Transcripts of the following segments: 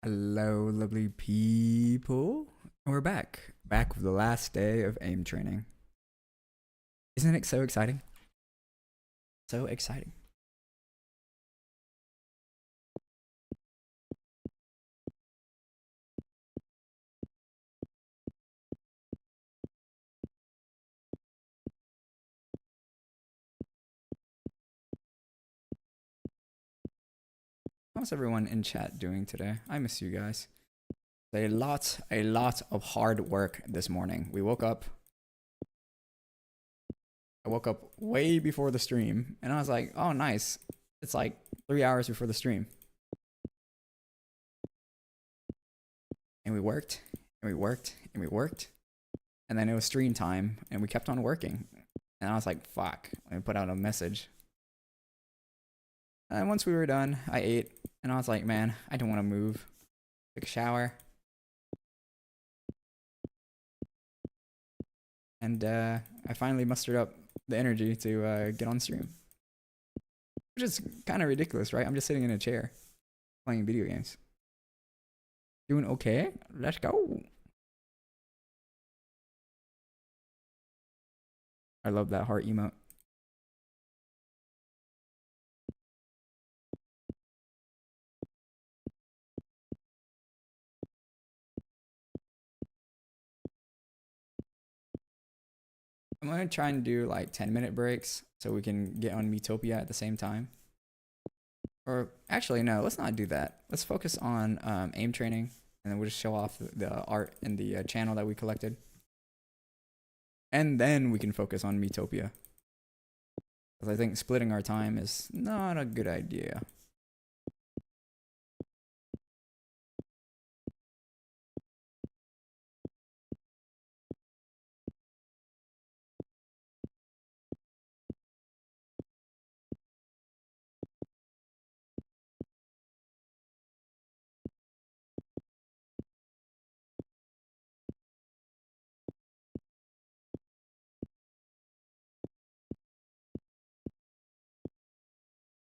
Hello, lovely people. And we're back. Back with the last day of AIM training. Isn't it so exciting? So exciting. How's everyone in chat doing today? I miss you guys. A lot of hard work this morning. I woke up way before the stream and I was like, oh, nice. It's like 3 hours before the stream. And we worked and we worked and we worked. And then it was stream time and we kept on working. And I was like, fuck, let me put out a message. And once we were done, I ate and I was like, man, I don't want to move. Took a shower. And I finally mustered up the energy to get on stream. Which is kind of ridiculous, right? I'm just sitting in a chair playing video games. Doing okay? Let's go. I love that heart emote. I'm gonna try and do like 10-minute breaks so we can get on Metopia at the same time. Or actually, no, let's not do that. Let's focus on aim training, and then we'll just show off the art and the channel that we collected. And then we can focus on Metopia. Because I think splitting our time is not a good idea.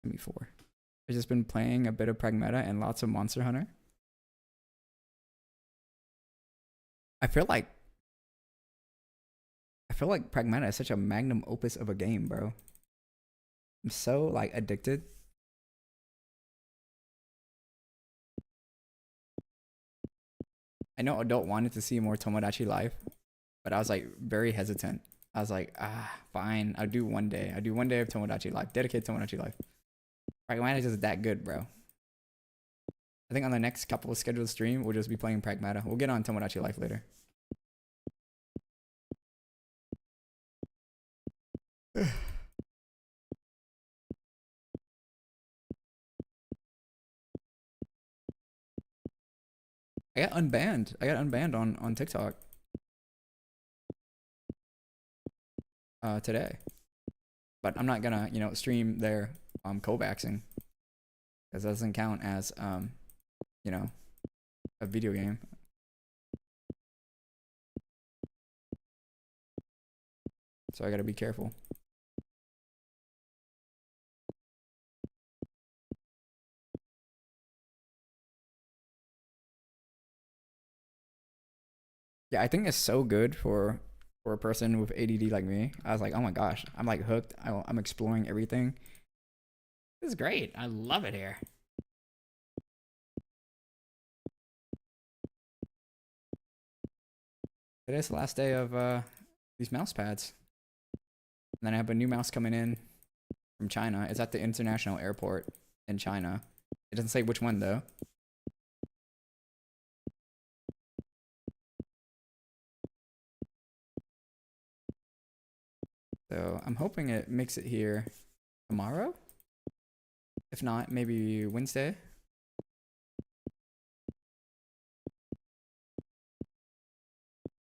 Before. I've just been playing a bit of Pragmata and lots of Monster Hunter. I feel like Pragmata is such a magnum opus of a game, bro. I'm so like addicted. I know Adult wanted to see more Tomodachi Life, but I was like very hesitant. I was like, fine, I'll do one day. I'll do one day of Tomodachi Life, dedicated Tomodachi Life. Pragmata is just that good, bro. I think on the next couple of scheduled stream, we'll just be playing Pragmata. We'll get on Tomodachi Life later. I got unbanned. On TikTok today. But I'm not gonna, stream there Kovaxing. Because that doesn't count as a video game. So I gotta be careful. Yeah, I think it's so good for a person with ADD like me. I was like, oh my gosh, I'm like hooked. I'm exploring everything. This is great. I love it here. Today's the last day of these mouse pads. And then I have a new mouse coming in from China. It's at the international airport in China. It doesn't say which one though. So I'm hoping it makes it here tomorrow. If not, maybe Wednesday.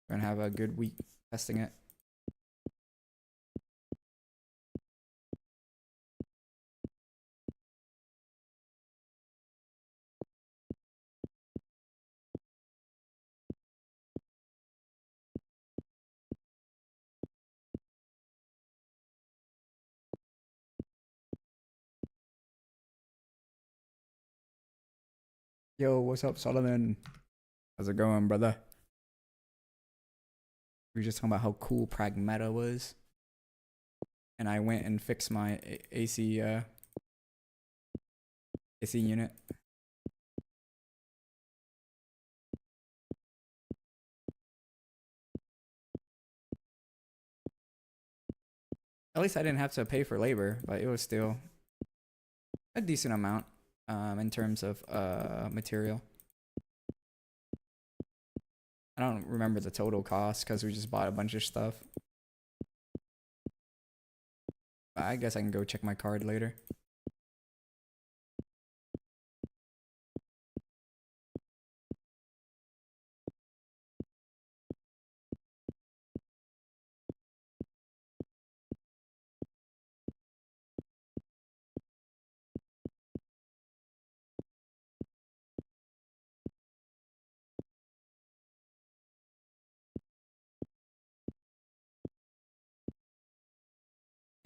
We're gonna have a good week testing it. Yo, what's up, Solomon? How's it going, brother? We were just talking about how cool Pragmata was, and I went and fixed my AC unit. At least I didn't have to pay for labor, but it was still a decent amount in terms of material. I don't remember the total cost because we just bought a bunch of stuff. But I guess I can go check my card later.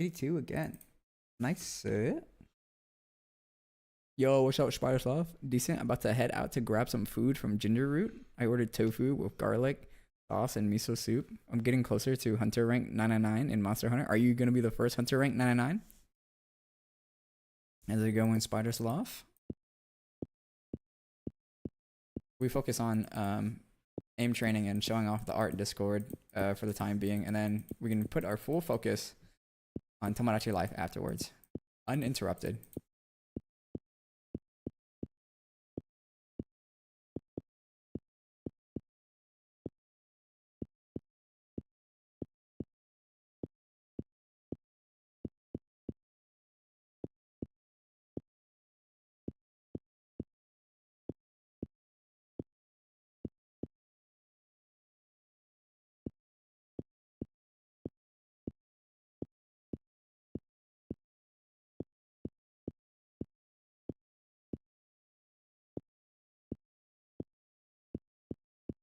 $82 again. Nice. Yo, what's up, Spidersoft? Decent. About to head out to grab some food from Ginger Root. I ordered tofu with garlic, sauce, and miso soup. I'm getting closer to Hunter rank 999 in Monster Hunter. Are you gonna be the first Hunter rank 999? How's it going, Spidersloth? We focus on aim training and showing off the art Discord for the time being, and then we can put our full focus on Tomodachi Life afterwards, uninterrupted.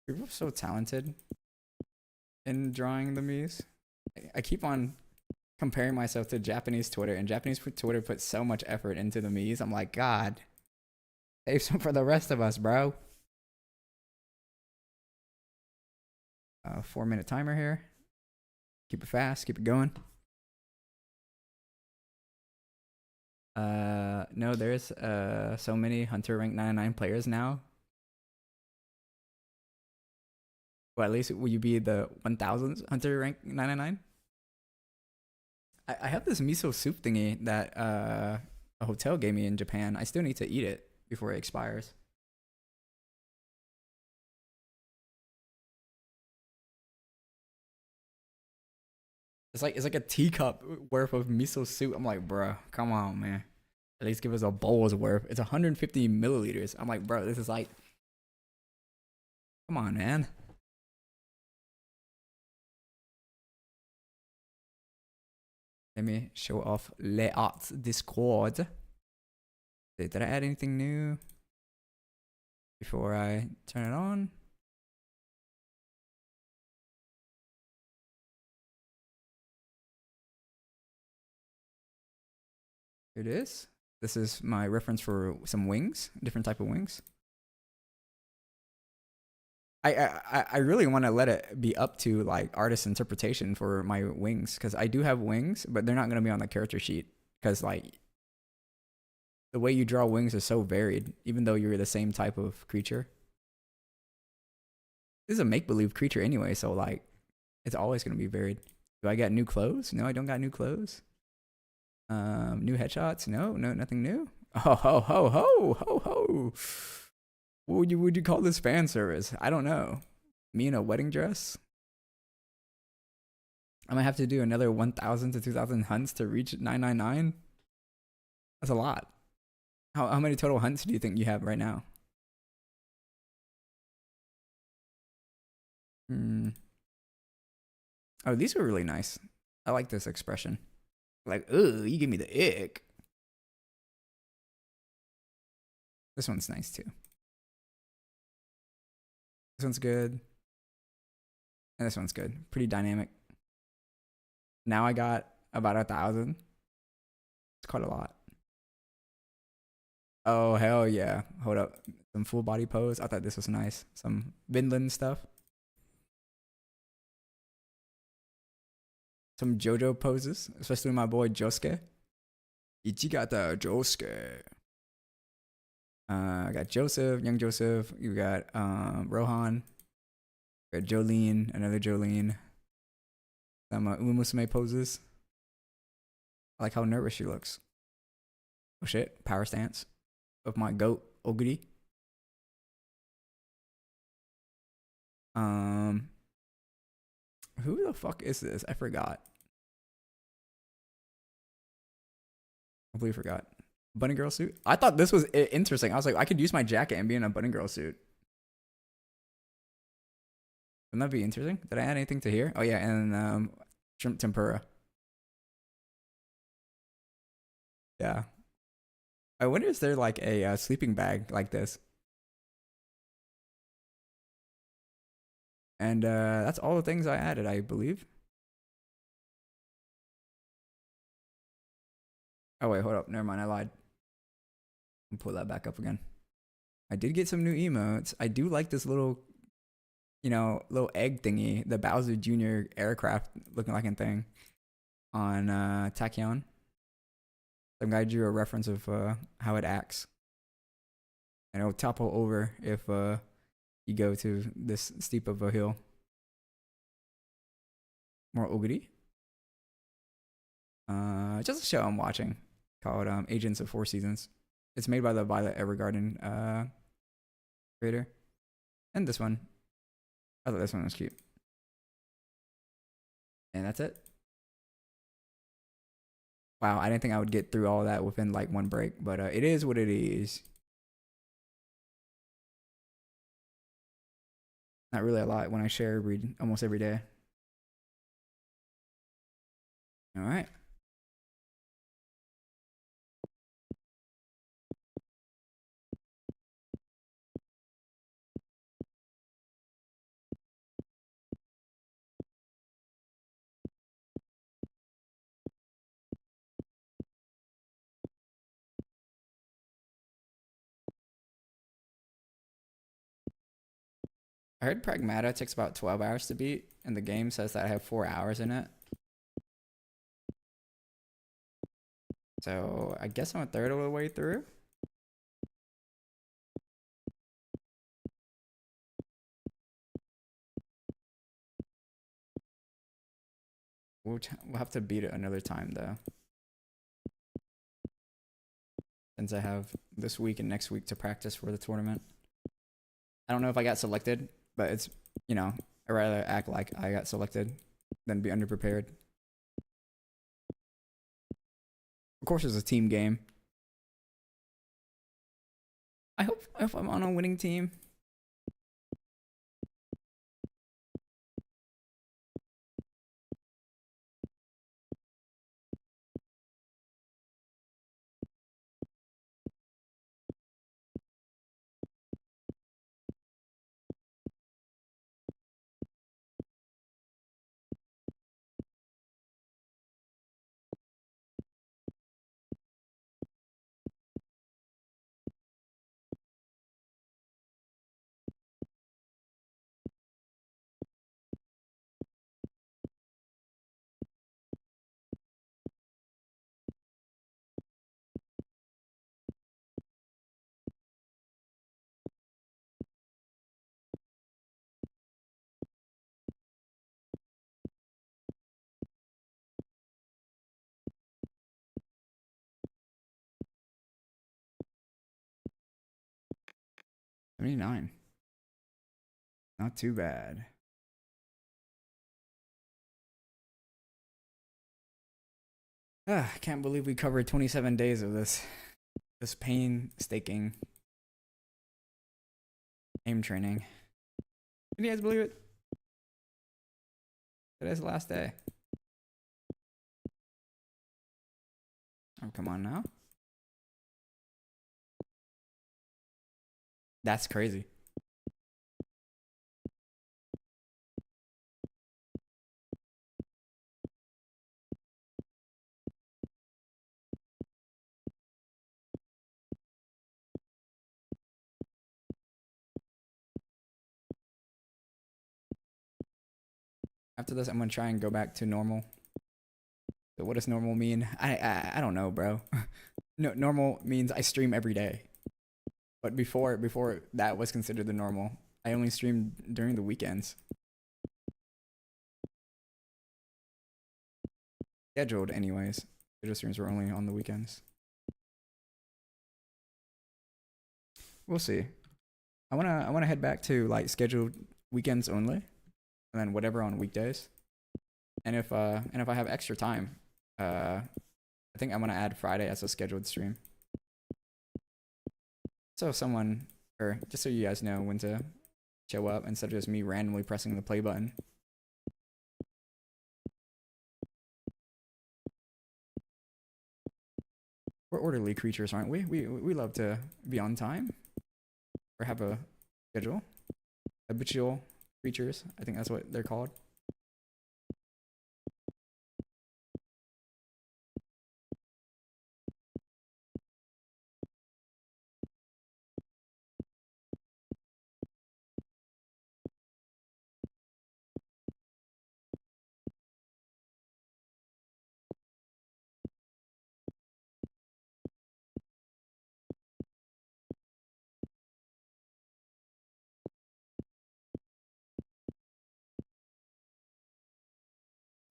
People are so talented in drawing the Miis. I keep on comparing myself to Japanese Twitter, and Japanese Twitter puts so much effort into the Miis. I'm like, God, save some for the rest of us, bro. 4-minute timer here. Keep it fast. Keep it going. No, there's so many Hunter rank 99 players now. Well, at least will you be the 1000th Hunter rank 99? I have this miso soup thingy that a hotel gave me in Japan. I still need to eat it before it expires. It's like a teacup worth of miso soup. I'm like, bro, come on, man. At least give us a bowl's worth. It's 150 milliliters. I'm like, bro, this is like, come on, man. Let me show off Layout's Discord. Did I add anything new before I turn it on? Here it is. This is my reference for some wings, different type of wings. I really want to let it be up to like artist interpretation for my wings because I do have wings, but they're not gonna be on the character sheet because like the way you draw wings is so varied, even though you're the same type of creature. This is a make believe creature anyway, so like it's always gonna be varied. Do I got new clothes? No, I don't got new clothes. New headshots? No, nothing new. Oh ho ho ho ho ho. What would you call this fan service? I don't know. Me in a wedding dress? I might have to do another 1,000 to 2,000 hunts to reach 999. That's a lot. How many total hunts do you think you have right now? Oh, these are really nice. I like this expression. Like, ugh, you give me the ick. This one's nice too. This one's good. And this one's good. Pretty dynamic. Now I got about 1,000. It's quite a lot. Oh hell yeah! Hold up, some full body pose. I thought this was nice. Some Vinland stuff. Some JoJo poses, especially my boy Josuke. Ichigata Josuke. I got Joseph, young Joseph. You got Rohan. You got Jolene, another Jolene. Some Umusume poses. I like how nervous she looks. Oh shit, power stance of my goat Oguri. Um, who the fuck is this? I forgot. Completely forgot. Bunny girl suit. I thought this was interesting. I was like, I could use my jacket and be in a bunny girl suit. Wouldn't that be interesting? Did I add anything to here? Oh yeah, and shrimp tempura. Yeah. I wonder is there like a sleeping bag like this? And that's all the things I added, I believe. Oh wait, hold up. Never mind, I lied. I'll pull that back up again. I did get some new emotes. I do like this little, little egg thingy, the Bowser Jr. aircraft looking like a thing on Tachyon. Some guy drew a reference of how it acts. And it'll topple over if you go to this steep of a hill. More Oguri. Just a show I'm watching called Agents of Four Seasons. It's made by the Violet Evergarden creator. And this one. I thought this one was cute. And that's it. Wow, I didn't think I would get through all that within like one break, but it is what it is. Not really a lot when I share read almost every day. All right. I heard Pragmata takes about 12 hours to beat, and the game says that I have 4 hours in it. So I guess I'm a third of the way through. We'll have to beat it another time though. Since I have this week and next week to practice for the tournament. I don't know if I got selected, but it's, I'd rather act like I got selected than be underprepared. Of course, it's a team game. I hope if I'm on a winning team. $79. Not too bad. I can't believe we covered 27 days of this painstaking aim training. Can you guys believe it? Today's the last day. Oh, come on now. That's crazy. After this, I'm gonna try and go back to normal. So what does normal mean? I don't know, bro. No, normal means I stream every day. But before that was considered the normal. I only streamed during the weekends. Scheduled anyways. Scheduled streams were only on the weekends. We'll see. I wanna head back to like scheduled weekends only, and then whatever on weekdays. And if I have extra time, I think I'm gonna add Friday as a scheduled stream. So someone, or just so you guys know when to show up instead of just me randomly pressing the play button. We're orderly creatures, aren't we? We love to be on time or have a schedule. Habitual creatures, I think that's what they're called.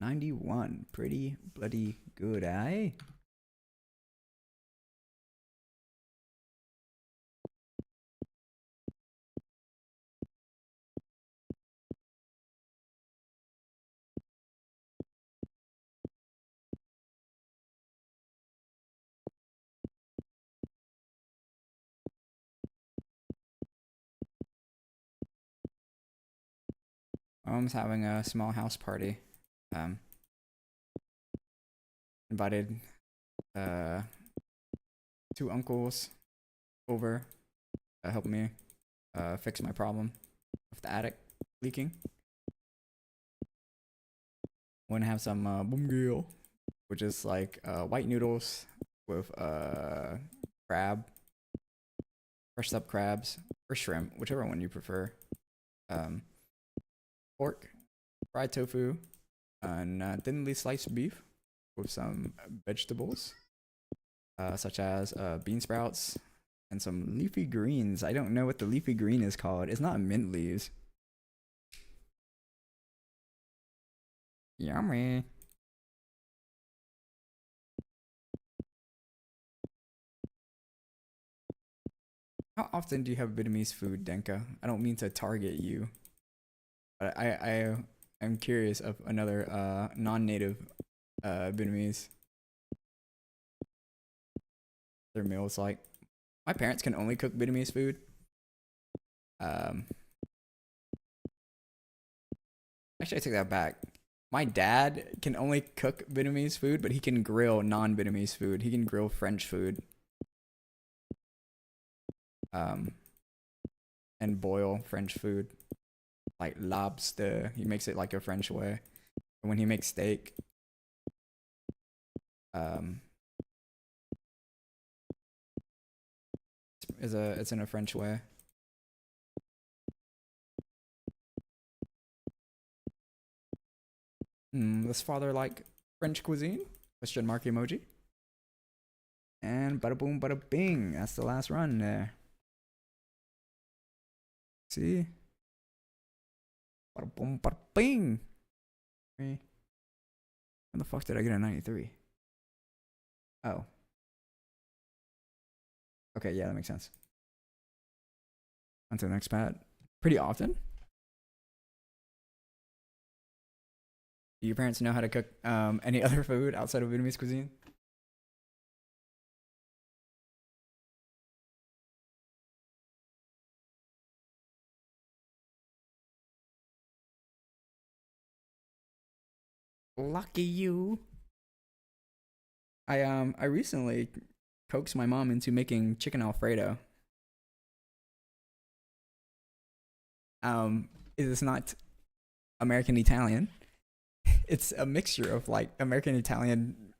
$91, pretty bloody good, eh? Mom's having a small house party. Invited 2 uncles over to help me fix my problem with the attic leaking. Want to have some bumgil, which is like white noodles with crab, crushed up crabs or shrimp, whichever one you prefer. Pork, fried tofu, and thinly sliced beef with some vegetables, such as bean sprouts and some leafy greens. I don't know what the leafy green is called. It's not mint leaves. Yummy. How often do you have Vietnamese food, Denka? I don't mean to target you, but I'm curious of another non-native Vietnamese. Their meals like my parents can only cook Vietnamese food. Actually, I take that back. My dad can only cook Vietnamese food, but he can grill non-Vietnamese food. He can grill French food. And boil French food, like lobster. He makes it like a French way. And when he makes steak, it's in a French way. Does father like French cuisine? Question mark emoji. And bada boom, bada bing. That's the last run there. See? Bada boom, bada bing. When the fuck did I get a 93? Oh. Okay, yeah, that makes sense. On to the next pad. Pretty often. Do your parents know how to cook any other food outside of Vietnamese cuisine? Lucky you. I recently coaxed my mom into making chicken Alfredo. It is not American Italian. It's a mixture of like American Italian,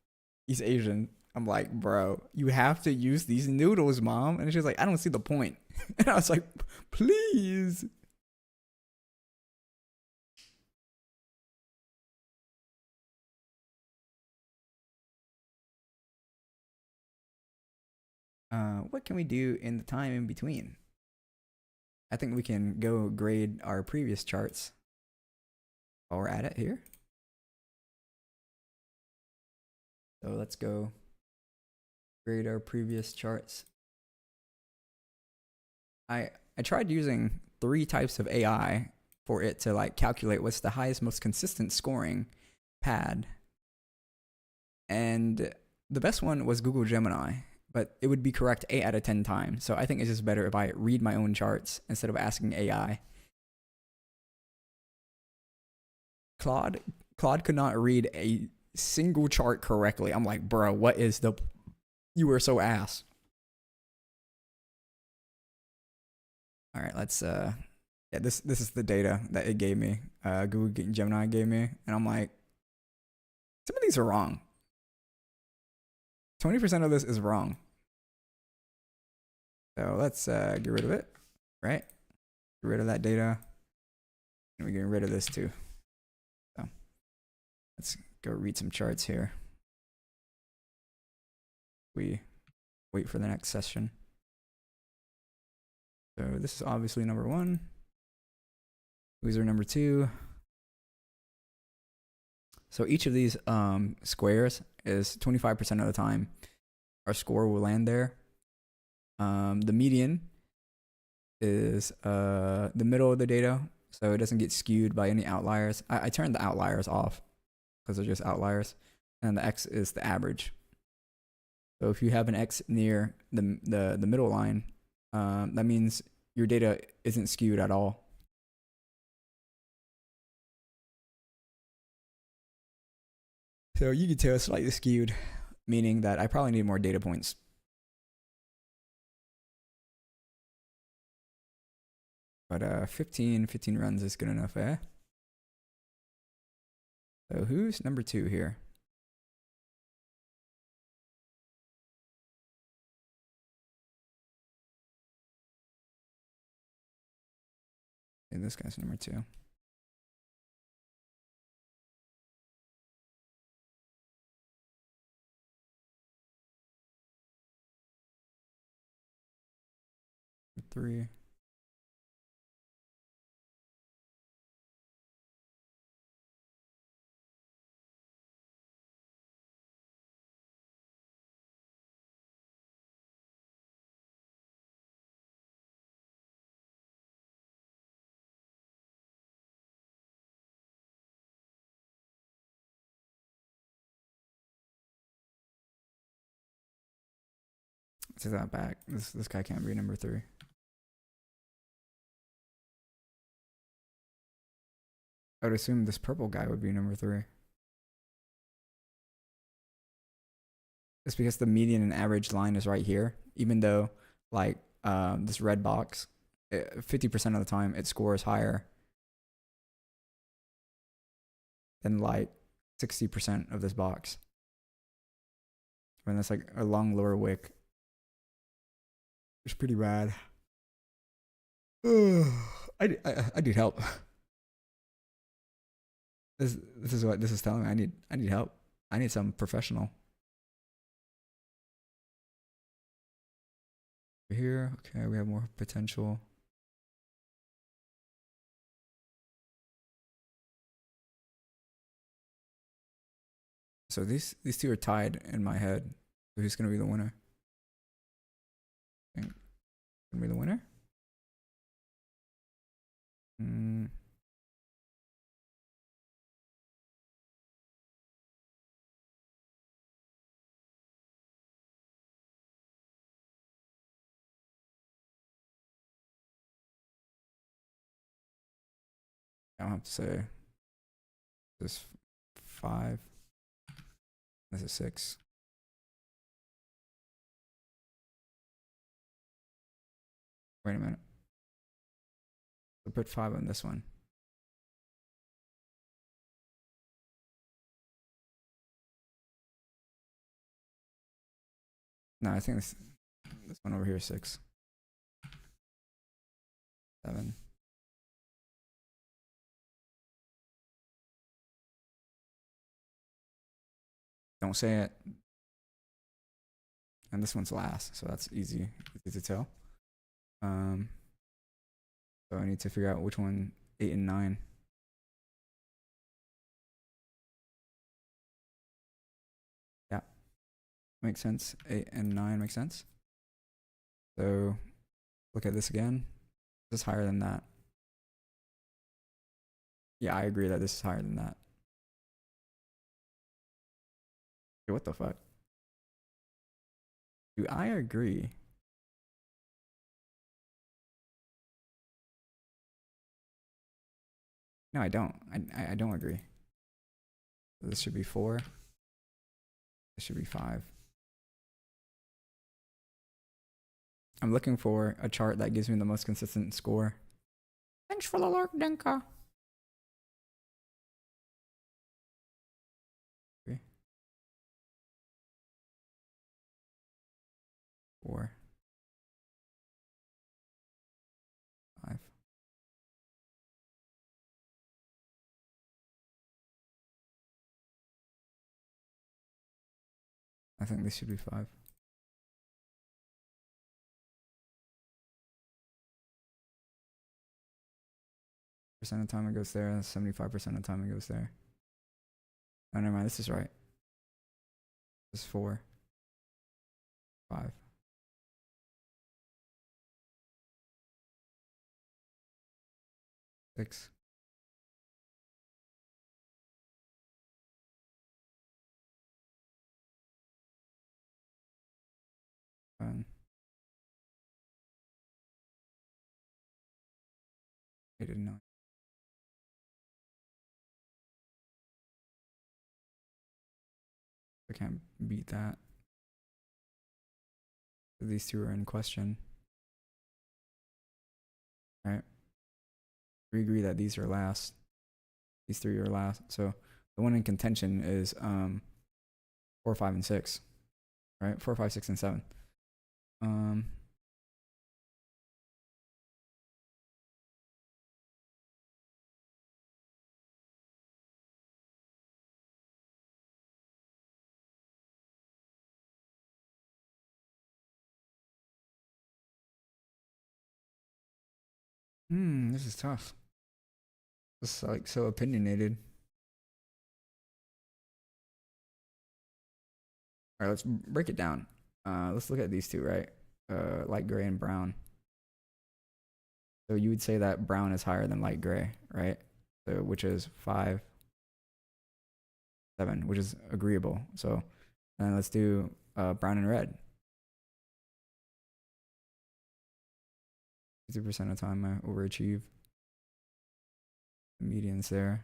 East Asian. I'm like, bro, you have to use these noodles, mom. And she's like, I don't see the point. And I was like, please. What can we do in the time in between? I think we can go grade our previous charts while we're at it here. So let's go grade our previous charts. I tried using 3 types of AI for it to like calculate what's the highest, most consistent scoring pad. And the best one was Google Gemini, but it would be correct 8 out of 10 times. So I think it's just better if I read my own charts instead of asking AI. Claude could not read a single chart correctly. I'm like, bro, what is the... You were so ass. All right, let's yeah, this is the data that it gave me. Google Gemini gave me, and I'm like, some of these are wrong. 20% of this is wrong. So let's get rid of it, right? Get rid of that data. And we're getting rid of this too. So let's go read some charts here. We wait for the next session. So this is obviously number 1. These are number 2. So each of these squares is 25% of the time our score will land there. The median is the middle of the data, so it doesn't get skewed by any outliers. I turned the outliers off because they're just outliers, and the x is the average. So if you have an x near the middle line, that means your data isn't skewed at all. So you can tell it's slightly skewed, meaning that I probably need more data points. But 15 runs is good enough, eh? So who's number 2 here? And this guy's number 2. Three. Let's take that back. This guy can't be number 3. I would assume this purple guy would be number 3. It's because the median and average line is right here, even though like this red box, 50% of the time it scores higher than like 60% of this box. When that's like a long lower wick. It's pretty bad. I need help. This is what this is telling me. I need help. I need some professional. Here, okay, we have more potential. So these 2 are tied in my head. So who's gonna be the winner? I think gonna be the winner? I don't have to say this is 5. This is 6. Wait a minute. So put 5 on this one. No, I think this one over here is 6. 7. Don't say it. and this one's last, so that's easy to tell. So I need to figure out which one 8 and 9. Yeah, makes sense. 8 and 9 makes sense. So look at this again. This is higher than that. Yeah, I agree that this is higher than that. Dude, what the fuck? Do I agree? No, I don't. I don't agree. This should be 4. This should be 5. I'm looking for a chart that gives me the most consistent score. Thanks for the lurk, Denka. Okay. 4. 5. I think this should be 5. Percent of the time it goes there. 75% of the time it goes there. Oh, never mind. This is right. This is 4. 5. 6. 7. 8 and 9. I can't beat that. These two are in question. All right. We agree that these are last. These 3 are last. So the one in contention is 4, 5, and 6. Right? 4, 5, 6, and 7. This is tough. This is like so opinionated. All right, let's break it down. Let's look at these two, right? Light gray and brown. So you would say that brown is higher than light gray, right? So which is 5, 7, which is agreeable. So then let's do brown and red. 50% of the time I overachieve. The median's there.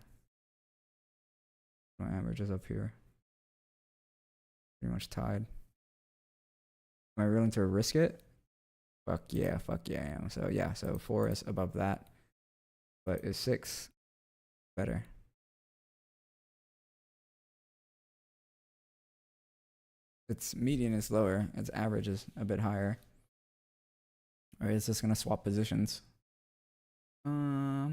My average is up here. Pretty much tied. Am I willing to risk it? Fuck yeah, I am. So yeah, so 4 is above that. But is 6 better? Its median is lower, its average is a bit higher. Or is this gonna swap positions? Oh.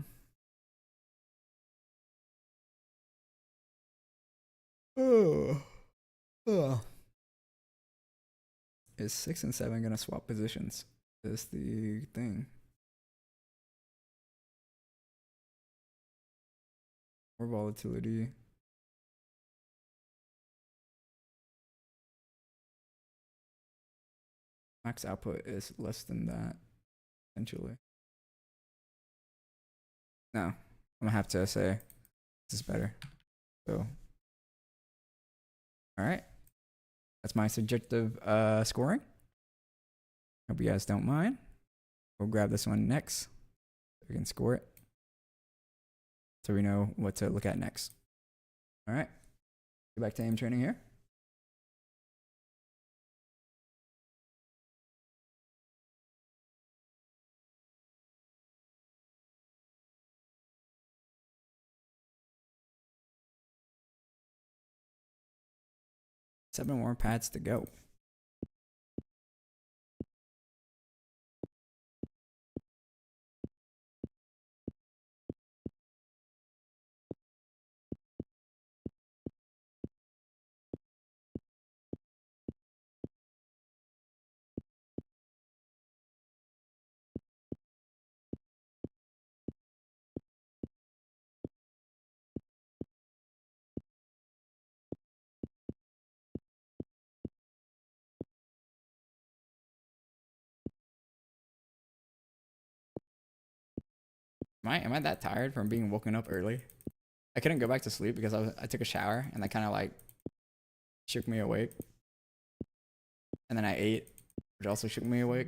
Oh. Is 6 and 7 gonna swap positions? Is the thing. More volatility. Max output is less than that, essentially. No, I'm gonna have to say this is better. So, all right, that's my subjective scoring. Hope you guys don't mind. We'll grab this one next so we can score it, so we know what to look at next. All right, get back to aim training here. Seven more pads to go. Am I that tired from being woken up early? I couldn't go back to sleep because I took a shower and that kind of like shook me awake. And then I ate, which also shook me awake.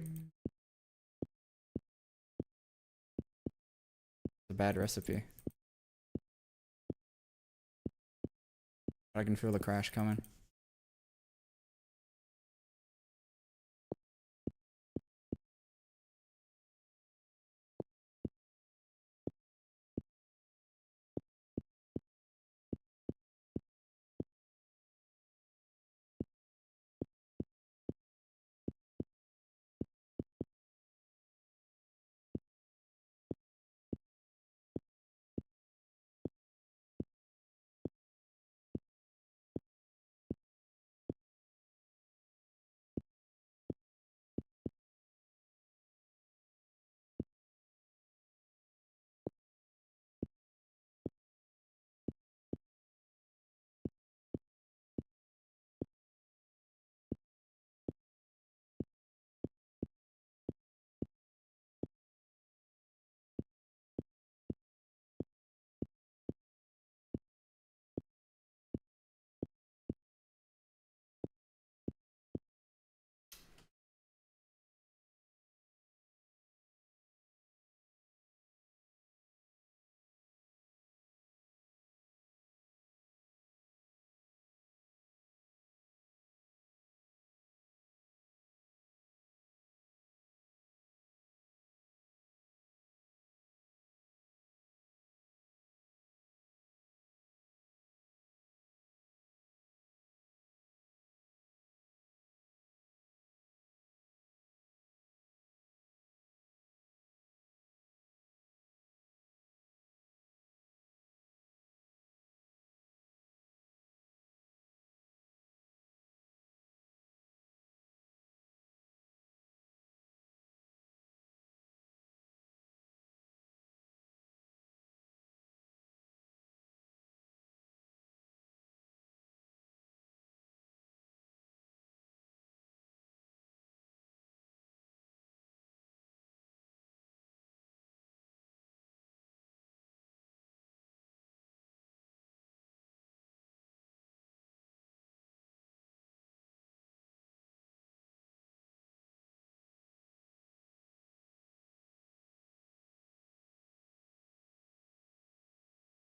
It's a bad recipe. I can feel the crash coming.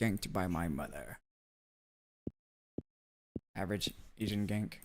Ganked by my mother. Average Asian gank.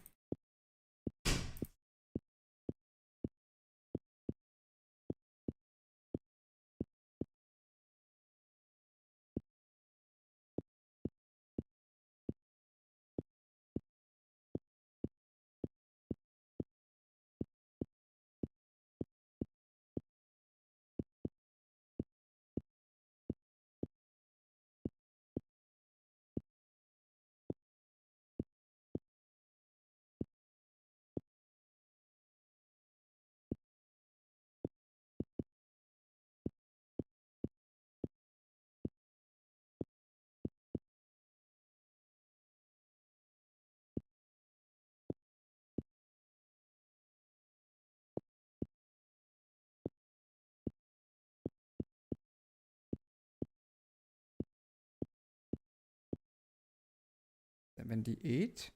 $78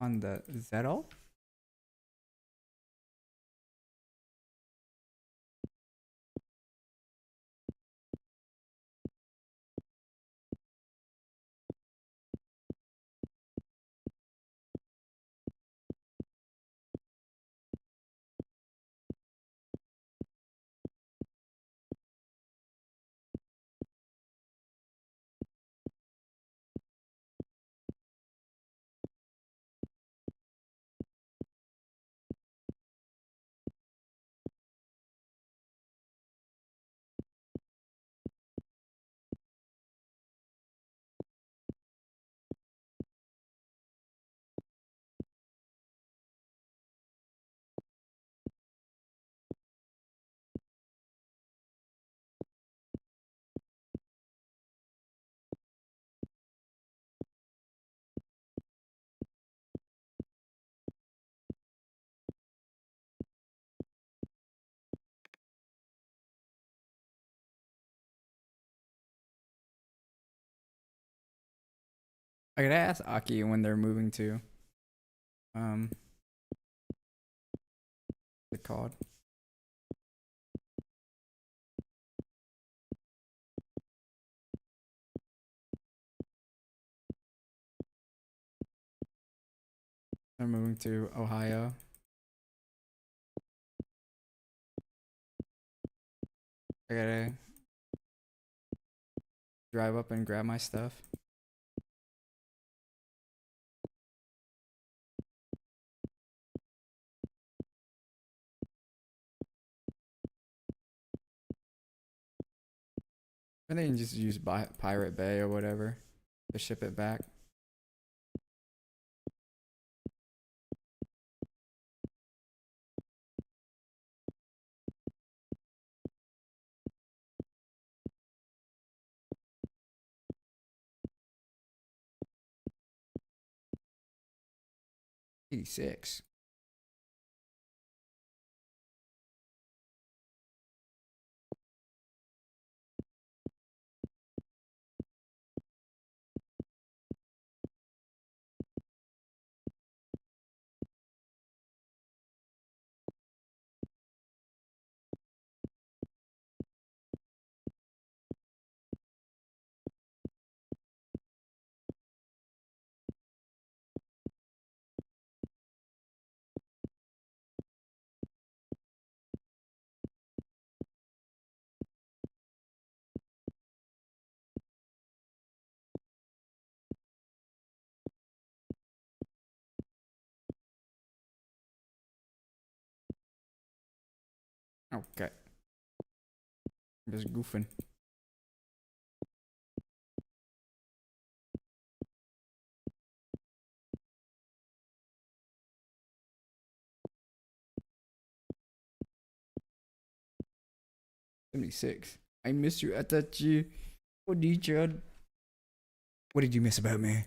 on the Zero. I gotta ask Aki when they're moving to. Um, what's it called? They're moving to Ohio. I gotta drive up and grab my stuff. And then just use Pirate Bay or whatever to ship it back. $86. Okay. I'm just goofing. $76. I missed you, Atachi. What did you? What did you miss about me?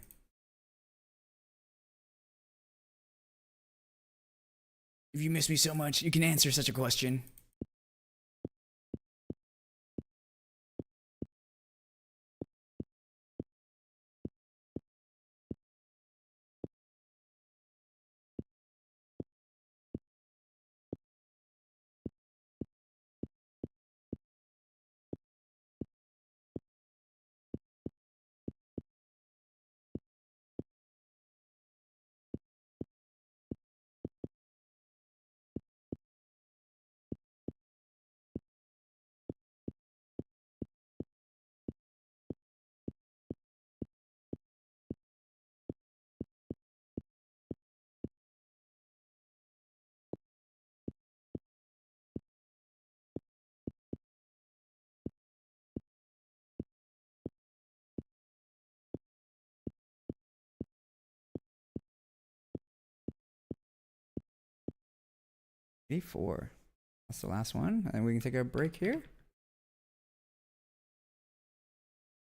If you miss me so much, you can answer such a question. $84. That's the last one. And we can take a break here.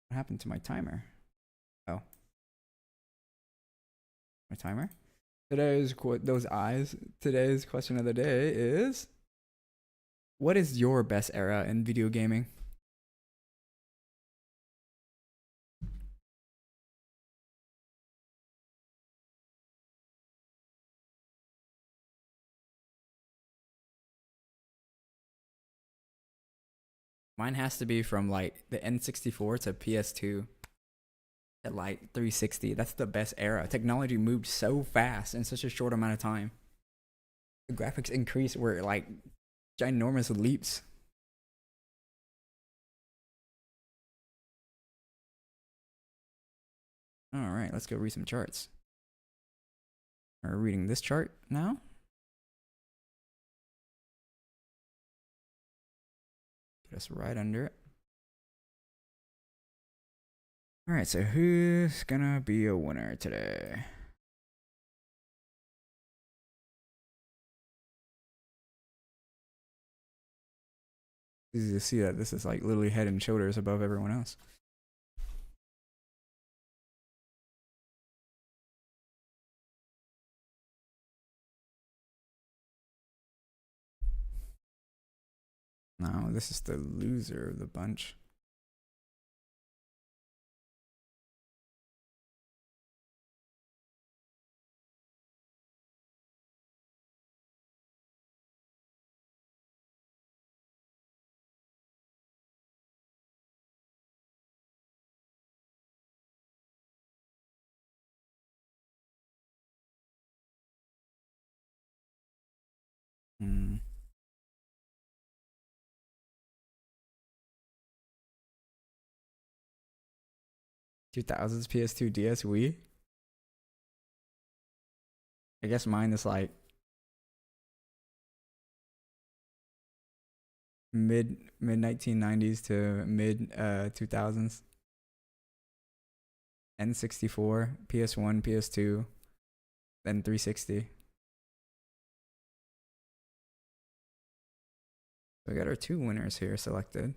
What happened to my timer? Oh. My timer? Today's those eyes. Today's question of the day is, what is your best era in video gaming? Mine has to be from like the N64 to PS2 at like 360. That's the best era. Technology moved so fast in such a short amount of time. The graphics increase were like ginormous leaps. All right, let's go read some charts. We're reading this chart now. Put us right under it. All right, so who's gonna be a winner today? Easy to see that this is like literally head and shoulders above everyone else. No, this is the loser of the bunch. Hmm. 2000s PS2 DS Wii. I guess mine is like mid 1990s to mid 2000s. N64, PS1, PS2, then 360. We got our two winners here selected.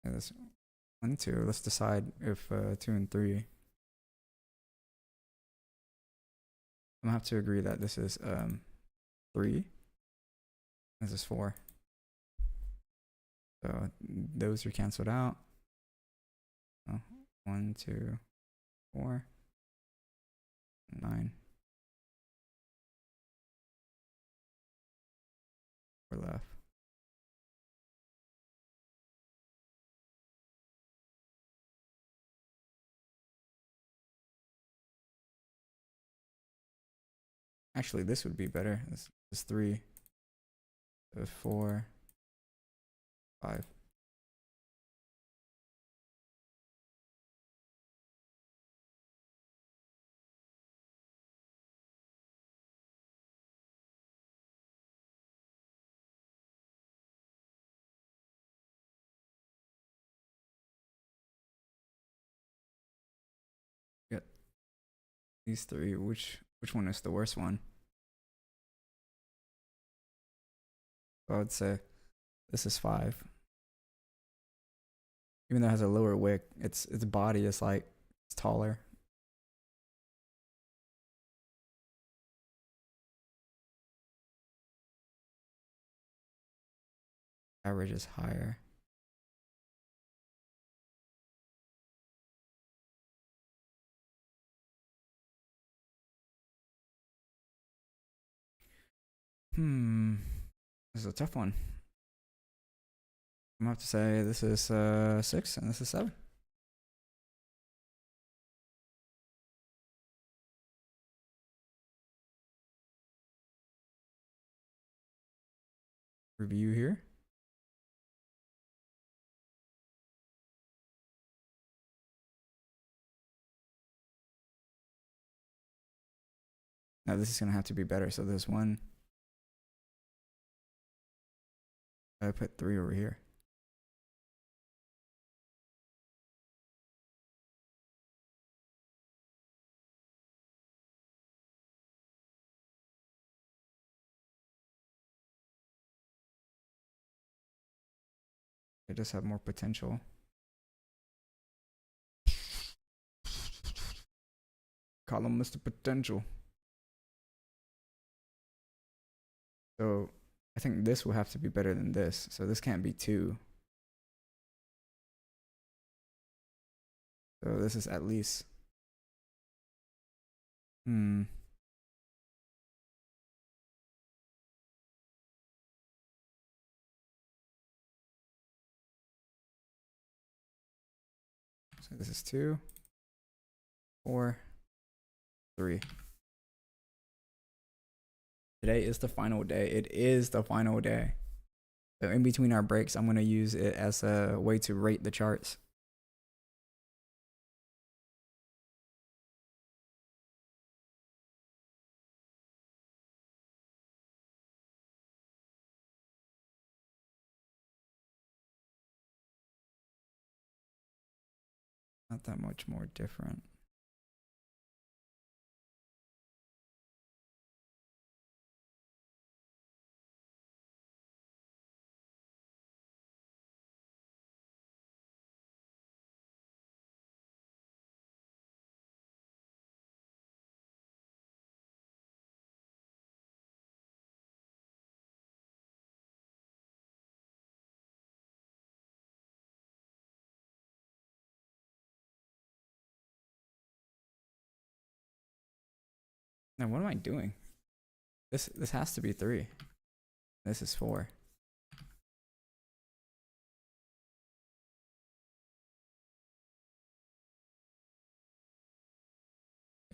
Yeah, this 1 and 2. Let's decide if 2 and 3. I'm gonna have to agree that this is 3. This is 4. So those are canceled out. Oh, 1, 2, 4, 9. 4 left. Actually, this would be better. This is 3. So 4, 5. Got these 3. Which one is the worst one? I would say this is 5. Even though it has a lower wick, its body is like it's taller. Average is higher. This is a tough one. I'm gonna have to say this is 6 and this is 7. Review here. Now this is gonna have to be better. So there's 1. I put 3 over here. They just have more potential. Call him Mr. Potential. So I think this will have to be better than this. So this can't be 2. So this is at least. So this is 2, 4, 3. Today is the final day. It is the final day. So in between our breaks, I'm going to use it as a way to rate the charts. Not that much more different. Now what am I doing? This has to be 3. This is 4.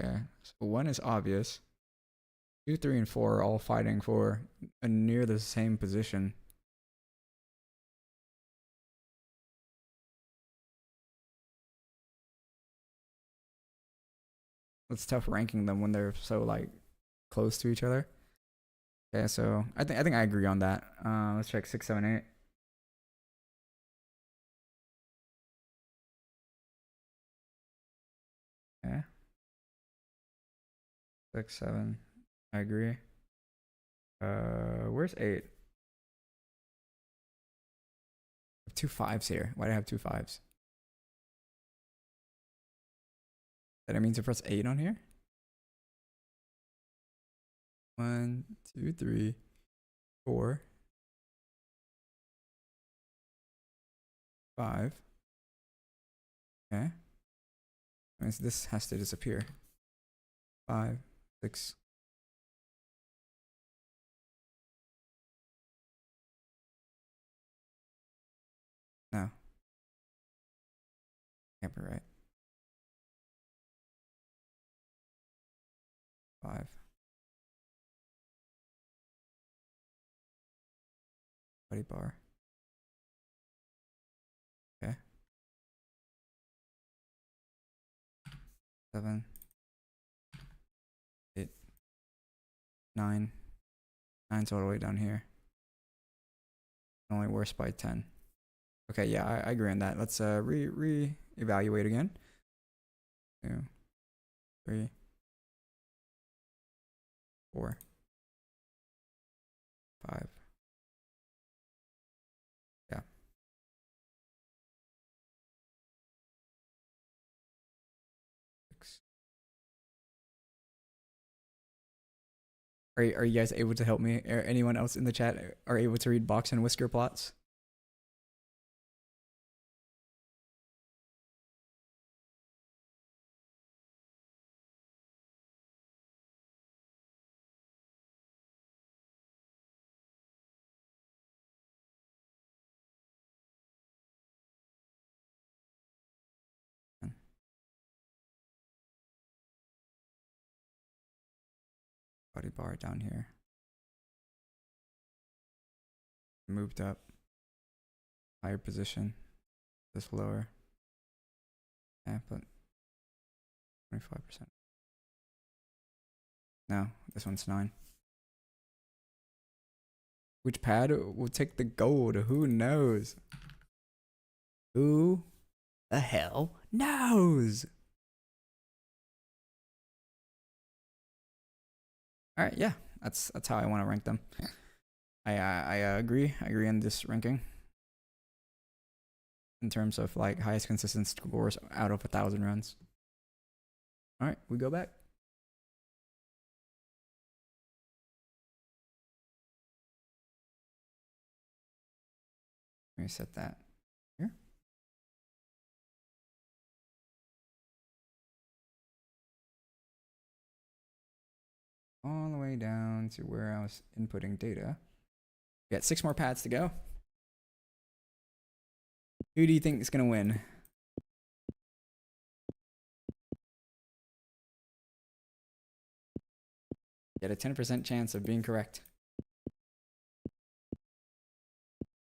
Yeah. So 1 is obvious. 2, 3, and 4 are all fighting for a near the same position. It's tough ranking them when they're so like close to each other. Yeah, so I think I agree on that. Let's check 6, 7, 8. Yeah, 6, 7. I agree. Where's 8? Two fives here. Why do I have two fives? Did I mean to press 8 on here? 1, 2, 3, 4, 5. Okay. That means this has to disappear. 5, 6. No. Can't be right. 5. Buddy bar. Okay. 7, 8, 9. 9's all the way down here. Only worse by 10. Okay, yeah, I agree on that. Let's re-evaluate again. 2, 3, 4, 5. Yeah. Six. Are you guys able to help me? Are anyone else in the chat are able to read box and whisker plots? Body bar down here. Moved up. Higher position. This lower. Yeah, but 25%. No, this one's 9. Which pad will take the gold? Who knows? Who the hell knows? All right, yeah, that's how I want to rank them. I agree. I agree on this ranking in terms of like highest consistent scores out of 1,000 runs. All right, we go back. Let me set that here. All the way down to where I was inputting data. We got 6 more pads to go. Who do you think is gonna win? You had a 10% chance of being correct.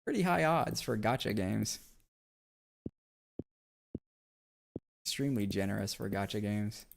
Pretty high odds for gacha games. Extremely generous for gacha games.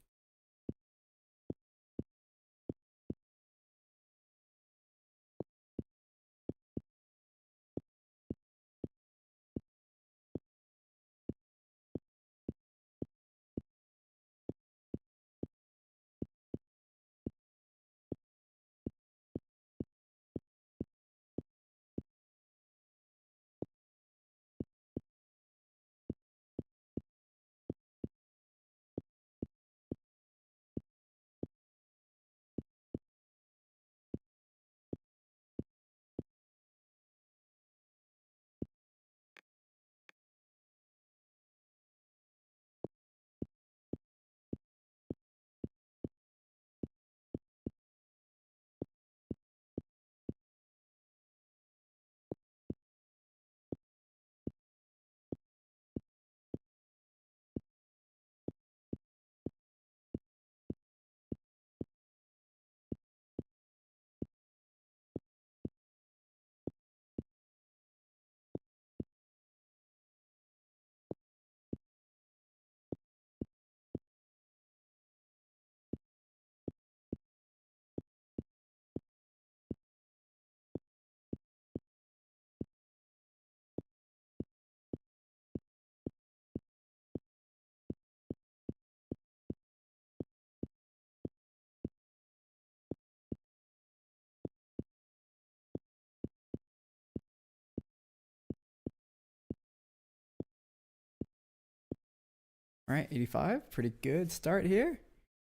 All right, 85. Pretty good start here.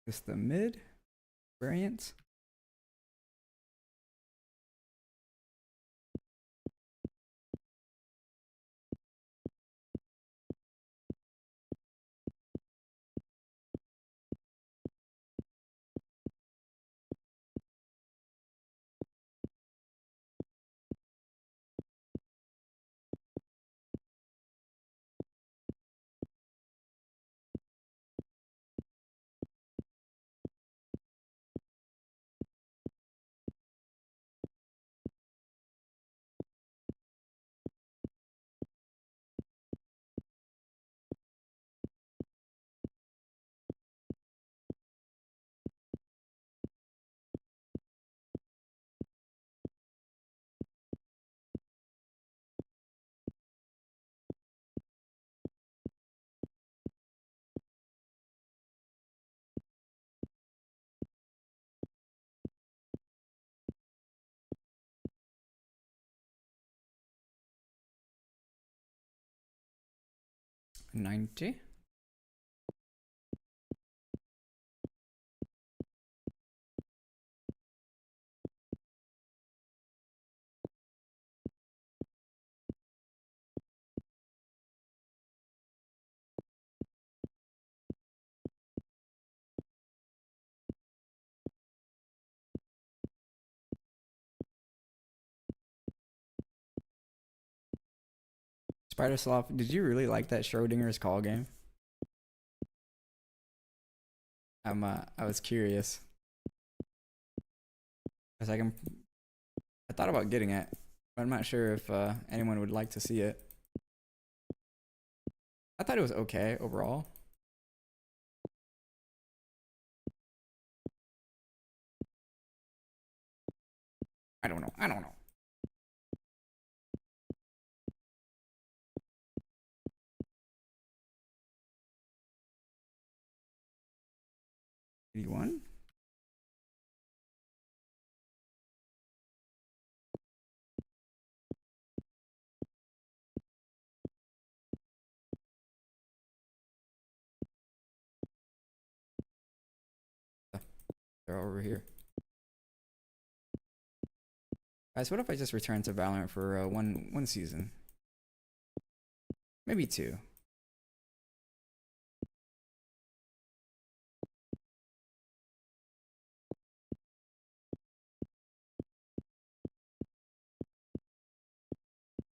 Just the mid variants. $90. Spider Sloth, did you really like that Schrodinger's call game? I was curious. Cause I thought about getting it, but I'm not sure if anyone would like to see it. I thought it was okay overall. I don't know. I don't know. $81. They're over here. Guys, what if I just return to Valorant for one season? Maybe two.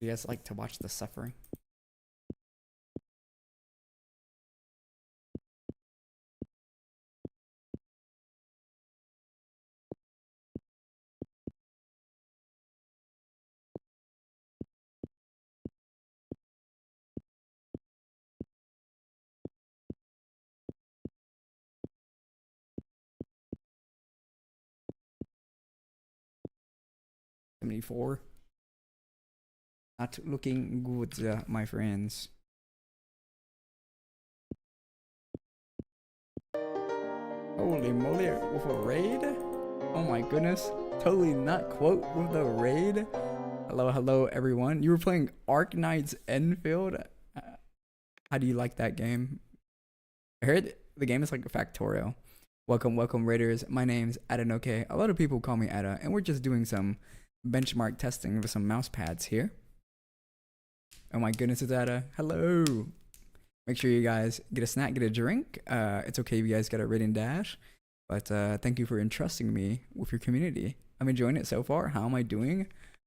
You guys like to watch the suffering? $74. Not looking good, my friends. Holy moly, with a raid? Oh my goodness. Totally not quote with the raid. Hello, hello everyone. You were playing Arknights Enfield? How do you like that game? I heard the game is like a Factorial. Welcome, welcome Raiders. My name's Adanoke. A lot of people call me Ada, and we're just doing some benchmark testing with some mouse pads here. Oh my goodness, it's Ada. Hello. Make sure you guys get a snack, get a drink. It's okay if you guys got a rating dash, but thank you for entrusting me with your community. I'm enjoying it so far. How am I doing?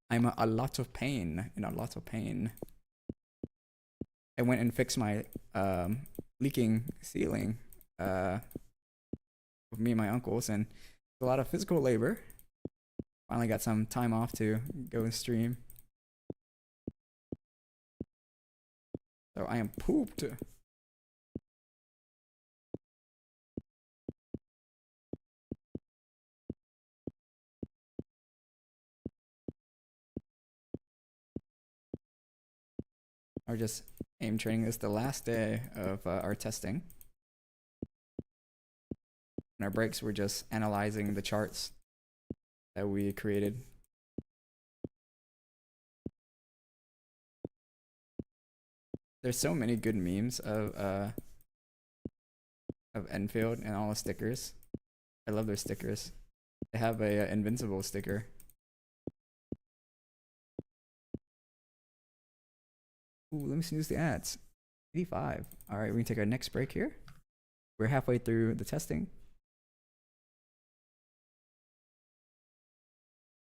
I'm a lot of pain, in a lot of pain. I went and fixed my leaking ceiling with me and my uncles, and a lot of physical labor. Finally got some time off to go and stream. So I am pooped. Or just aim training. This is the last day of our testing. And our breaks, we're just analyzing the charts that we created. There's so many good memes of of Enfield and all the stickers. I love their stickers. They have a invincible sticker. Ooh, let me snooze the ads. 85. All right, we can take our next break here. We're halfway through the testing.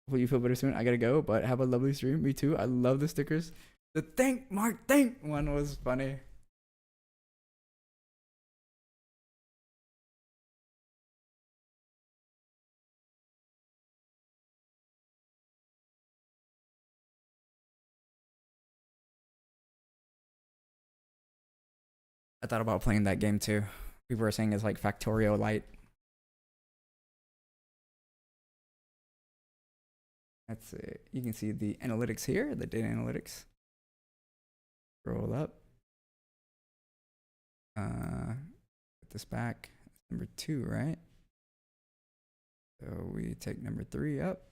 Will you feel better soon? I gotta go, but have a lovely stream. Me too. I love the stickers. The thank Mark thank one was funny. I thought about playing that game too. People are saying it's like Factorio Light. That's it. You can see the analytics here, the data analytics. Roll up. Put this back. Number 2, right? So we take number 3 up.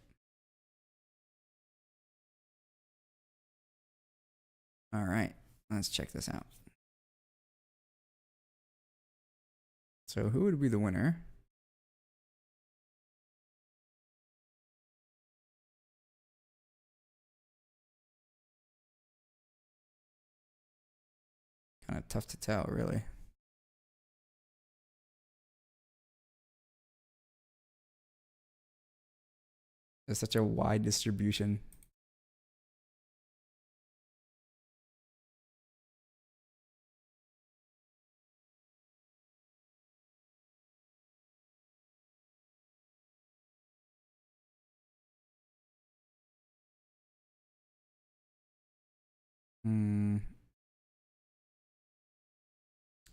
All right, let's check this out. So who would be the winner? Kind of tough to tell, really. There's such a wide distribution.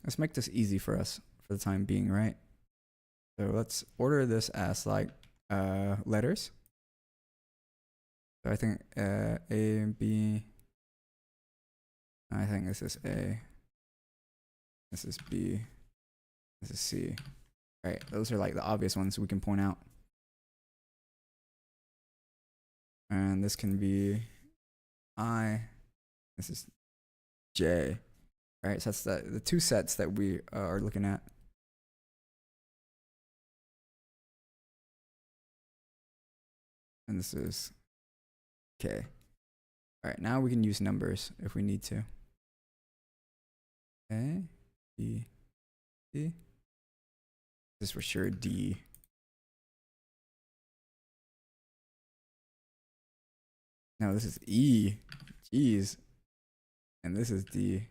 Let's make this easy for us for the time being, right? So let's order this as like letters. So I think A, B. I think this is A. This is B. This is C. Right, those are like the obvious ones we can point out. And this can be I. This is J. Right, so that's the 2 sets that we are looking at. And this is K. All right, now we can use numbers if we need to. A, B, C. This is for sure D. No, this is E. Jeez. And this is D.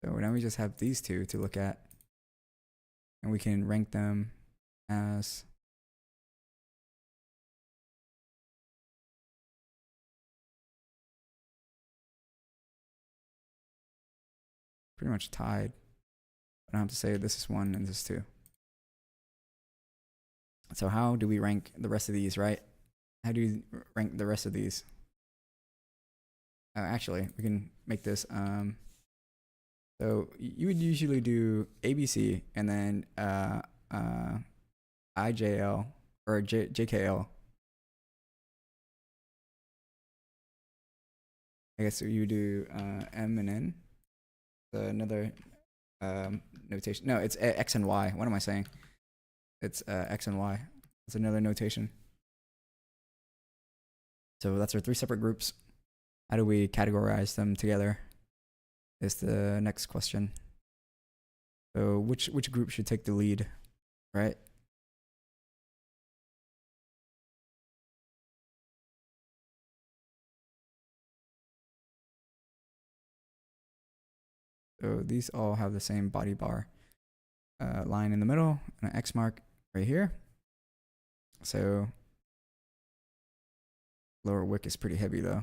So now we just have these 2 to look at. And we can rank them as pretty much tied. I don't have to say this is 1 and this is 2. So how do we rank the rest of these, right? How do you rank the rest of these? Actually, we can make this. So you would usually do ABC and then IJL or JKL. I guess you do M and N. Another notation. No, it's X and Y. What am I saying? It's X and Y. It's another notation. So that's our 3 separate groups. How do we categorize them together? Is the next question. So which group should take the lead, right? So these all have the same body bar line in the middle and an X mark right here. So lower wick is pretty heavy though.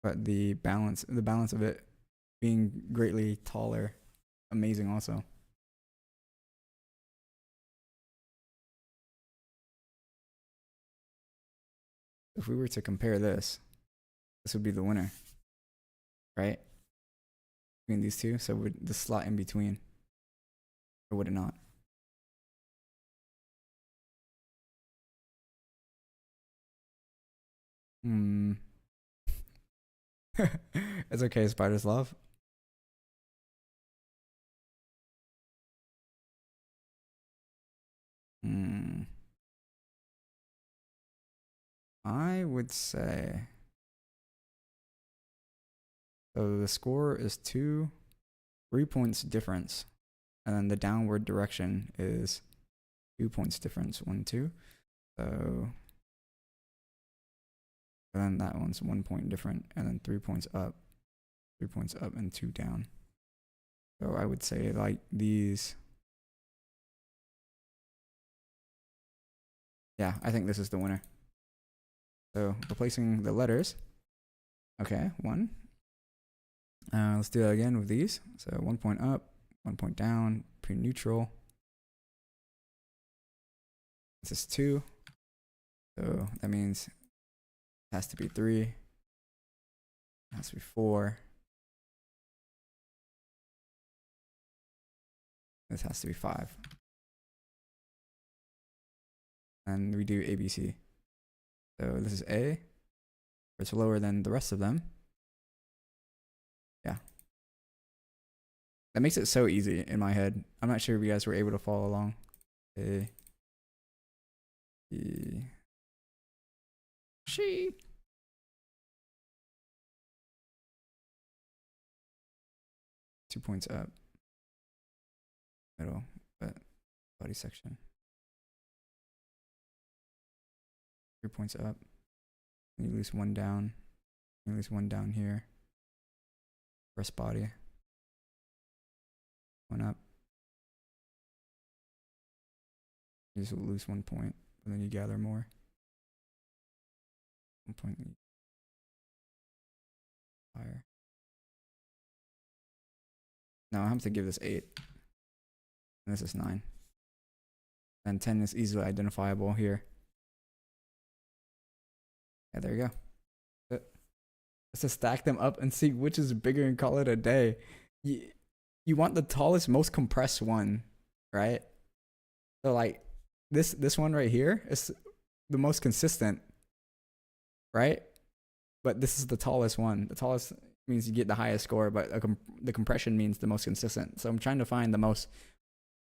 But the balance of it being greatly taller, amazing also. If we were to compare this would be the winner, right? Between these 2, so would the slot in between, or would it not? Hmm. It's okay, spiders love. Hmm. I would say so. The score is 3 points difference, and then the downward direction is 2 points difference. 1, 2. So then that one's 1 point different, and then 3 points up, 3 points up, and 2 down. So I would say like these. Yeah, I think this is the winner. So replacing the letters. Okay, 1. Let's do that again with these. So 1 point up, 1 point down, pretty neutral. This is 2. So that means it has to be 3. It has to be 4. This has to be 5. And we do ABC. So this is A. It's lower than the rest of them. Yeah. That makes it so easy in my head. I'm not sure if you guys were able to follow along. A. B. She. Two points up. Middle. But body section. 3 points up. You lose 1 down. You lose 1 down here. Breast body. 1 up. You just lose 1 point, and then you gather more. 1 point higher. Now I have to give this 8. And this is 9. And 10 is easily identifiable here. Yeah, there you go. Let's just stack them up and see which is bigger and call it a day. You want the tallest, most compressed one, right? So like this one right here is the most consistent, right? But this is the tallest one. The tallest means you get the highest score, but the compression means the most consistent. So I'm trying to find the most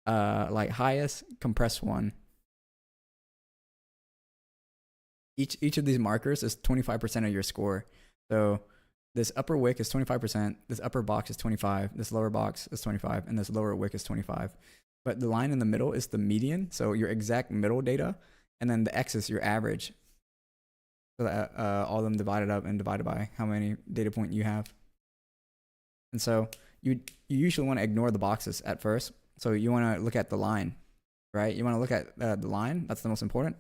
like highest compressed one. Each of these markers is 25% of your score. So this upper wick is 25%, this upper box is 25, this lower box is 25, and this lower wick is 25. But the line in the middle is the median, so your exact middle data, and then the x is your average. So that all of them divided up and divided by how many data point you have. And so you usually want to ignore the boxes at first. So you want to look at the line, right? You want to look at the line. That's the most important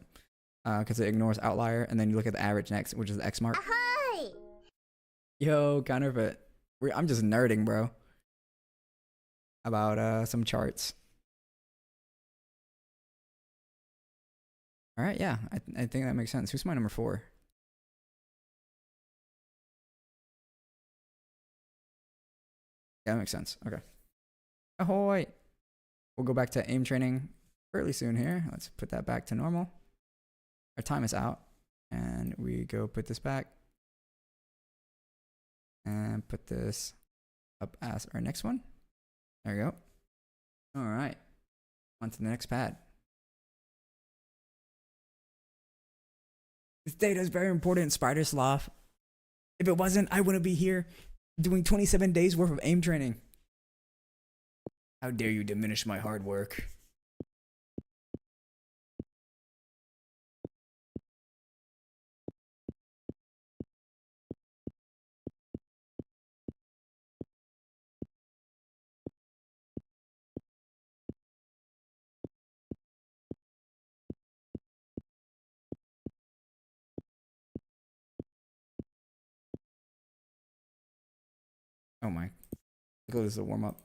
because it ignores outlier. And then you look at the average next, which is the X mark. Ahoy! Yo, counterfeit. I'm just nerding, bro. About some charts. All right, yeah, I think that makes sense. Who's my number 4? Yeah, that makes sense. Okay. Ahoy! We'll go back to aim training fairly soon here. Let's put that back to normal. Our time is out. And we go put this back. And put this up as our next one. There we go. All right. On to the next pad. This data is very important, Spider Sloth. If it wasn't, I wouldn't be here doing 27 days worth of aim training. How dare you diminish my hard work? Oh my. This is a warm up.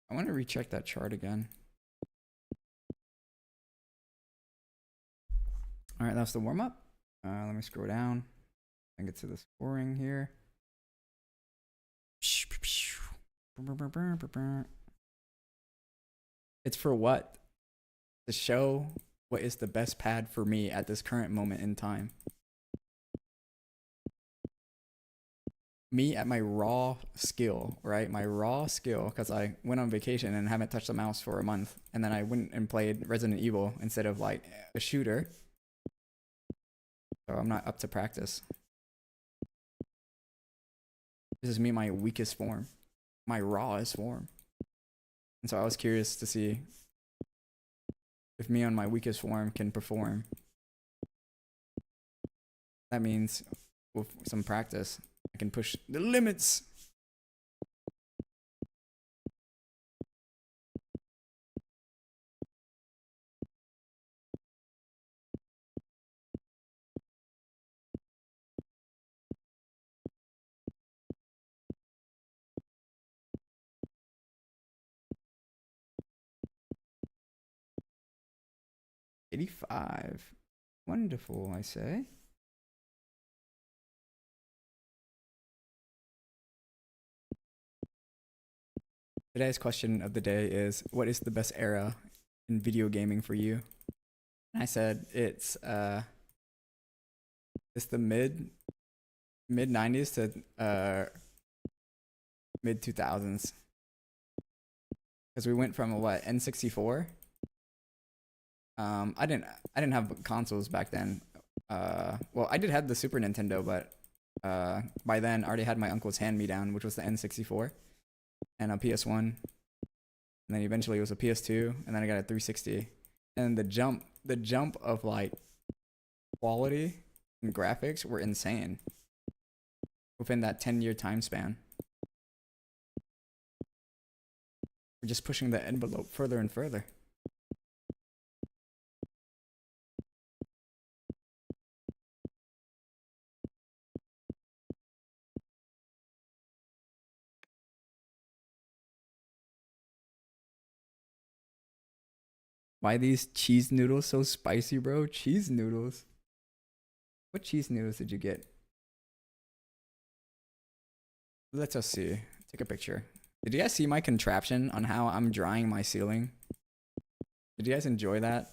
I want to recheck that chart again. All right, that's the warm up. Let me scroll down and get to the scoring here. It's for what? To show what is the best pad for me at this current moment in time. Me at my raw skill, right? My raw skill, because I went on vacation and haven't touched the mouse for a month, and then I went and played Resident Evil instead of like a shooter. So I'm not up to practice. This is me, my weakest form, my rawest form. And so I was curious to see if me on my weakest form can perform. That means with some practice, I can push the limits. $85. Wonderful, I say. Today's question of the day is, what is the best era in video gaming for you? And I said it's the mid 90s to mid 2000s. Because we went from what, N64? I didn't have consoles back then. Well, I did have the Super Nintendo, but by then I already had my uncle's hand-me-down, which was the N64 and a PS1, and then eventually it was a PS2, and then I got a 360. And the jump of like quality and graphics were insane within that 10-year time span. We're just pushing the envelope further and further. Why these cheese noodles so spicy, bro? Cheese noodles? What cheese noodles did you get? Let us see. Take a picture. Did you guys see my contraption on how I'm drying my ceiling? Did you guys enjoy that?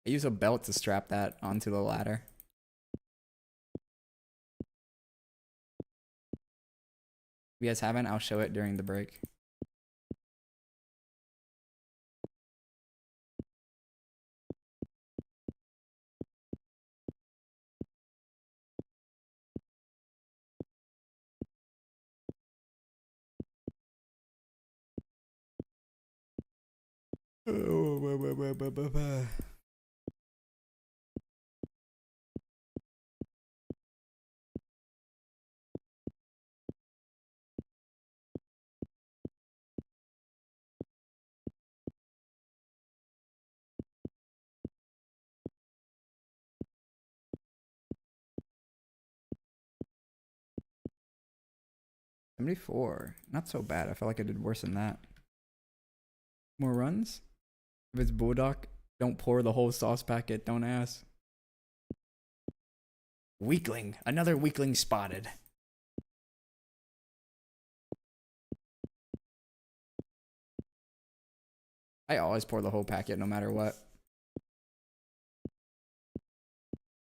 I use a belt to strap that onto the ladder. If you guys haven't, I'll show it during the break. $74. Not so bad. I felt like I did worse than that. More runs? If it's Bulldog, don't pour the whole sauce packet. Don't ask. Weakling. Another weakling spotted. I always pour the whole packet no matter what.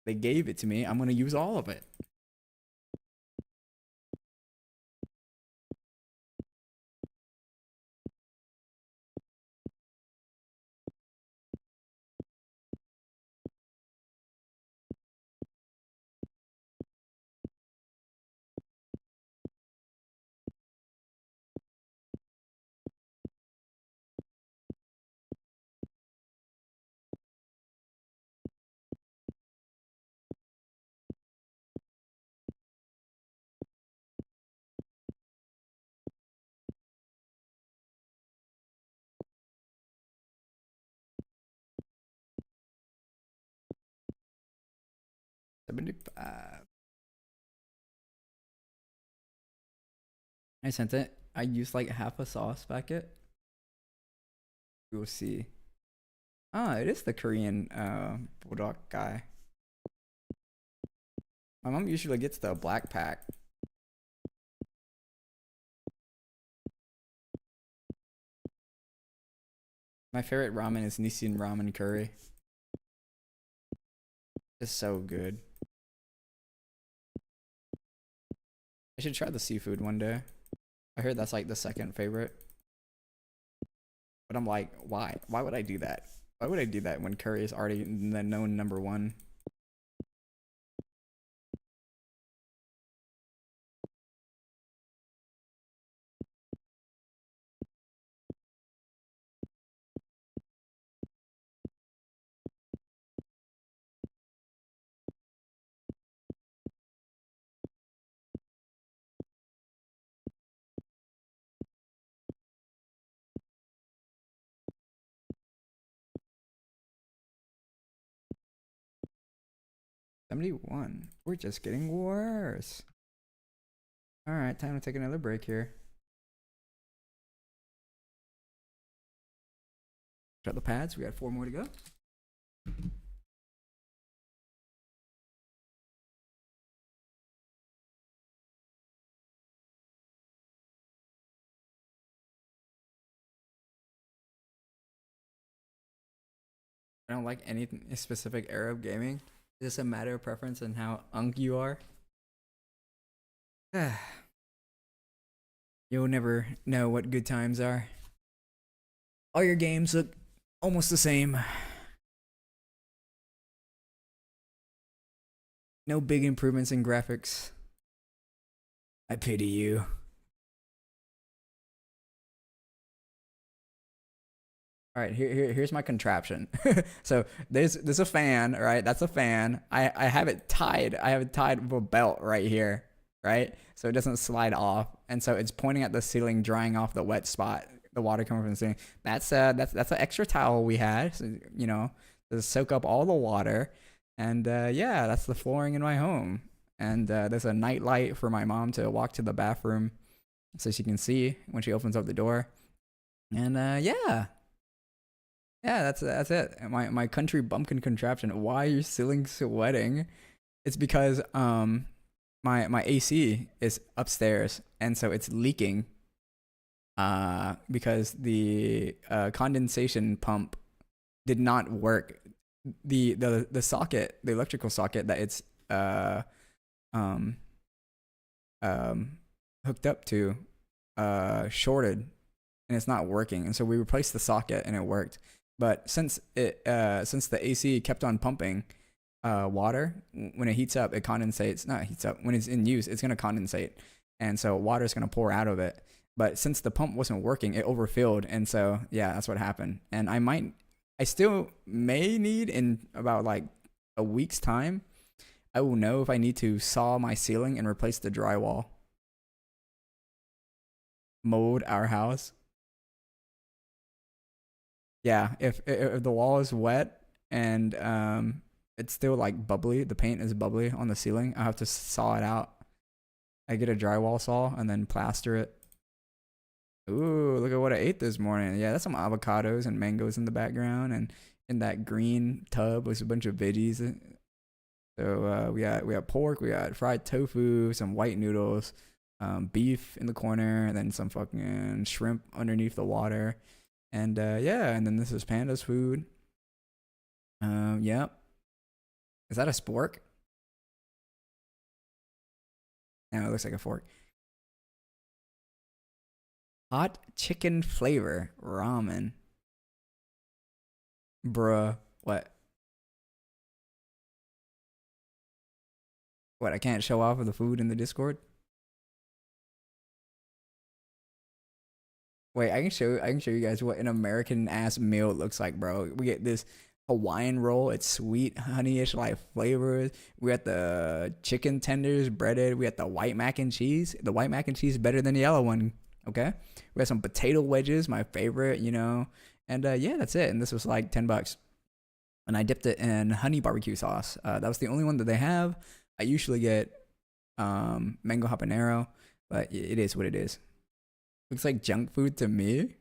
They gave it to me. I'm going to use all of it. $75. I sent it. I used like half a sauce packet. We'll see. Ah, it is the Korean bulldog guy. My mom usually gets the black pack. My favorite ramen is Nissin ramen curry. It's so good. I should try the seafood one day. I heard that's like the second favorite. But I'm like, why? Why would I do that? Why would I do that when curry is already the known number one? $71. We're just getting worse. All right, time to take another break here. Shut the pads. We got 4 more to go. I don't like any specific era of gaming. Is this a matter of preference and how unk you are? You'll never know what good times are. All your games look almost the same. No big improvements in graphics. I pity you. All right, here's my contraption. So there's a fan, right? That's a fan. I have it tied. I have it tied with a belt right here, right? So it doesn't slide off, and so it's pointing at the ceiling, drying off the wet spot, the water coming from the ceiling. That's an extra towel we had, so, you know, to soak up all the water, and yeah, that's the flooring in my home. And there's a night light for my mom to walk to the bathroom, so she can see when she opens up the door. And yeah. Yeah, that's it. My country bumpkin contraption. Why are your ceiling sweating? It's because my AC is upstairs and so it's leaking because the condensation pump did not work. The socket, the electrical socket that it's um hooked up to shorted and it's not working. And so we replaced the socket and it worked. But since the AC kept on pumping water, when it heats up, it condensates. Not heats up. When it's in use, it's gonna condensate, and so water is gonna pour out of it. But since the pump wasn't working, it overfilled, and so yeah, that's what happened. And I still may need in about like a week's time. I will know if I need to saw my ceiling and replace the drywall. Mold our house. Yeah, if the wall is wet and it's still like bubbly, the paint is bubbly on the ceiling, I have to saw it out. I get a drywall saw and then plaster it. Ooh, look at what I ate this morning. Yeah, that's some avocados and mangoes in the background, and in that green tub was a bunch of veggies. So we got pork, we got fried tofu, some white noodles, beef in the corner, and then some fucking shrimp underneath the water. And yeah, and then this is Panda's food. Yep. Is that a spork? No, it looks like a fork. Hot chicken flavor ramen. Bruh, what? What, I can't show off of the food in the Discord? Wait, I can show you guys what an American ass meal looks like, bro. We get this Hawaiian roll. It's sweet, honeyish like flavors. We got the chicken tenders breaded. We got the white mac and cheese. The white mac and cheese is better than the yellow one. Okay. We got some potato wedges, my favorite, you know. And yeah, that's it. And this was like $10. And I dipped it in honey barbecue sauce. That was the only one that they have. I usually get mango habanero, but it is what it is. Looks like junk food to me.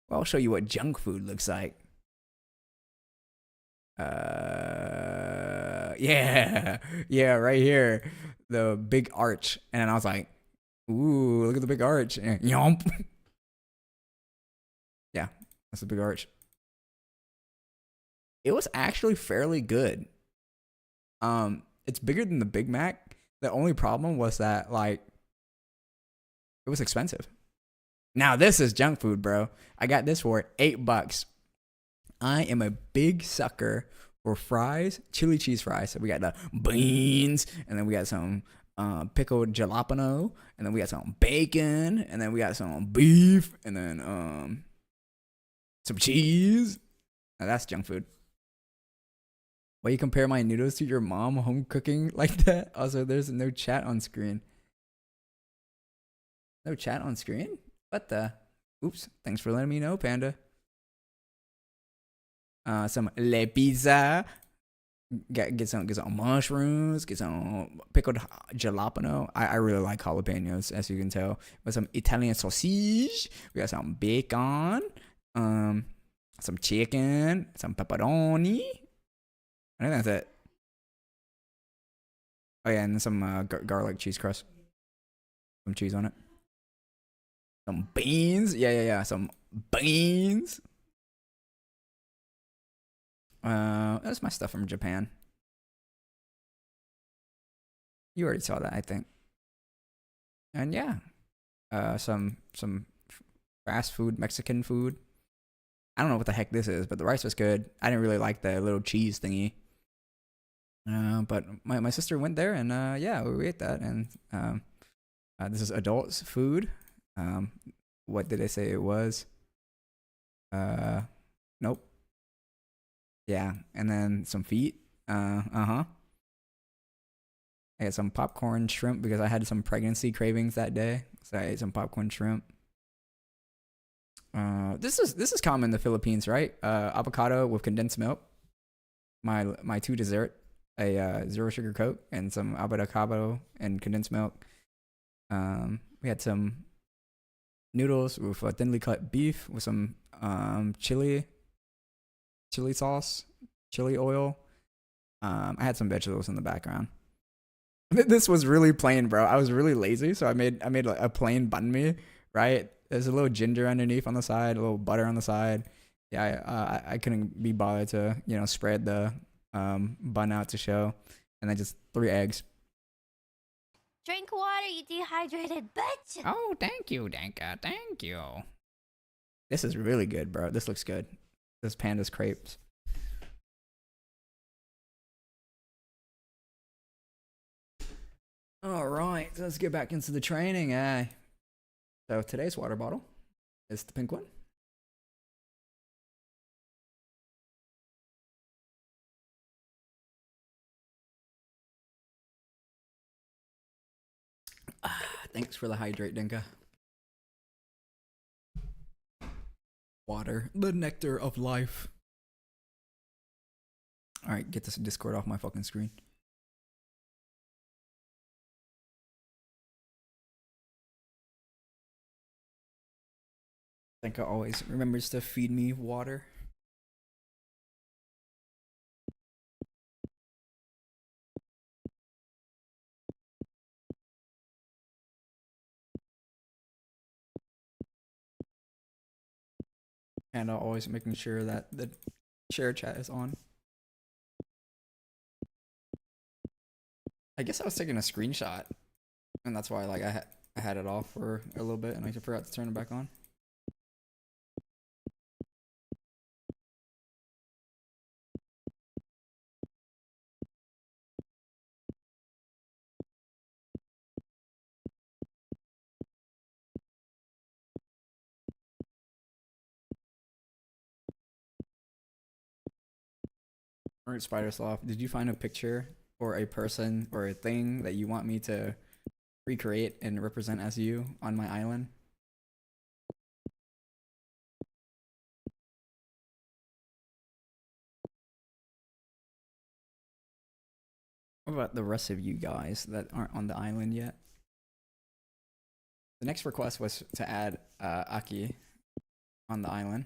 Well, I'll show you what junk food looks like. Yeah, yeah, right here, the big arch, and I was like, ooh, look at the big arch, and yomp. Yeah, that's a big arch. It was actually fairly good. It's bigger than the Big Mac. The only problem was that like it was expensive. Now this is junk food, bro. I got this for $8. I am a big sucker for fries, chili cheese fries. So we got the beans, and then we got some pickled jalapeno, and then we got some bacon, and then we got some beef, and then some cheese. Now that's junk food. Why you compare my noodles to your mom home cooking like that? Also, there's no chat on screen. No chat on screen? What the? Oops. Thanks for letting me know, Panda. Some le pizza. Get some mushrooms. Get some pickled jalapeno. I really like jalapenos, as you can tell. With some Italian sausage. We got some bacon. Some chicken. Some pepperoni. I think that's it. Oh yeah, and some garlic cheese crust. Some cheese on it. Some beans. Yeah. Some beans. That's my stuff from Japan. You already saw that, I think. And yeah, some fast food, Mexican food. I don't know what the heck this is, but the rice was good. I didn't really like the little cheese thingy. But my sister went there, and yeah, we ate that. And this is adults food. What did they say it was? Nope. Yeah, and then some feet. I had some popcorn shrimp because I had some pregnancy cravings that day, so I ate some popcorn shrimp. This is common in the Philippines, right? Avocado with condensed milk. My two dessert, a zero sugar Coke and some avocado and condensed milk. We had some noodles with thinly cut beef with some chili sauce, chili oil. I had some vegetables in the background. This was really plain, bro. I was really lazy, so I made like a plain banh mi. Right, there's a little ginger underneath on the side, a little butter on the side. Yeah, I couldn't be bothered to spread the bun out to show, and then just 3 eggs. Drink water, you dehydrated bitch. Oh, thank you, Danka. Thank you. This is really good, bro. This looks good. This panda's crepes. All right, so let's get back into the training. So today's water bottle is the pink one. Thanks for the hydrate, Dinka. Water, the nectar of life. All right, get this Discord off my fucking screen. Dinka always remembers to feed me water. And always making sure that the share chat is on. I guess I was taking a screenshot, and that's why like I had it off for a little bit, and I forgot to turn it back on. Alright, Spidersloth, did you find a picture or a person or a thing that you want me to recreate and represent as you on my island? What about the rest of you guys that aren't on the island yet? The next request was to add Aki on the island.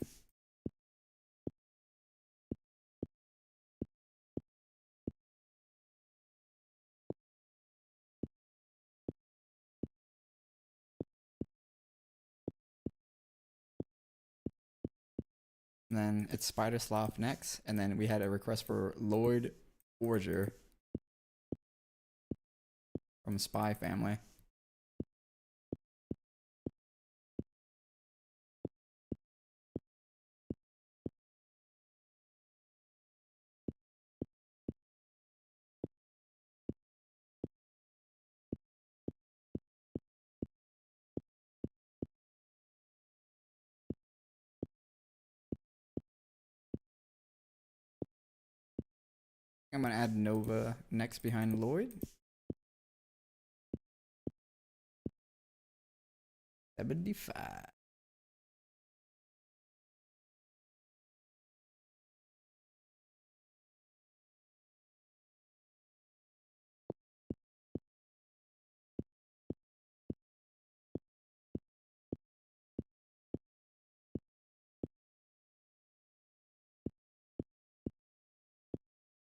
And then it's Spider Sloth next, and then we had a request for Lloyd Forger from Spy Family. I'm gonna add Nova next behind Lloyd. 75.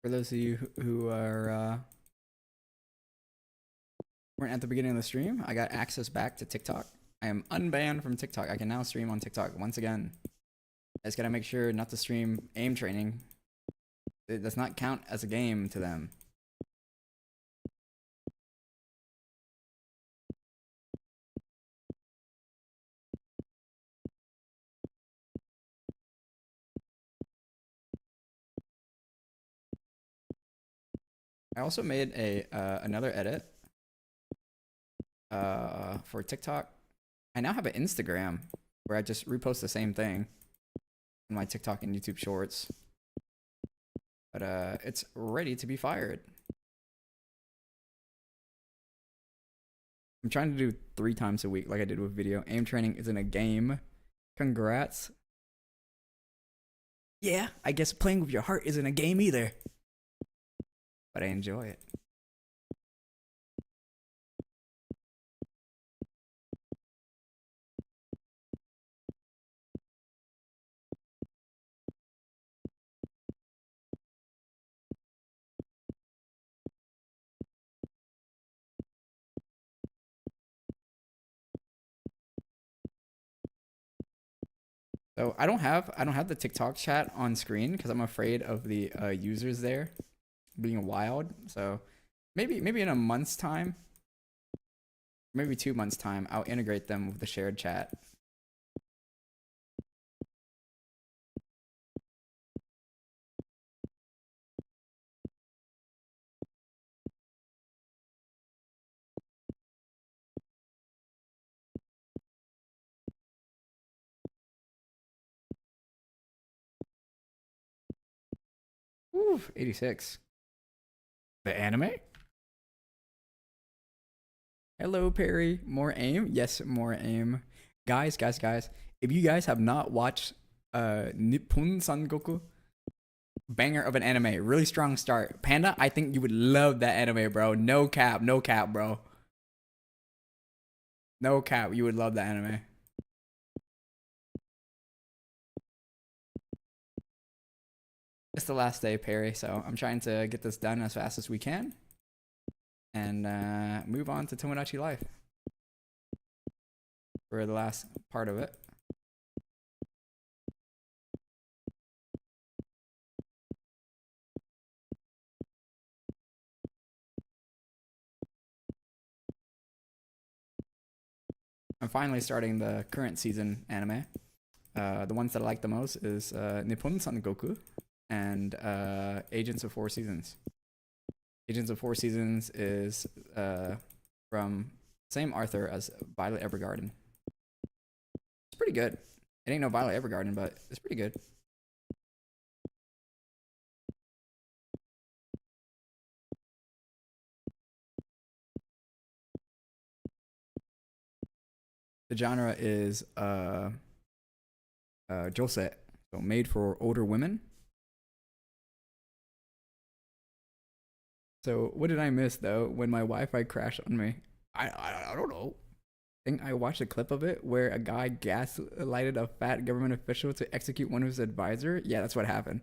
For those of you who are weren't at the beginning of the stream, I got access back to TikTok. I am unbanned from TikTok. I can now stream on TikTok once again. I just gotta make sure not to stream aim training. It does not count as a game to them. I also made a another edit for TikTok. I now have an Instagram where I just repost the same thing on my TikTok and YouTube Shorts. But it's ready to be fired. I'm trying to do 3 times a week like I did with video. Aim training isn't a game. Congrats. Yeah, I guess playing with your heart isn't a game either. But I enjoy it. So I don't have the TikTok chat on screen because I'm afraid of the users there being wild. So maybe in a month's time, maybe 2 months time, I'll integrate them with the shared chat. Ooh, 86. The anime? Hello, Perry. More aim? Yes, more aim. Guys. If you guys have not watched Nippon Sangoku, banger of an anime. Really strong start. Panda, I think you would love that anime, bro. No cap, bro. No cap, you would love that anime. It's the last day, Perry, so I'm trying to get this done as fast as we can and move on to Tomodachi Life for the last part of it. I'm finally starting the current season anime. The ones that I like the most is Nippon Sangoku and Agents of Four Seasons. Agents of Four Seasons is from same author as Violet Evergarden. It's pretty good. It ain't no Violet Evergarden, but it's pretty good. The genre is josei, so made for older women. So what did I miss though when my Wi-Fi crashed on me? I don't know. think I watched a clip of it where a guy gaslighted a fat government official to execute one of his advisor. Yeah, that's what happened.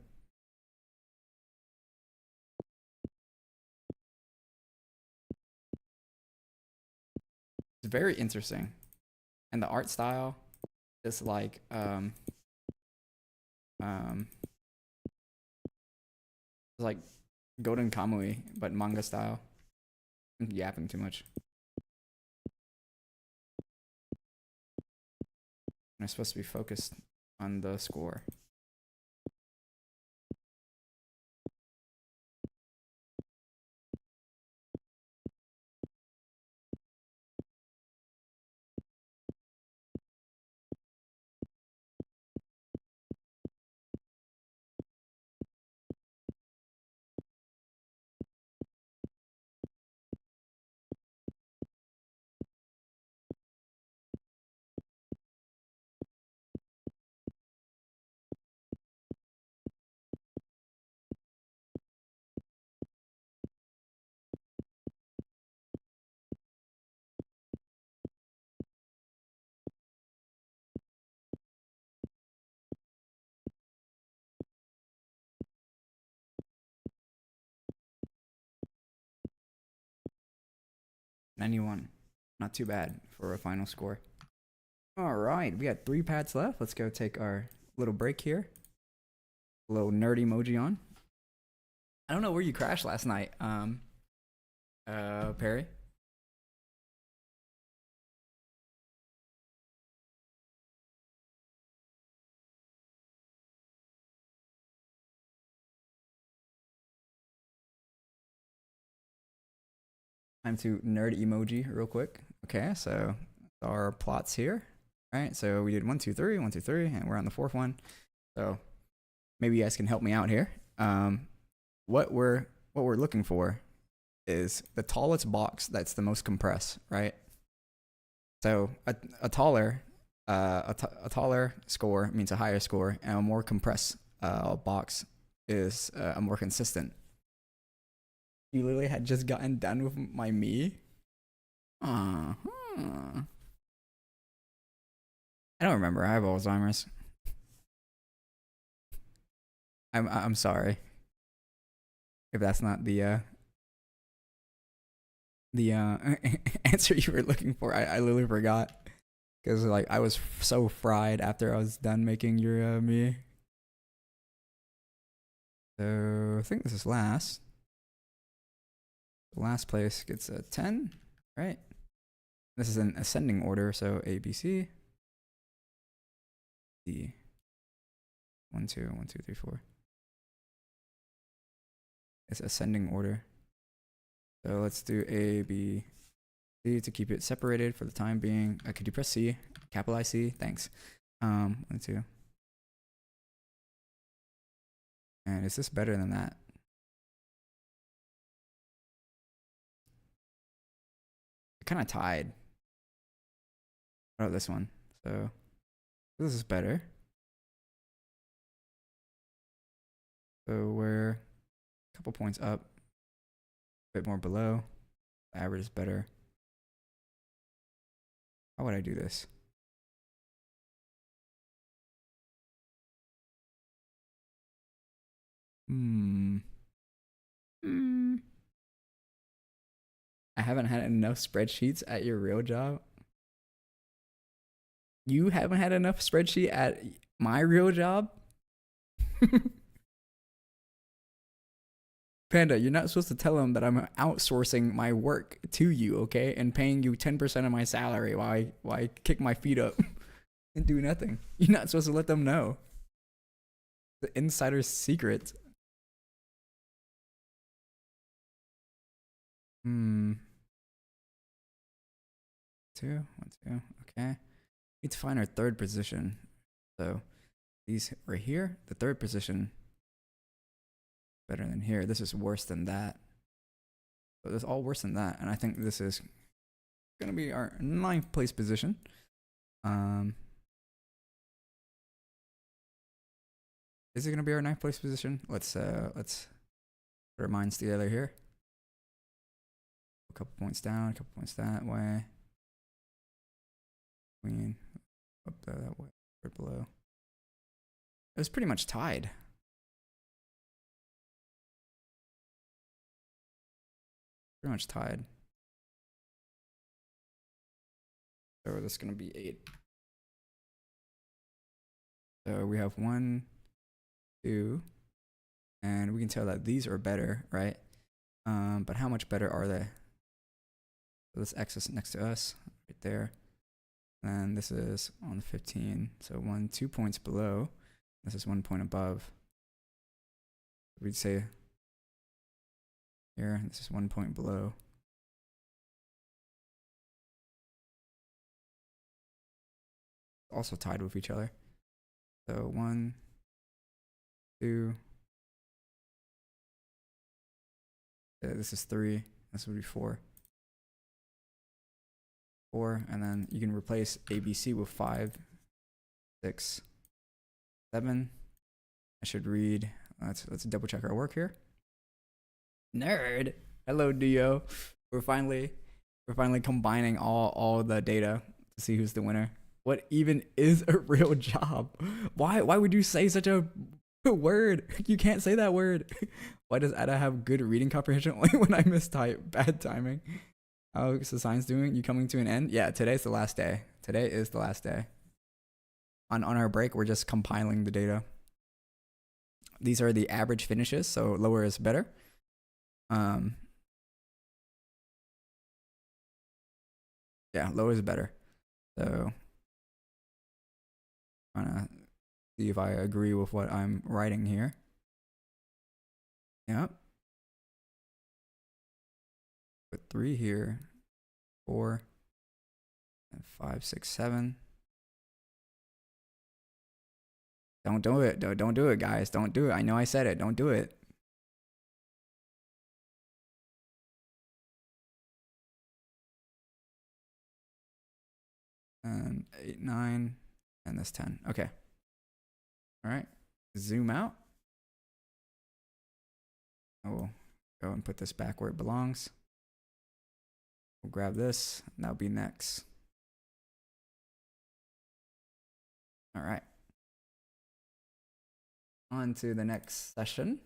It's very interesting, and the art style is um it's like Golden Kamui but manga style. I'm yapping too much. I'm supposed to be focused on the score. '91. Not too bad for a final score. All right, we got 3 pads left. Let's go take our little break here. A little nerd emoji on. I don't know where you crashed last night, Perry. Time to nerd emoji real quick. Okay, so our plots here. All right, so we did 1, 2, 3, 1, 2, 3, and we're on the 4th one. So maybe you guys can help me out here. What we're looking for is the tallest box that's the most compressed, right? So a taller score means a higher score, and a more compressed box is a more consistent. You literally had just gotten done with my me. I don't remember. I have Alzheimer's. I'm sorry if that's not the answer you were looking for. I literally forgot because like I was so fried after I was done making your me. So I think this is last. The last place gets a 10, right? This is in ascending order, so A, B, C, D. 1, 2, 1, 2, 3, 4. It's ascending order. So let's do A, B, C to keep it separated for the time being. Could you press C? Capitalize C? Thanks. 1, 2. And is this better than that? Kind of tied. What about this one? So this is better. So we're a couple points up, a bit more below. The average is better. How would I do this? I haven't had enough spreadsheets at your real job. You haven't had enough spreadsheet at my real job? Panda, you're not supposed to tell them that I'm outsourcing my work to you, okay? And paying you 10% of my salary while I kick my feet up and do nothing. You're not supposed to let them know. The insider's secret. 2, 1, 2. Okay. Need to find our 3rd position. So these right here, the 3rd position. Better than here. This is worse than that. So it's all worse than that. And I think this is gonna be our 9th place position. Is it gonna be our 9th place position? Let's put our minds together here. A couple points down, a couple points that way. Queen up there that way, right below. It was pretty much tied. Pretty much tied. So this is gonna be 8. So we have 1, 2, and we can tell that these are better, right? But how much better are they? So this X is next to us, right there. And this is on 15. So 2 points below. This is 1 point above. We'd say here, this is 1 point below. Also tied with each other. So 1, 2. This is 3. This would be 4. 4, and then you can replace ABC with 5, 6, 7. I should read. Let's double check our work here. Nerd. Hello, Dio. We're finally combining all the data to see who's the winner. What even is a real job? Why would you say such a word? You can't say that word. Why does Ada have good reading comprehension only when I mistype? Bad timing. How's the science doing? You coming to an end? Yeah, today's the last day. Today is the last day. On our break, we're just compiling the data. These are the average finishes, so lower is better. Yeah, lower is better. So trying to see if I agree with what I'm writing here. Yep. Put 3 here, 4, and 5, 6, 7. Don't do it. Don't do it, guys. Don't do it. I know I said it. Don't do it. And 8, 9, and this 10. Okay. All right. Zoom out. I will go and put this back where it belongs. We'll grab this, and that'll be next. All right. On to the next session.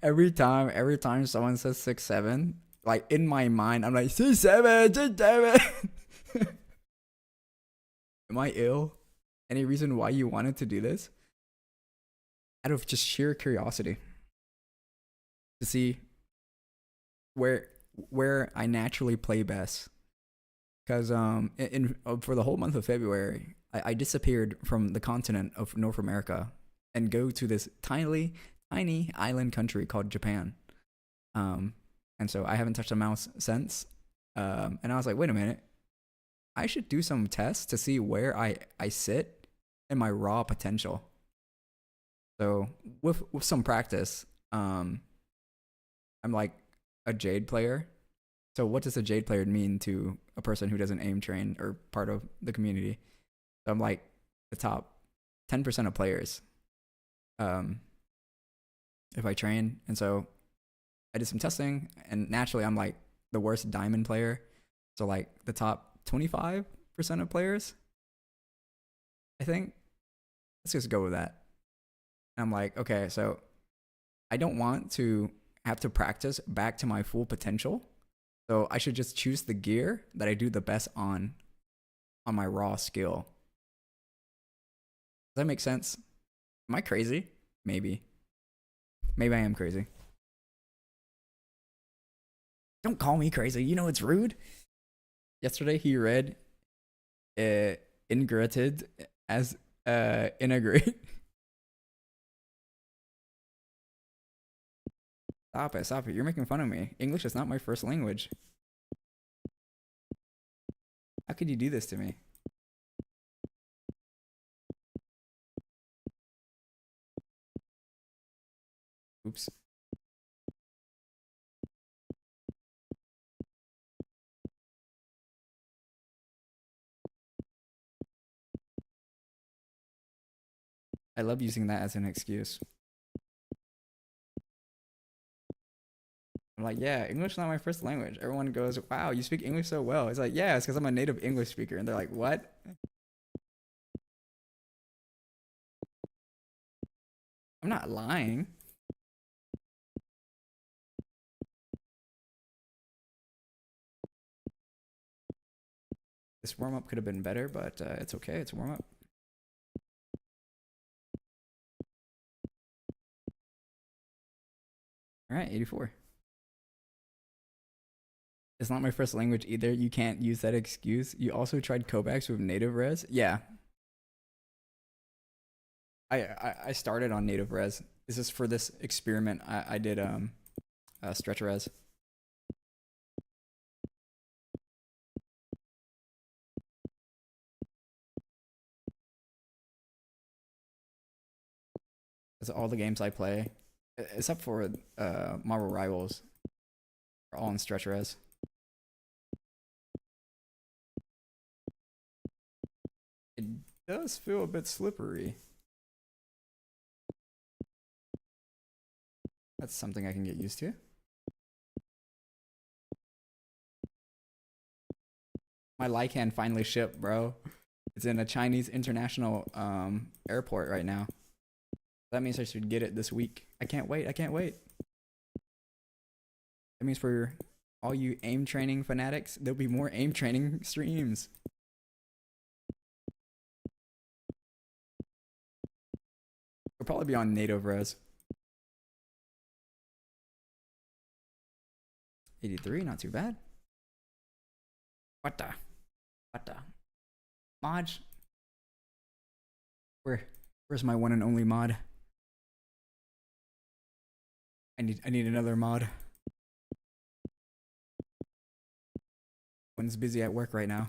every time someone says 6, 7, like in my mind, I'm like 6, 7, 6, 7. Am I ill? Any reason why you wanted to do this? Out of just sheer curiosity to see where I naturally play best. Because for the whole month of February, I disappeared from the continent of North America and go to this tiny island country called Japan. And so I haven't touched a mouse since. And I was like, wait a minute, I should do some tests to see where I sit and my raw potential. So with some practice, I'm like a Jade player. So what does a Jade player mean to a person who doesn't aim train or part of the community? So I'm like the top 10% of players if I train. And so I did some testing, and naturally I'm like the worst diamond player. So like the top 25% of players, I think. Let's just go with that. And I'm like, okay, so I don't want to have to practice back to my full potential. So I should just choose the gear that I do the best on my raw skill. Does that make sense? Am I crazy? Maybe. Maybe I am crazy. Don't call me crazy. You know it's rude. Yesterday he read ingratitude as integrate. Stop it. You're making fun of me. English is not my first language. How could you do this to me? Oops. I love using that as an excuse. I'm like, yeah, English is not my first language. Everyone goes, wow, you speak English so well. It's like, yeah, it's because I'm a native English speaker. And they're like, what? I'm not lying. This warm up could have been better, but it's okay. It's a warm up. All right, 84. It's not my first language either. You can't use that excuse. You also tried Kovacs with native res? Yeah. I started on native res. This is for this experiment. I did stretch res. That's all the games I play, except for Marvel Rivals, are all in stretch res. It does feel a bit slippery. That's something I can get used to. My Lycan finally shipped, bro. It's in a Chinese international airport right now. That means I should get it this week. I can't wait. I can't wait. That means for all you aim training fanatics, there'll be more aim training streams. We'll probably be on native res. 83, not too bad. What the? Mod? Where's my one and only mod? I need another mod. One's busy at work right now.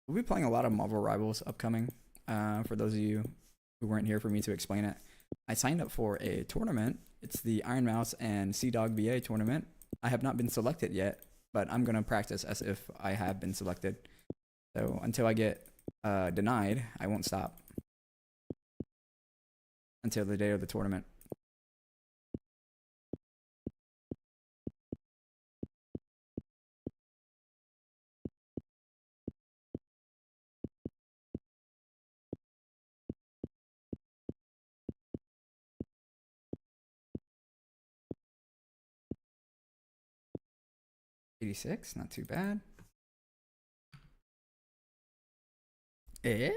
We'll be playing a lot of Marvel Rivals upcoming. For those of you who weren't here for me to explain it, I signed up for a tournament. It's the Iron Mouse and Sea Dog VA tournament. I have not been selected yet, but I'm gonna practice as if I have been selected. So until I get denied, I won't stop until the day of the tournament. $86, not too bad. I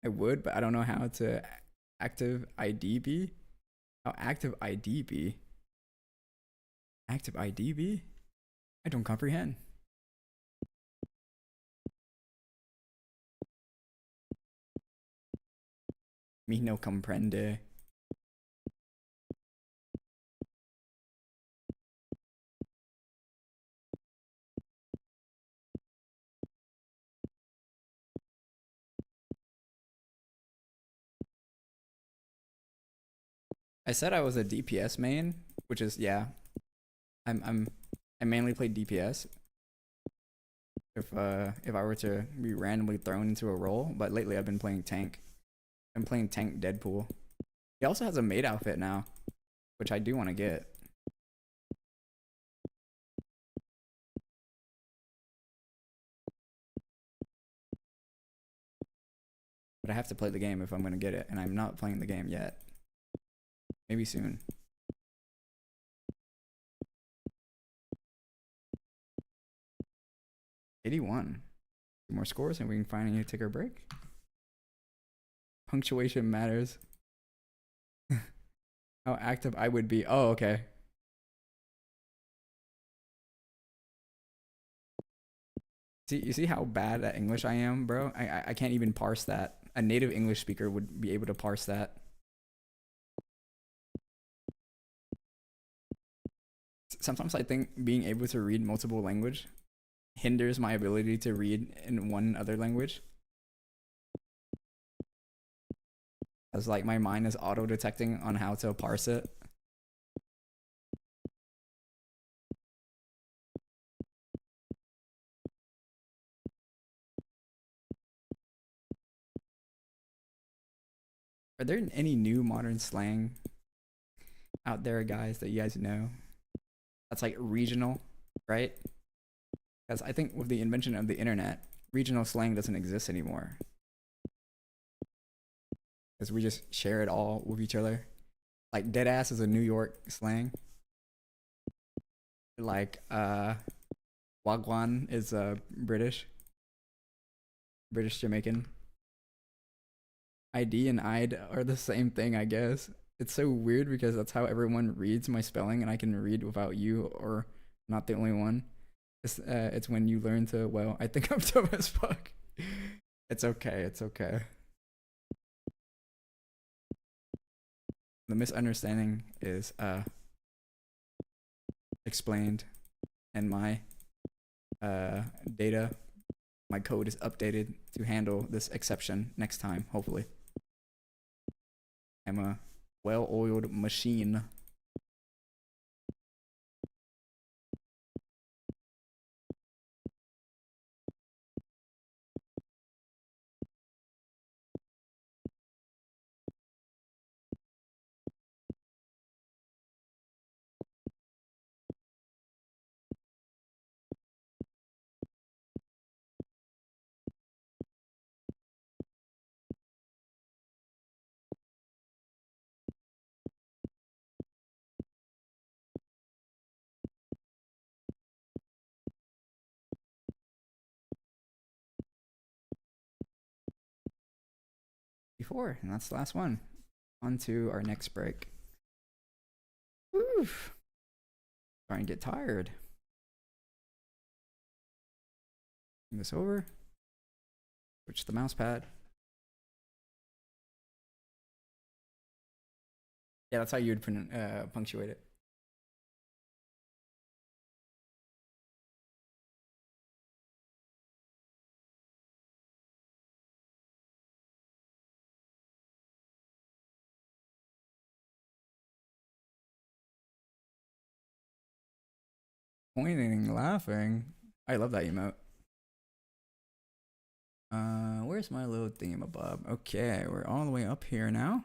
would, but I don't know how to active ID be. How active ID be? Active ID be? I don't comprehend. Me no comprende. I said I was a DPS main, which is yeah. I mainly play DPS. If I were to be randomly thrown into a role, but lately I've been playing tank. I'm playing tank Deadpool. He also has a maid outfit now, which I do want to get. But I have to play the game if I'm gonna get it, and I'm not playing the game yet. Maybe soon. $81. Two more scores and we can finally take our break. Punctuation matters. How active I would be. Oh, okay. See, you see how bad at English I am, bro? I can't even parse that. A native English speaker would be able to parse that. Sometimes I think being able to read multiple language hinders my ability to read in one other language. As like my mind is auto detecting on how to parse it. Are there any new modern slang out there, guys, that you guys know? That's like regional, right? Because I think with the invention of the internet, regional slang doesn't exist anymore. Because we just share it all with each other. Like deadass is a New York slang. Like wagwan is British Jamaican. ID and I'd are the same thing, I guess. It's so weird because that's how everyone reads my spelling, and I can read without you or not the only one. It's when you learn to. Well, I think I'm dumb as fuck. It's okay. It's okay. The misunderstanding is explained, and my data, my code is updated to handle this exception next time, hopefully. I'm a well-oiled machine. Before, and that's the last one. On to our next break. Oof. Starting to get tired. Bring this over. Switch the mouse pad. Yeah, that's how you would punctuate it. Pointing, laughing. I love that emote. Where's my little thingamabob? Okay, we're all the way up here now.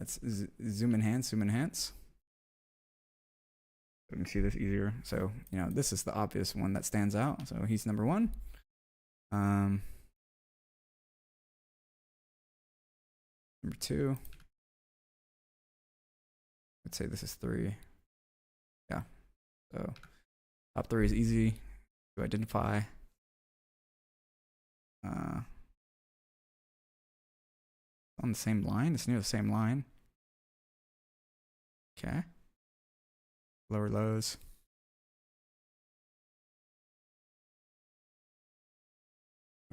Let's zoom enhance, zoom enhance. So we can see this easier. So, you know, this is the obvious one that stands out. So he's number one. Number two. Let's say this is three. Yeah. So top three is easy to identify. On the same line. It's near the same line. Okay. Lower lows.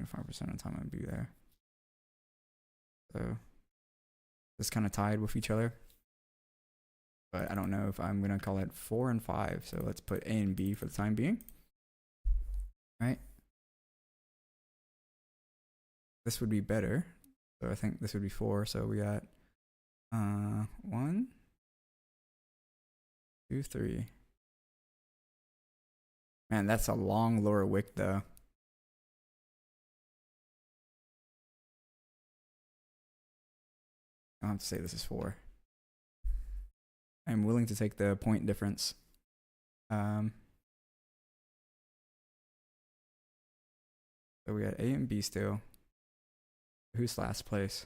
25% of the time I'd be there. So it's kind of tied with each other. But I don't know if I'm gonna call it 4 and 5. So let's put A and B for the time being. Right. This would be better. So I think this would be 4. So we got 1, 2, 3. Man, that's a long lower wick though. I'll have to say this is 4. I'm willing to take the point difference. So we got A and B still. Who's last place?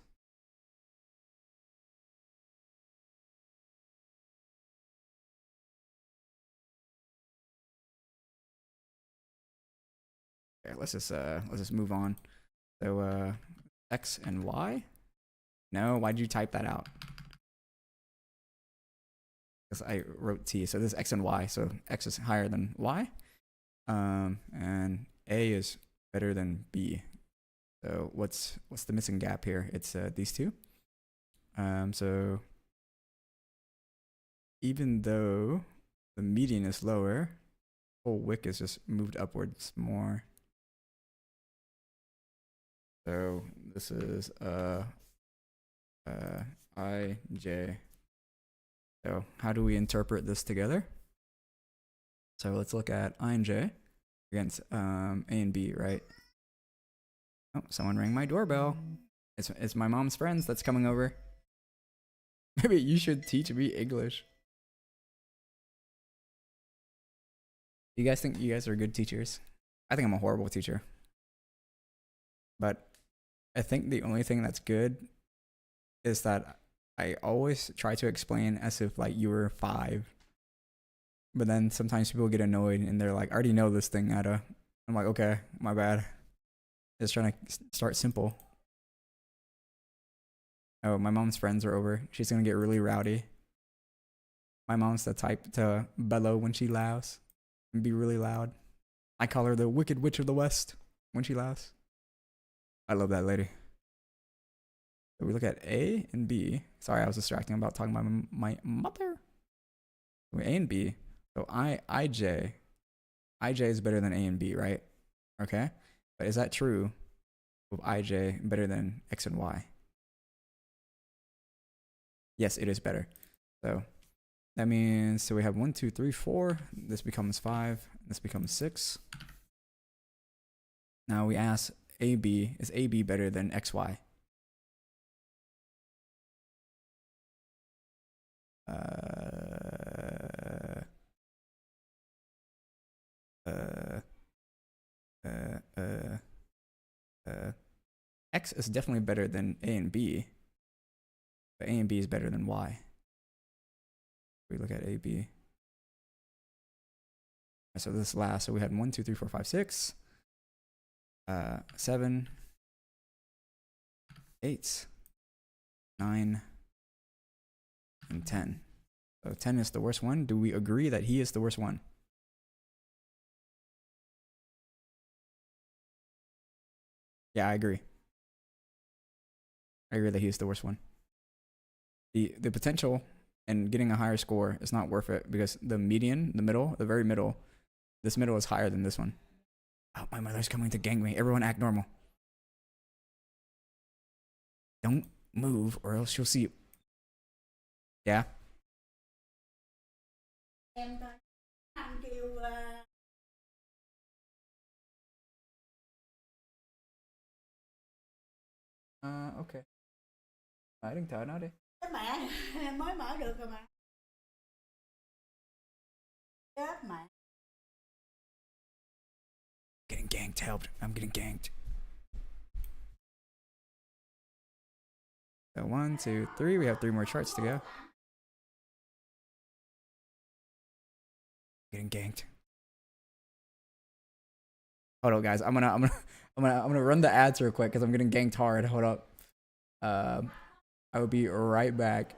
Okay, let's just move on. So X and Y. No, why'd you type that out? Because I wrote T. So this is X and Y. So X is higher than Y. And A is better than B. So what's the missing gap here? It's these two. So even though the median is lower, whole wick is just moved upwards more. So this is I, J. So how do we interpret this together? So let's look at I and J against A and B, right? Oh, someone rang my doorbell. It's my mom's friends that's coming over. Maybe you should teach me English. You guys think you guys are good teachers? I think I'm a horrible teacher. But I think the only thing that's good is that I always try to explain as if like you were 5. But then sometimes people get annoyed and they're like, I already know this thing, Ada. I'm like, okay, my bad. Just trying to start simple. Oh, my mom's friends are over. She's gonna get really rowdy. My mom's the type to bellow when she laughs and be really loud. I call her the Wicked Witch of the West when she laughs. I love that lady. So we look at A and B. Sorry, I was distracting about talking about my mother. A and B. So IJ is better than A and B, right? Okay. But is that true of IJ better than X and Y? Yes, it is better. So that means, so we have 1, 2, 3, 4. This becomes 5. This becomes 6. Now we ask AB, is AB better than XY? X is definitely better than A and B, but A and B is better than Y. We look at AB. So this last, so we had 1, 2, 3, 4, 5, 6, 7, 8, 9, and 10. So 10 is the worst one. Do we agree that he is the worst one? Yeah, I agree. I agree that he is the worst one. The potential and getting a higher score is not worth it because the median, the middle, the very middle, this middle is higher than this one. Oh, my mother's coming to gang me. Everyone act normal. Don't move or else she'll see you. Yeah? Em thôi. Anh kêu Okay. Đừng thở nó đi. cái mẹ mới mở được rồi mà. Chết mẹ. Getting ganked, helped. I'm getting ganked. So 1, 2, 3. We have 3 more charts to go. Getting ganked. Hold up, guys. I'm gonna run the ads real quick because I'm getting ganked hard. Hold up. I will be right back.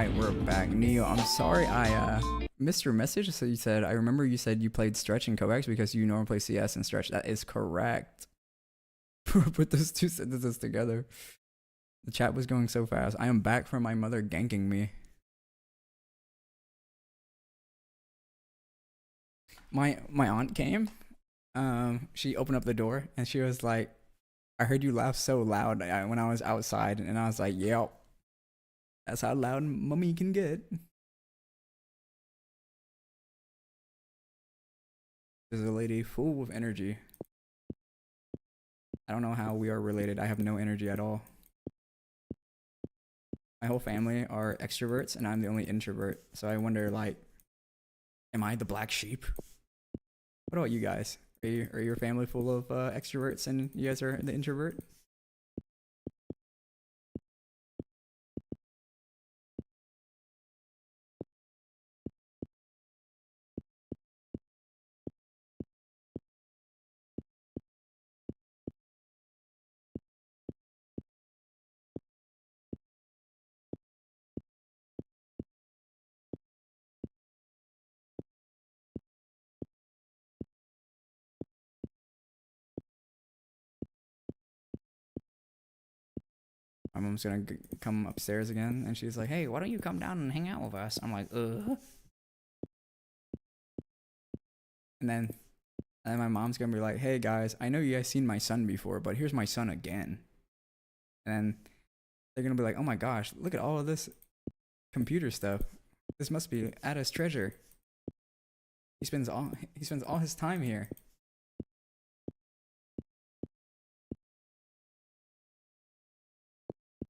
Alright, we're back. Neo, I'm sorry I missed your message. So you said, I remember you said you played Stretch and Kovacs because you normally play CS and Stretch. That is correct. Put those two sentences together. The chat was going so fast. I am back from my mother ganking me. My aunt came. She opened up the door and she was like, I heard you laugh so loud when I was outside, and I was like, yep. That's how loud mommy can get. There's a lady full of energy. I don't know how we are related. I have no energy at all. My whole family are extroverts, and I'm the only introvert. So I wonder, like, am I the black sheep? What about you guys? Are your family full of extroverts, and you guys are the introvert? My mom's gonna come upstairs again, and she's like, "Hey, why don't you come down and hang out with us?" I'm like, "Ugh." And then my mom's gonna be like, "Hey guys, I know you guys seen my son before, but here's my son again." And then they're gonna be like, "Oh my gosh, look at all of this computer stuff. This must be Ada's treasure. He spends all his time here."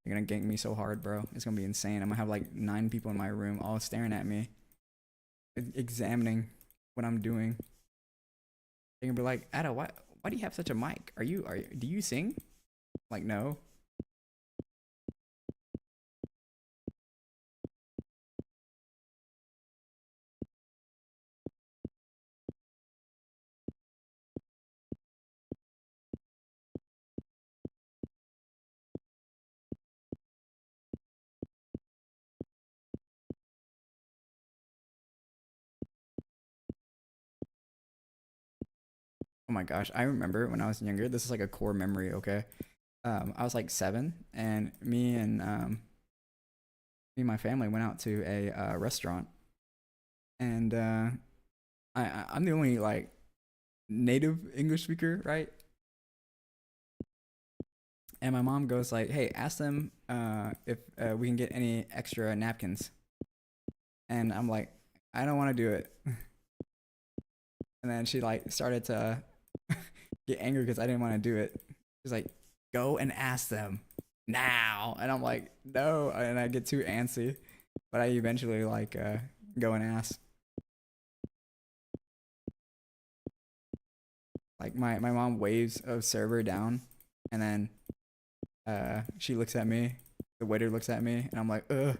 They're gonna gank me so hard, bro. It's gonna be insane. I'm gonna have like 9 people in my room all staring at me, examining what I'm doing. They're gonna be like, Ada, why do you have such a mic? Do you sing? Like, no. Oh my gosh, I remember when I was younger. This is like a core memory, okay? I was like 7, and me and my family went out to a restaurant, and I'm the only like native English speaker, right? And my mom goes like, "Hey, ask them if we can get any extra napkins." And I'm like, "I don't want to do it." And then she like started to get angry because I didn't want to do it. She's like, "Go and ask them now." And I'm like, "No," and I get too antsy, but I eventually like go and ask. Like my mom waves a server down, and then she looks at me. The waiter looks at me, and I'm like, uh.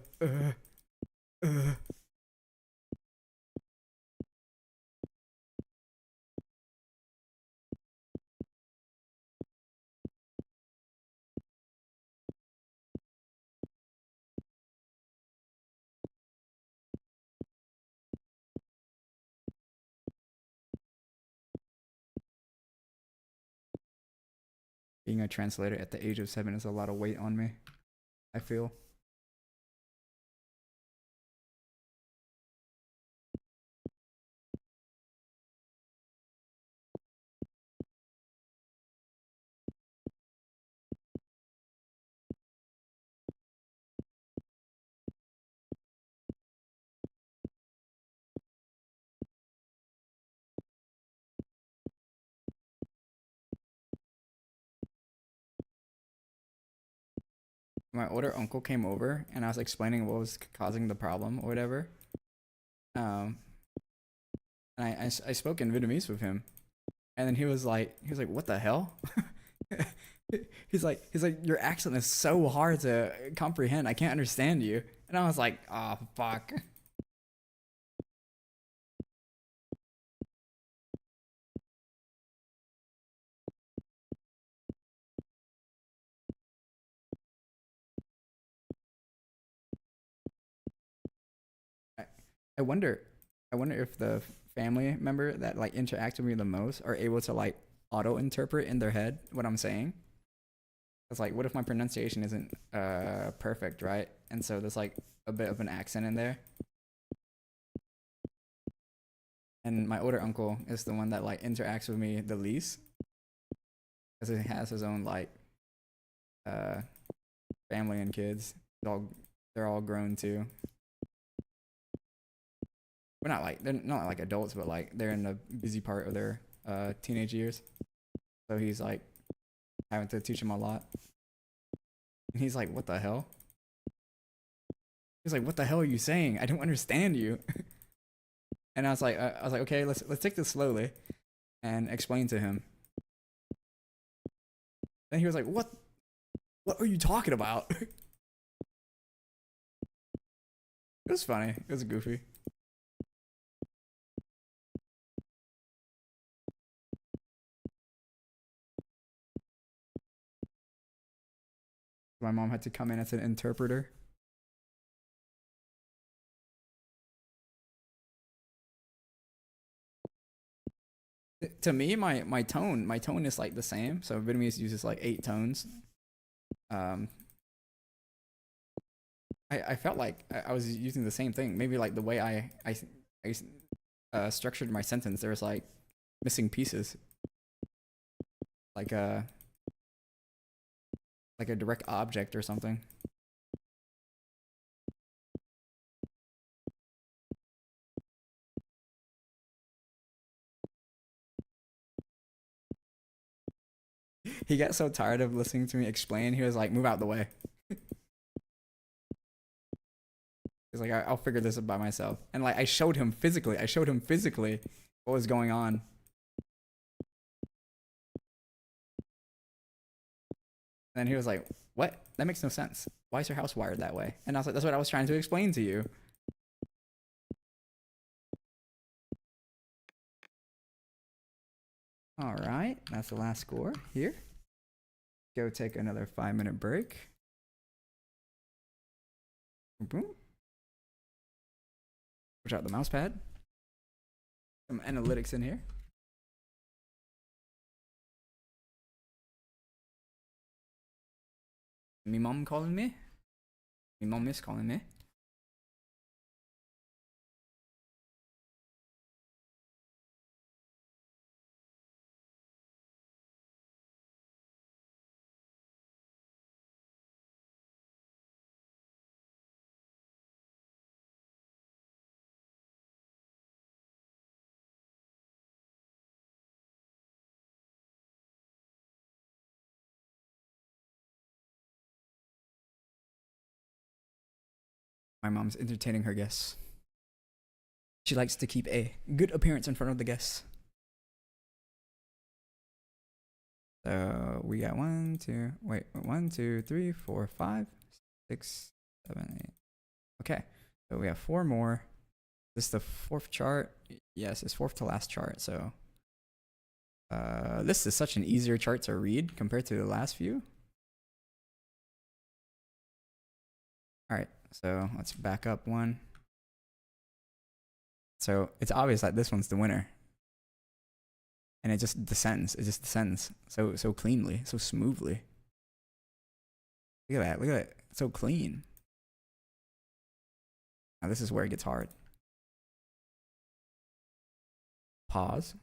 Being a translator at the age of 7 is a lot of weight on me, I feel. My older uncle came over, and I was explaining what was causing the problem or whatever. Um, and I spoke in Vietnamese with him, and then he was like, "What the hell?" he's like, "Your accent is so hard to comprehend. I can't understand you." And I was like, "Oh fuck." I wonder if the family member that like interacts with me the most are able to like auto interpret in their head what I'm saying. It's like, what if my pronunciation isn't perfect, right? And so there's like a bit of an accent in there. And my older uncle is the one that like interacts with me the least, because he has his own like family and kids. They're all grown too. They're not like adults, but like they're in the busy part of their teenage years. So he's like having to teach them a lot. And he's like, "What the hell?" He's like, "What the hell are you saying? I don't understand you." And I was like, okay, let's take this slowly, and explain to him. Then he was like, "What are you talking about?" It was funny. It was goofy. My mom had to come in as an interpreter. To me, my tone is like the same. So Vietnamese uses like 8 tones. I felt like I was using the same thing. Maybe like the way I structured my sentence, there was like missing pieces, like a direct object or something. He got so tired of listening to me explain, he was like, "Move out the way." He's like, "I'll figure this out by myself." And like I showed him physically what was going on. And then he was like, "What? That makes no sense. Why is your house wired that way?" And I was like, "That's what I was trying to explain to you." All right, that's the last score here. Go take another 5-minute break. Boom. Push out the mouse pad. Some analytics in here. Me mom calling me. Me mom is calling me. My mom's entertaining her guests. She likes to keep a good appearance in front of the guests. So we got 1, 2, 3, 4, 5, 6, 7, 8. Okay, so we have 4 more. This is the 4th chart. Yes, it's 4th to last chart. So this is such an easier chart to read compared to the last few. All right, so let's back up one. So it's obvious that this one's the winner. And it just descends. It just descends so cleanly, so smoothly. Look at that. Look at that. So clean. Now this is where it gets hard. Pause.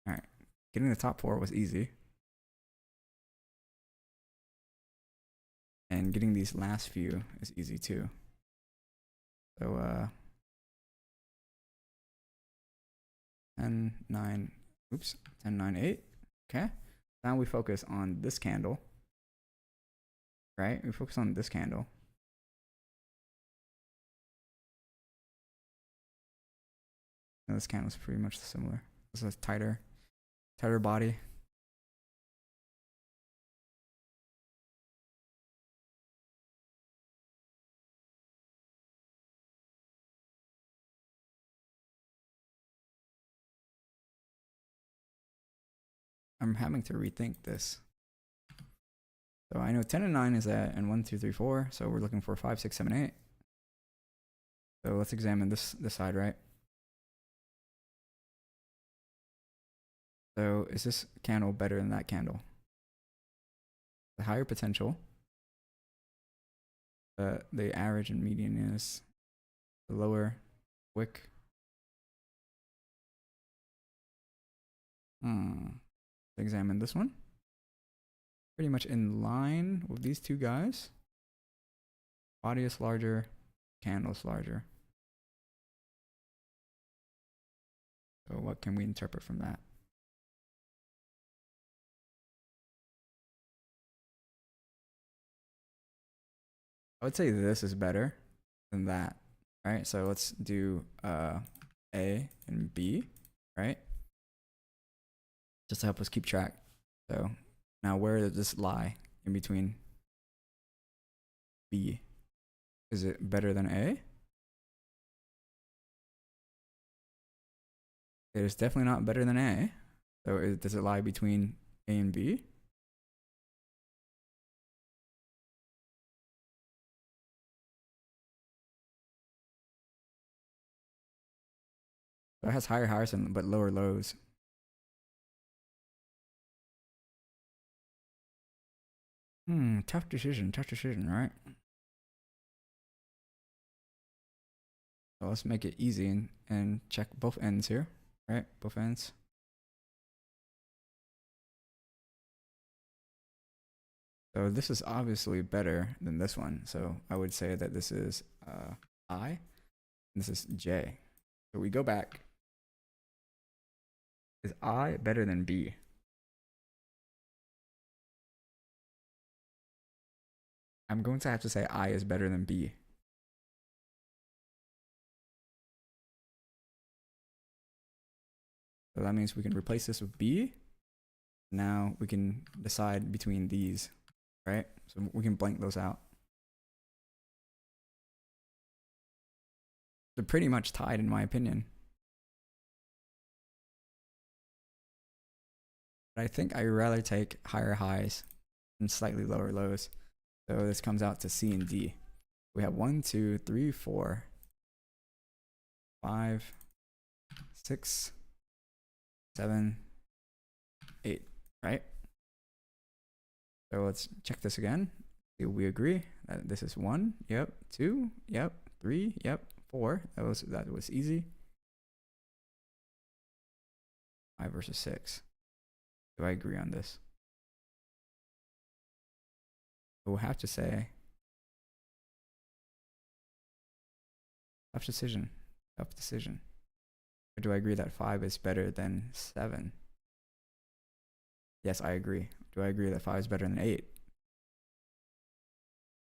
All right. Getting the top 4 was easy. And getting these last few is easy too. So 10, 9, 10, 9, 8. Okay. Now we focus on this candle. Right? We focus on this candle. And this candle is pretty much similar. This is a tighter body. I'm having to rethink this. So I know 10 and 9 is that, and 1, 2, 3, 4. So we're looking for 5, 6, 7, 8. So let's examine this side, right? So is this candle better than that candle? The higher potential. The average and median is the lower wick. Examine this one. Pretty much in line with these two guys. Body is larger, candle is larger. So what can we interpret from that? I would say this is better than that, right? So let's do A and B, right? Just to help us keep track. So now where does this lie in between B? Is it better than A? It is definitely not better than A. So does it lie between A and B? So it has higher highs but lower lows. Tough decision, right? So let's make it easy and check both ends here, right? Both ends. So this is obviously better than this one. So I would say that this is I, and this is J. So we go back. Is I better than B? I'm going to have to say I is better than B. So that means we can replace this with B. Now we can decide between these, right? So we can blank those out. They're pretty much tied in my opinion. But I think I'd rather take higher highs and slightly lower lows. So this comes out to C and D. We have 1, 2, 3, 4, 5, 6, 7, 8, right? So let's check this again. Do we agree that this is 1? Yep. 2? Yep. 3? Yep. 4. That was easy. 5 versus 6. Do I agree on this? We'll have to say tough decision. Or do I agree that 5 is better than 7? Yes, I agree. Do I agree that 5 is better than 8?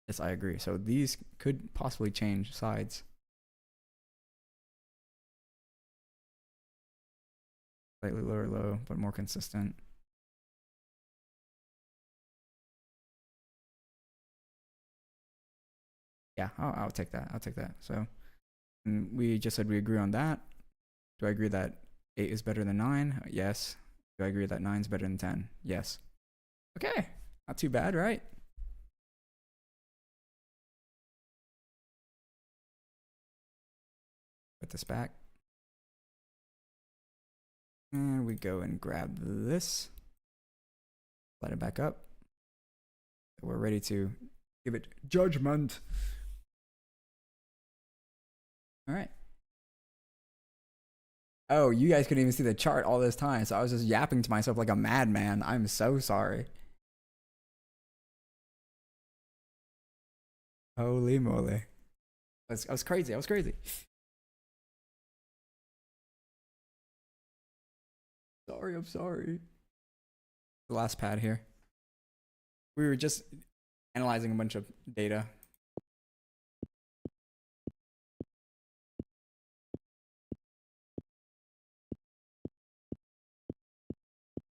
Yes, I agree. So these could possibly change sides. Slightly lower low, but more consistent. Yeah, I'll take that. So we just said we agree on that. Do I agree that 8 is better than 9? Yes. Do I agree that 9 is better than 10? Yes. Okay, not too bad, right? Put this back. And we go and grab this. Let it back up. We're ready to give it judgment. All right. Oh, you guys couldn't even see the chart all this time, so I was just yapping to myself like a madman. I'm so sorry. Holy moly. I was crazy. Sorry, I'm sorry. The last pad here. We were just analyzing a bunch of data.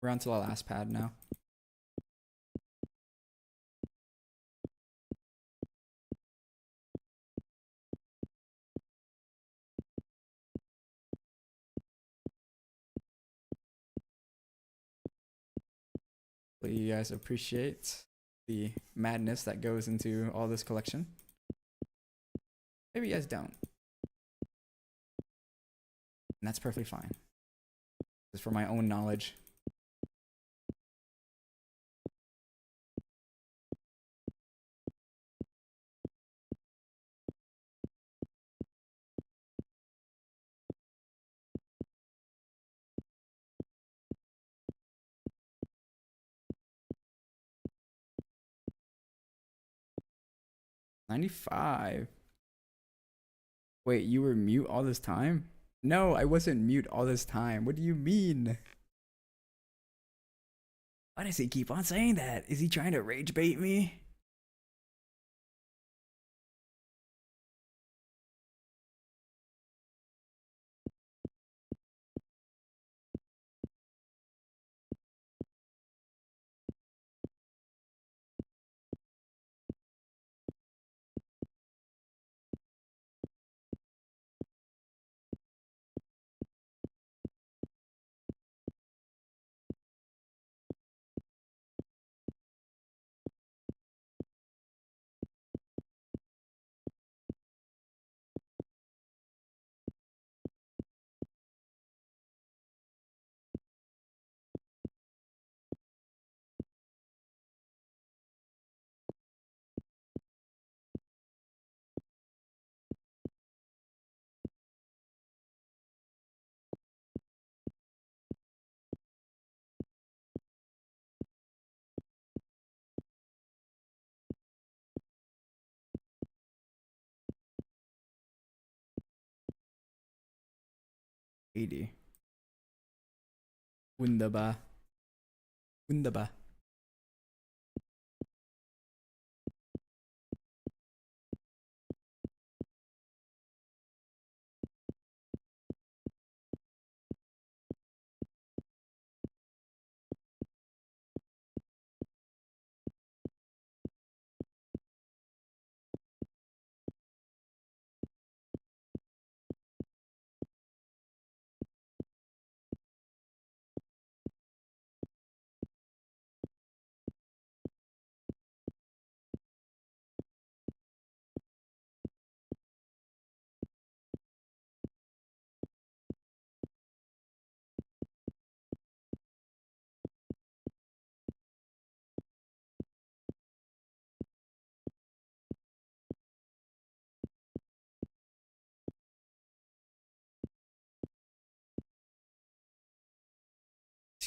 We're on to the last pad now. Hopefully you guys appreciate the madness that goes into all this collection. Maybe you guys don't. And that's perfectly fine. Just for my own knowledge. $95. Wait, you were mute all this time? No, I wasn't mute all this time. What do you mean? Why does he keep on saying that? Is he trying to rage bait me? $80. Wunderbar. Wunderbar.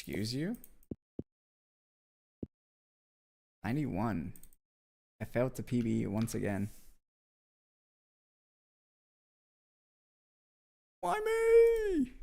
Excuse you? 91. I failed to PB once again. Why me?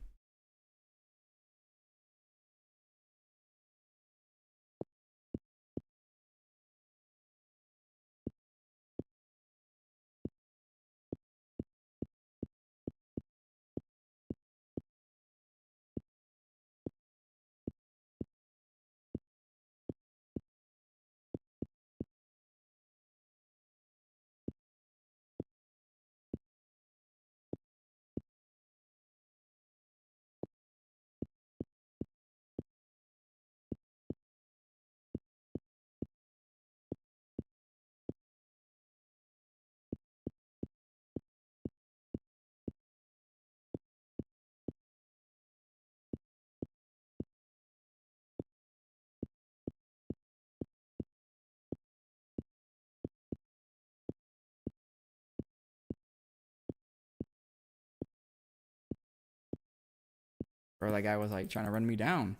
Or that guy was like trying to run me down.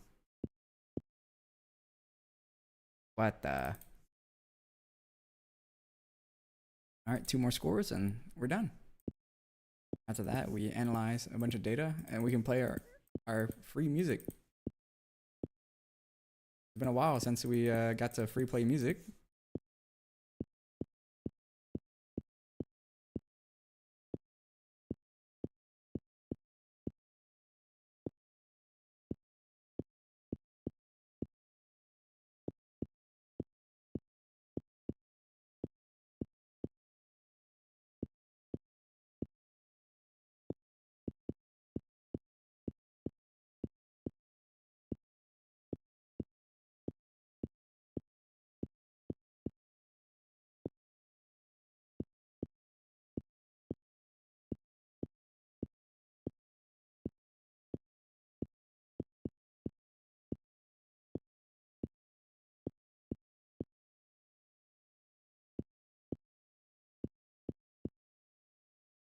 What the? Alright, 2 more scores and we're done. After that, we analyze a bunch of data and we can play our free music. It's been a while since we got to free play music.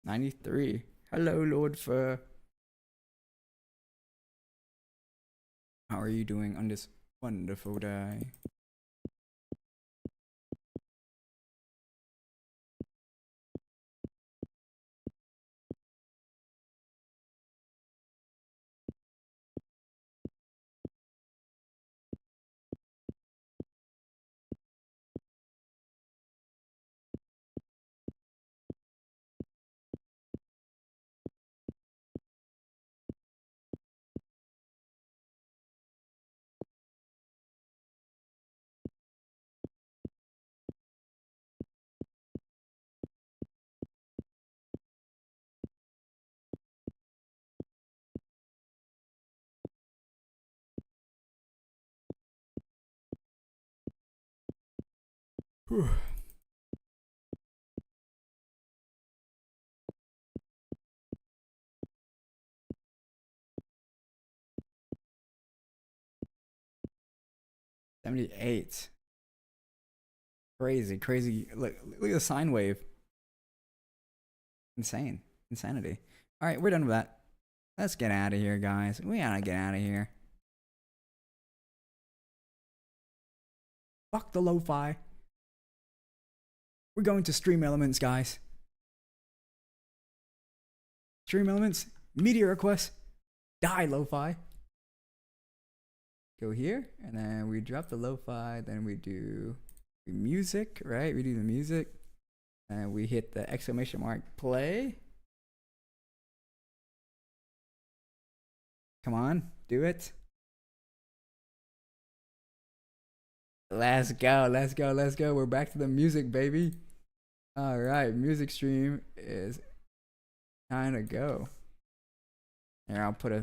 93. Hello, Lord Fur. How are you doing on this wonderful day? Whew. $78. Crazy, crazy. Look at the sine wave. Insane. Insanity. All right, we're done with that. Let's get out of here, guys. We gotta get out of here. Fuck the lo-fi. We're going to Stream Elements, guys. Stream Elements, media requests, die lo-fi. Go here, and then we drop the lo-fi, then we do music, right? We do the music, and we hit the exclamation mark play. Come on, do it. Let's go, let's go, let's go. We're back to the music, baby. All right, music stream is time to go. Here, I'll put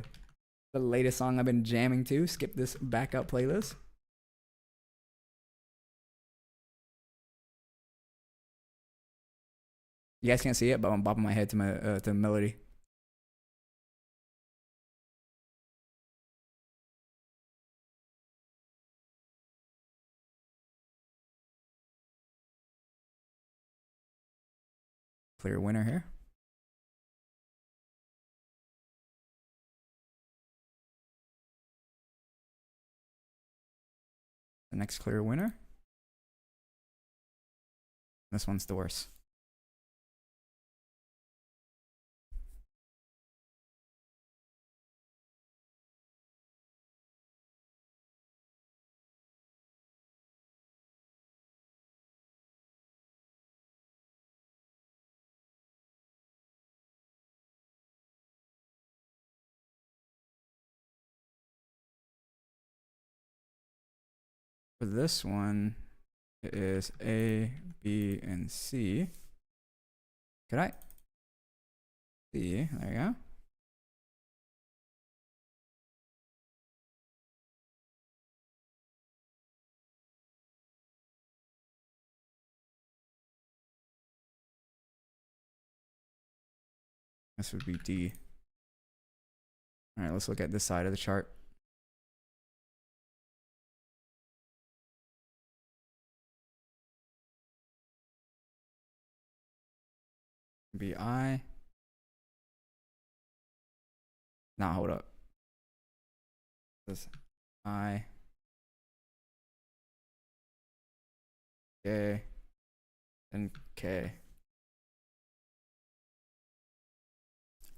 the latest song I've been jamming to. Skip this backup playlist. You guys can't see it, but I'm bopping my head to my to the melody. Clear winner here. The next clear winner. This one's the worst. For this one, it is A, B, and C. Could I? C, there you go. This would be D. All right, let's look at this side of the chart. Be I. Now hold up. This I. K. And K.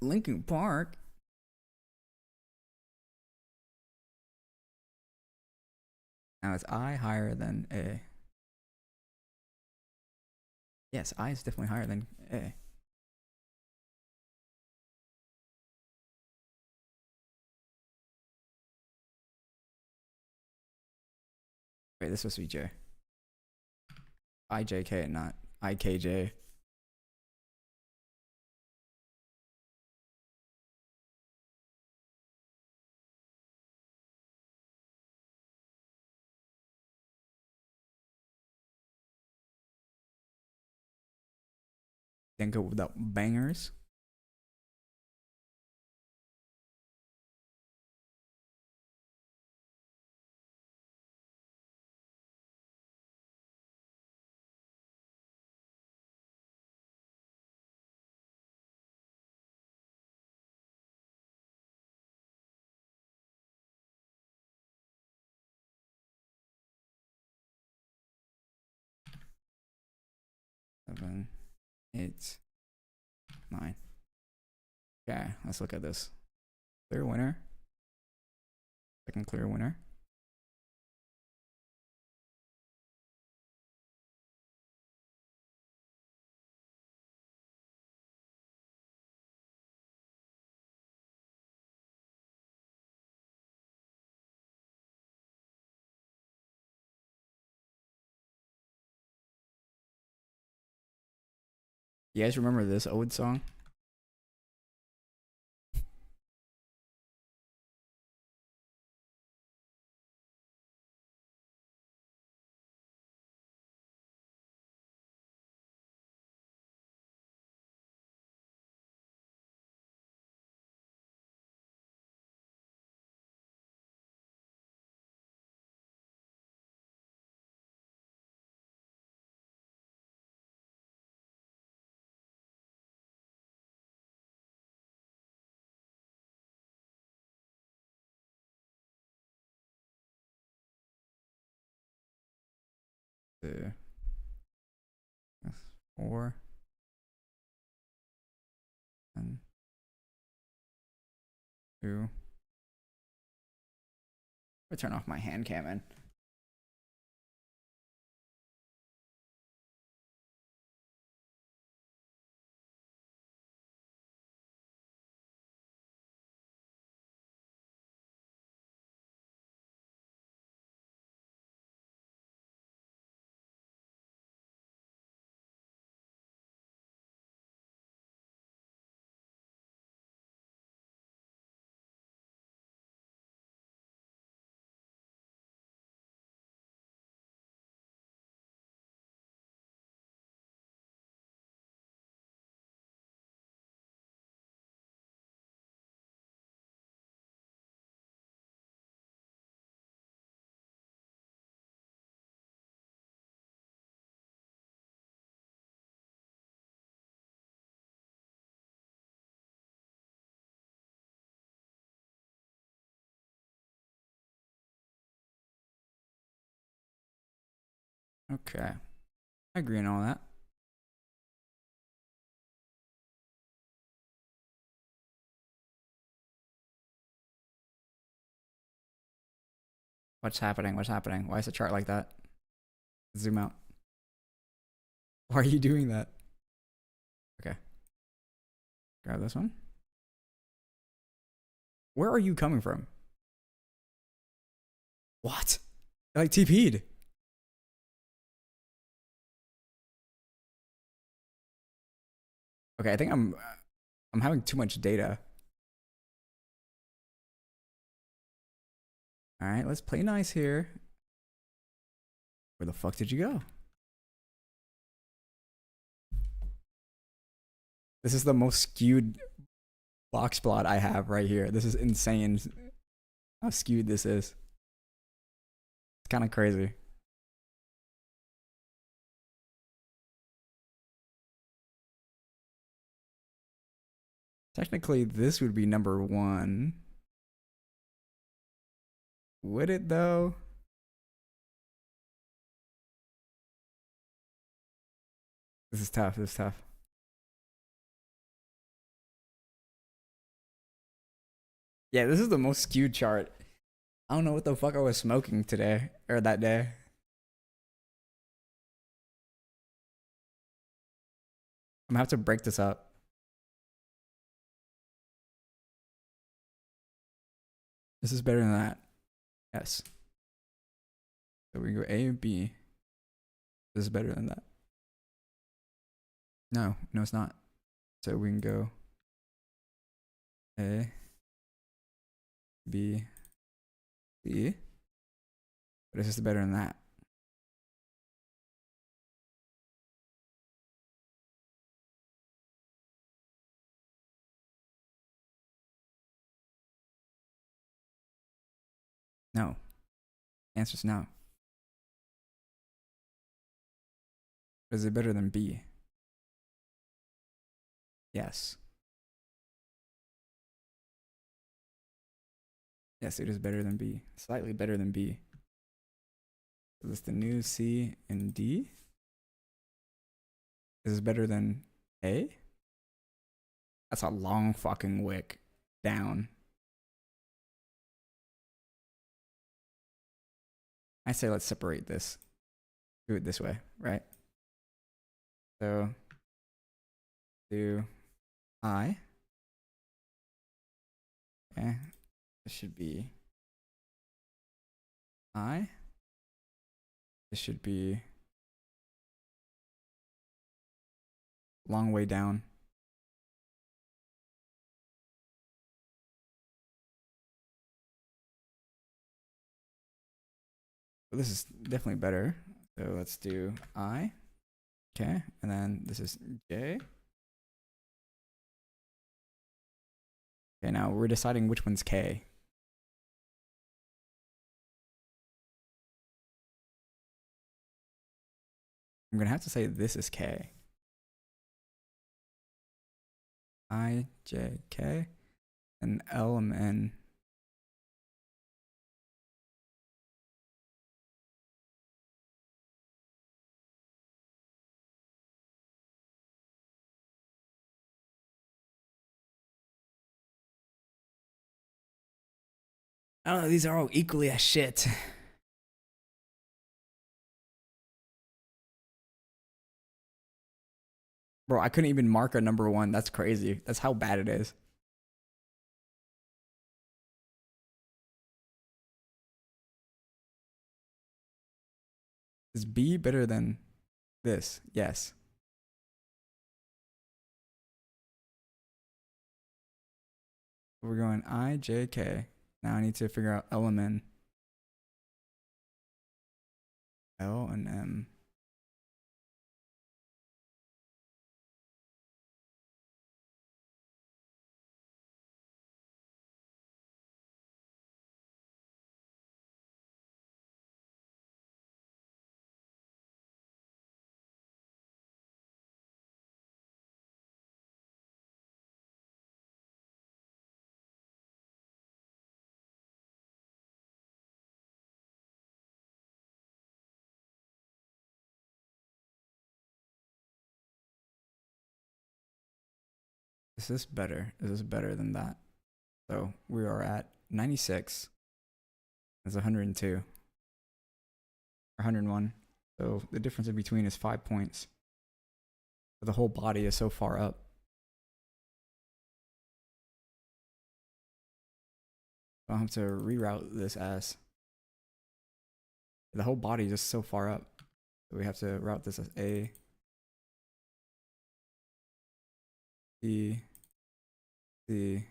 Linkin Park. Now is I higher than A? Yes, I is definitely higher than A. Wait, this is supposed to be J. IJK, not IKJ. Then go without bangers. 8, 9. Okay, let's look at this. Clear winner. Second clear winner. You guys remember this Ode song? Two. That's 4. And 2. I'll turn off my hand cam in. Okay. I agree on all that. What's happening? What's happening? Why is the chart like that? Zoom out. Why are you doing that? Okay. Grab this one. Where are you coming from? What? I like TP'd. Okay, I think I'm having too much data. All right, let's play nice here. Where the fuck did you go? This is the most skewed box plot I have right here. This is insane how skewed this is. It's kind of crazy. Technically, this would be number 1. Would it though? This is tough. This is tough. Yeah, this is the most skewed chart. I don't know what the fuck I was smoking today or that day. I'm gonna have to break this up. This is better than that. Yes. So we can go A and B. This is better than that. No, it's not. So we can go A, B, C. But this is better than that. No. Answer's no. Is it better than B? Yes. Yes, it is better than B. Slightly better than B. So this is the new C and D. This is better than A? That's a long fucking wick down. I say let's separate this. Do it this way, right? So do I. Okay. This should be I. This should be long way down. So this is definitely better. So let's do I. Okay. And then this is J. Okay, now we're deciding which one's K. I'm gonna have to say this is K. I, J, K, and L and N. I don't know, these are all equally as shit. Bro, I couldn't even mark a number one. That's crazy. That's how bad it is. Is B better than this? Yes. We're going I, J, K. Now I need to figure out L and N. L and M. Is this better? Is this better than that? So we are at 96. That's 102. Or 101. So the difference in between is 5 points. But the whole body is so far up. I'll have to reroute this as the whole body is just so far up. So we have to route this as A, B, C,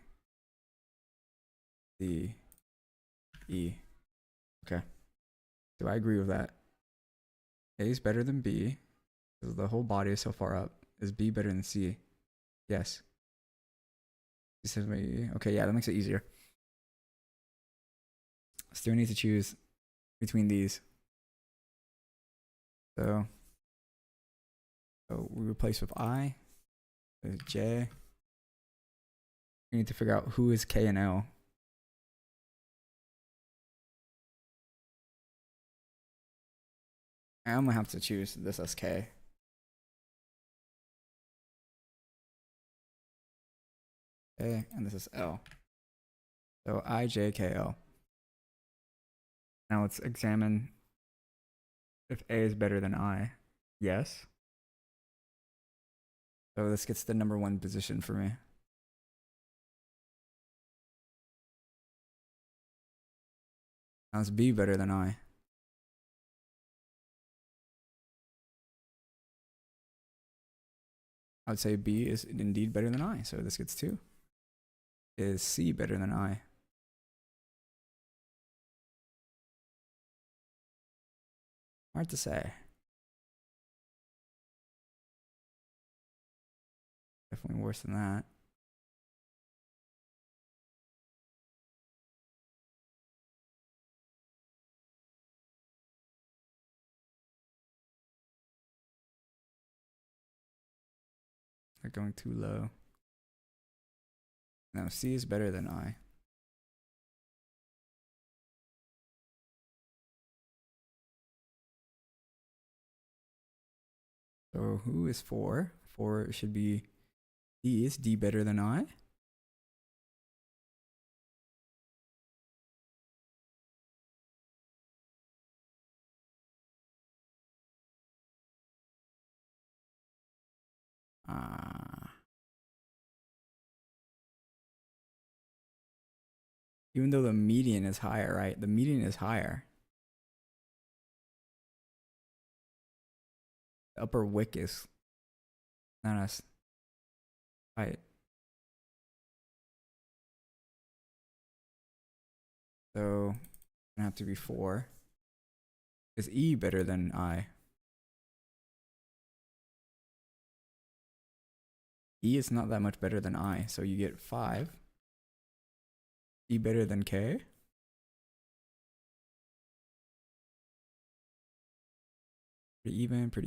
D, E. Okay. Do I agree with that? A is better than B because the whole body is so far up. Is B better than C? Yes. C says maybe. Okay, yeah, that makes it easier. Still need to choose between these. So we replace with I. With J. We need to figure out who is K and L. I'm gonna have to choose this as K. Okay, and this is L. So I, J, K, L. Now let's examine if A is better than I. Yes. So this gets the number one position for me. Now is B better than I? I would say B is indeed better than I. So this gets 2. Is C better than I? Hard to say. Definitely worse than that. They're going too low. No, C is better than I. So who is 4? Therefore, it should be D. Is D better than I? Even though the median is higher, right? The median is higher. The upper wick is not as tight. So gonna have to be 4. Is E better than I? E is not that much better than I, so you get 5. E better than K? Pretty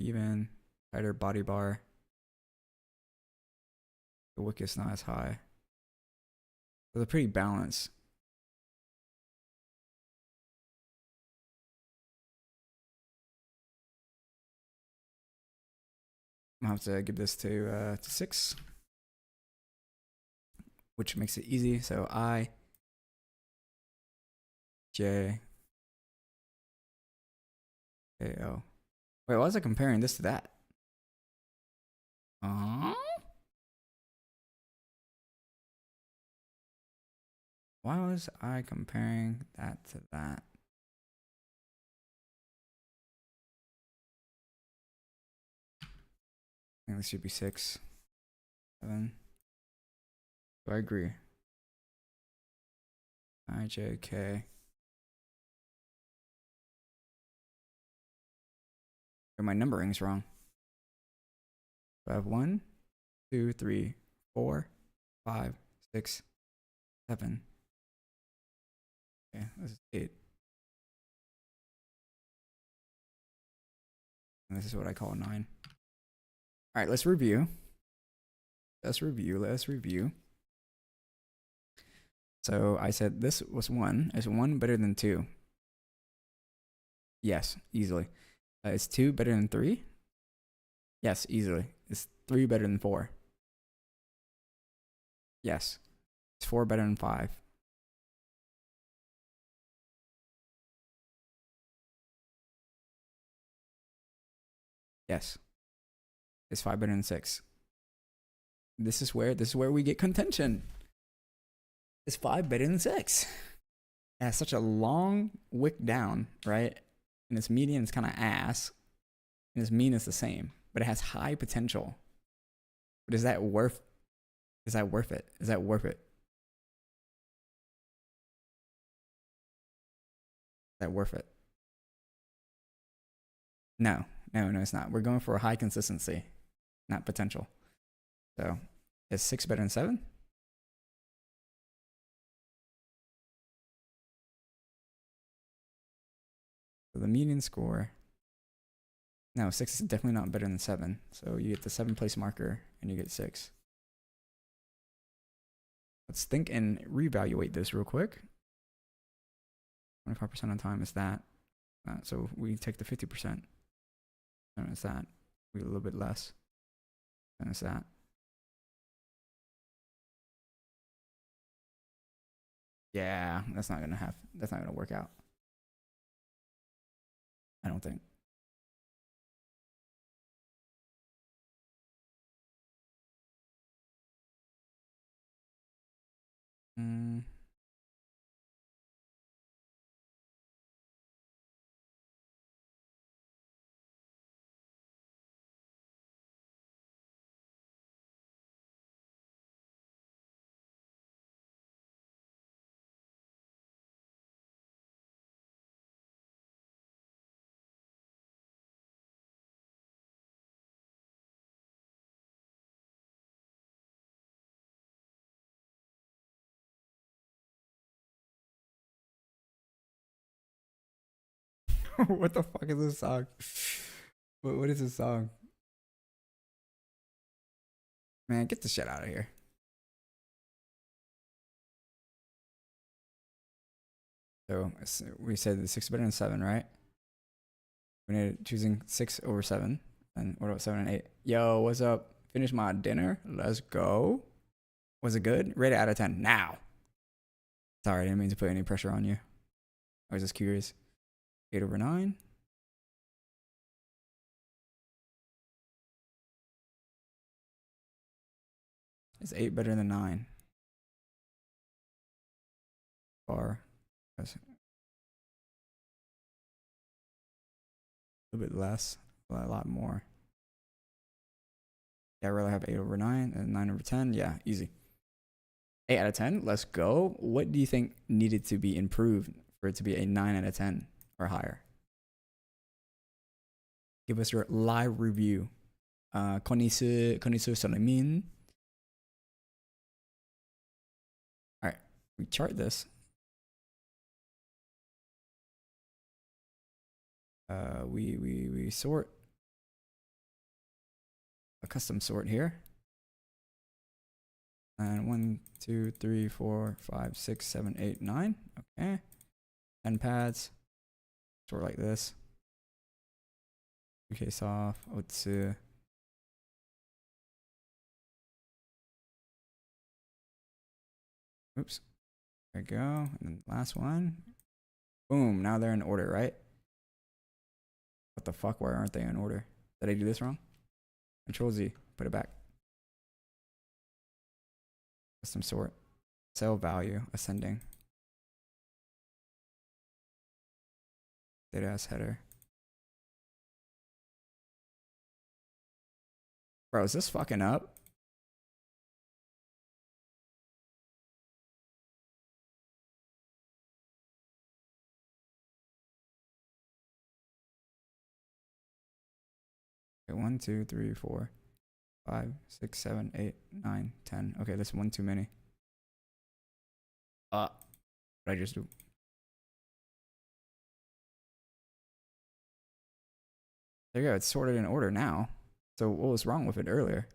even. Tighter body bar. The wick is not as high. So they're pretty balanced. I'm gonna have to give this to 6, which makes it easy. So I, J, K, O. Wait, why was I comparing this to that? Why was I comparing that to that? I think this should be 6, 7. So I agree. I, J, K. My numbering's wrong. So I have 1, 2, 3, 4, 5, 6, 7. Okay, this is 8. And this is what I call 9. All right, let's review. Let's review. So I said this was 1. Is 1 better than 2? Yes, easily. Is 2 better than 3? Yes, easily. Is 3 better than 4? Yes. Is 4 better than 5? Yes. Is 5 better than 6? This is where we get contention. Is 5 better than 6? It has such a long wick down, right? And its median is kind of ass. And its mean is the same. But it has high potential. But is that worth it? Is that worth it? Is that worth it? No, it's not. We're going for a high consistency, not potential. So is 6 better than 7? So the median score. No, 6 is definitely not better than 7. So you get the 7 place marker and you get 6. Let's think and reevaluate this real quick. 25% of the time is that. So we take the 50%. And it's that. We get a little bit less. And it's that. Yeah, that's not gonna work out. I don't think. What the fuck is this song? What is this song? Man, get the shit out of here. So we said the 6 better than 7, right? We need choosing 6 over 7. And what about 7 and 8? Yo, what's up? Finished my dinner. Let's go. Was it good? Rate it out of 10 now. Sorry, I didn't mean to put any pressure on you. I was just curious. 8/9. Is 8 better than 9? Or that's a little bit less, a lot more. Yeah, I'd rather have 8/9 than 9/10. Yeah, easy. 8 out of 10. Let's go. What do you think needed to be improved for it to be a 9 out of 10 or higher? Give us your live review. Konnisu Sonomin. All right, we chart this. We sort a custom sort here. And 1, 2, 3, 4, 5, 6, 7, 8, 9. Okay. 10 pads. Sort like this. UK soft. Otsu. Oops. There we go. And then last one. Boom. Now they're in order, right? What the fuck? Why aren't they in order? Did I do this wrong? Control Z. Put it back. Custom sort. Cell value. Ascending. Data as header. Bro, is this fucking up? Okay, 1, 2, 3, 4, 5, 6, 7, 8, 9, 10. Okay, that's one too many. What did I just do? There you go. It's sorted in order now. So what was wrong with it earlier?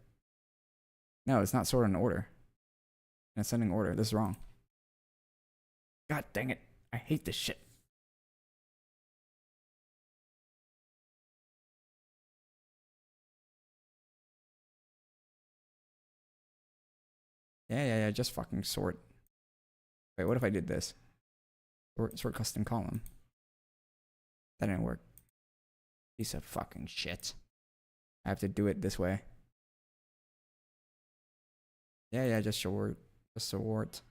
No, it's not sorted in order. In ascending order. This is wrong. God dang it. I hate this shit. Yeah. Just fucking sort. Wait, what if I did this? Sort custom column. That didn't work. Piece of fucking shit. I have to do it this way. Yeah, just sort. Just sort.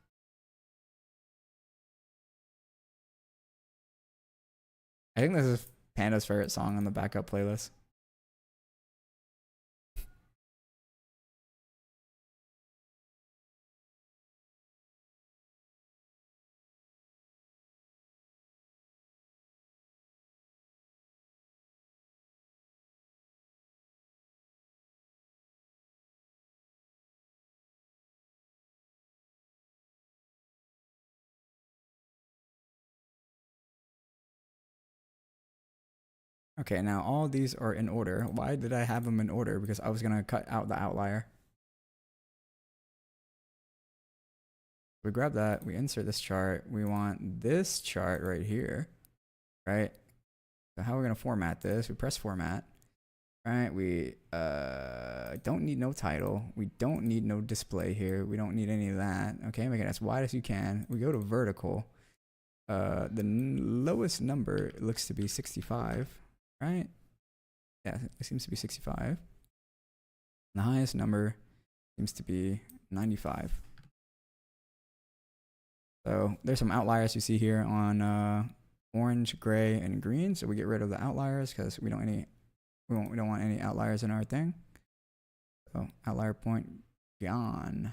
I think this is Panda's favorite song on the backup playlist. Okay, now all these are in order. Why did I have them in order? Because I was going to cut out the outlier. We grab that, we insert this chart. We want this chart right here, right? So how are we going to format this? We press format, right? We don't need no title. We don't need no display here. We don't need any of that. Okay, make it as wide as you can. We go to vertical. The lowest number looks to be 65. Right? Yeah, it seems to be 65. The highest number seems to be 95. So there's some outliers you see here on orange, gray, and green. So we get rid of the outliers because we don't want any outliers in our thing. So outlier point gone.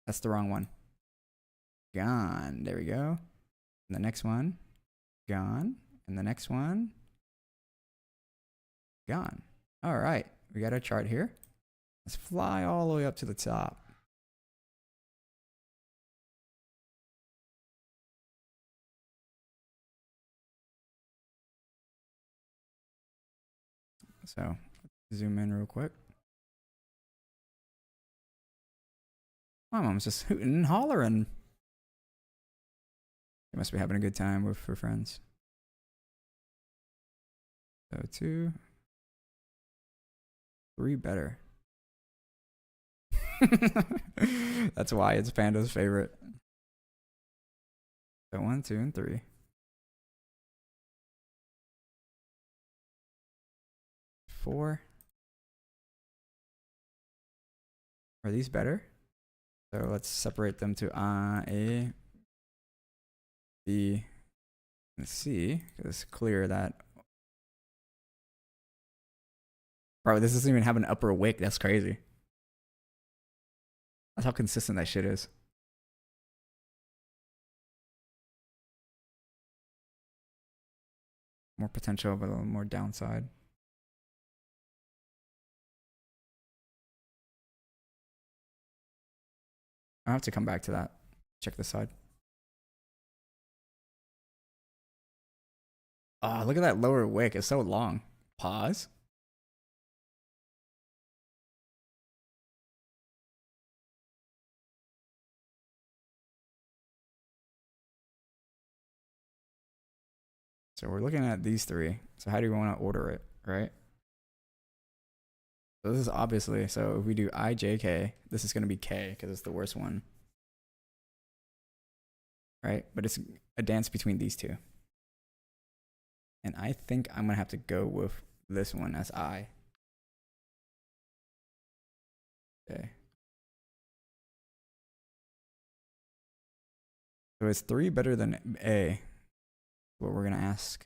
That's the wrong one. Gone. There we go. And the next one. Gone. And the next one. Gone. All right. We got our chart here. Let's fly all the way up to the top. So zoom in real quick. My mom's just hooting and hollering. She must be having a good time with her friends. So 2. 3 better. That's why it's Panda's favorite. So 1, 2, and 3. 4. Are these better? So let's separate them to A, B, and C. It's clear that. Bro, this doesn't even have an upper wick. That's crazy. That's how consistent that shit is. More potential, but a little more downside. I have to come back to that. Check this side. Oh, look at that lower wick. It's so long. Pause. So we're looking at these 3. So how do you want to order it, right? So this is obviously, so if we do I, J, K, this is going to be K because it's the worst one. Right? But it's a dance between these 2. And I think I'm going to have to go with this one as I. Okay. So is 3 better than A? What we're going to ask.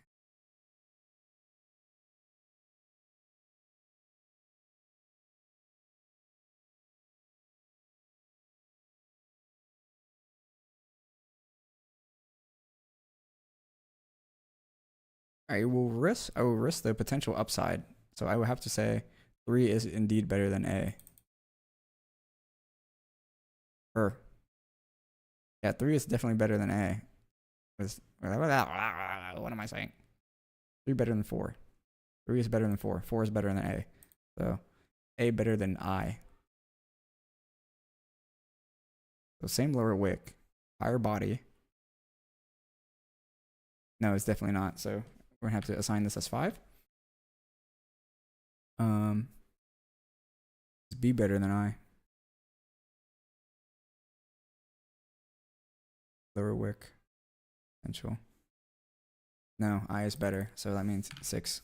I will risk the potential upside. So I would have to say 3 is indeed better than A. Or yeah, 3 is definitely better than A. What am I saying? 3 better than 4. 3 is better than 4. 4 is better than A. So A better than I. So same lower wick, higher body. No, it's definitely not. So we're gonna have to assign this as 5. Is B better than I? Lower wick. Potential. No, I is better. So that means 6.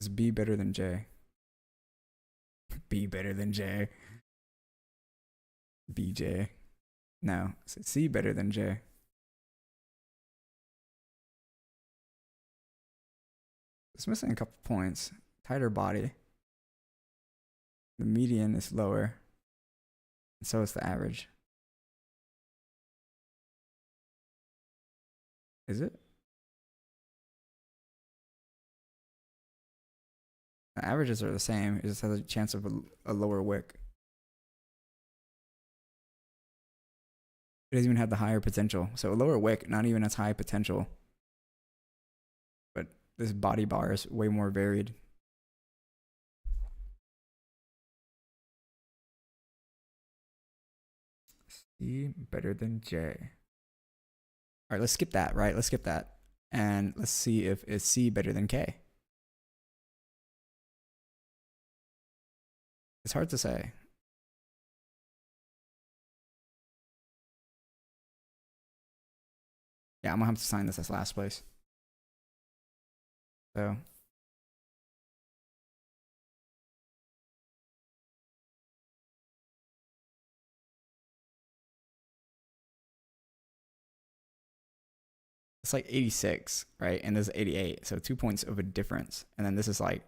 Is B better than J? B better than J. BJ. No. C better than J. It's missing a couple points. Tighter body. The median is lower. And so is the average. Is it? The averages are the same. It just has a chance of a lower wick. It doesn't even have the higher potential. So a lower wick, not even as high potential. But this body bar is way more varied. C better than J. All right, let's skip that, right? Let's skip that. And let's see if is C better than K. It's hard to say. Yeah, I'm gonna have to sign this as last place. So it's like 86, right? And this is 88. So 2 points of a difference. And then this is like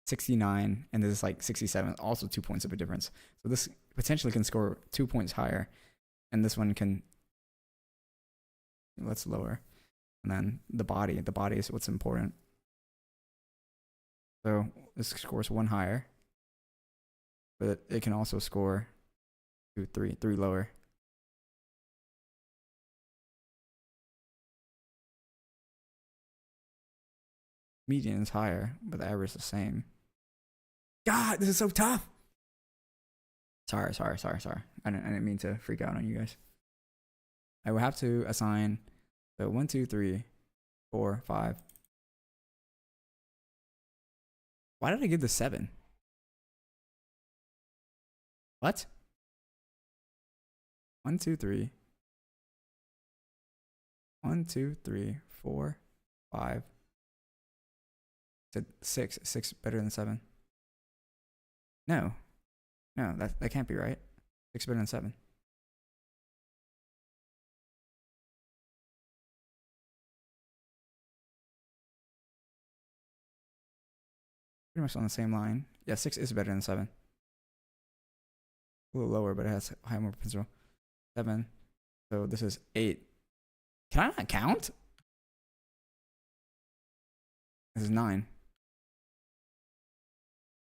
69, and this is like 67, also 2 points of a difference. So this potentially can score 2 points higher, and this one can. Let's lower, and then the body is what's important. So this scores 1 higher, but it can also score 2, 3 lower. Median is higher, but the average is the same. God, this is so tough. Sorry. I didn't mean to freak out on you guys. I will have to assign the 1, 2, 3, 4, 5. Why did I give the 7? What? 1, 2, 3. 1, 2, 3, 4, 5. Said 6. 6 better than 7. No. No, that can't be right. 6 better than 7. Pretty much on the same line. Yeah, 6 is better than 7. A little lower, but it has high more potential. 7. So this is 8. Can I not count? This is 9.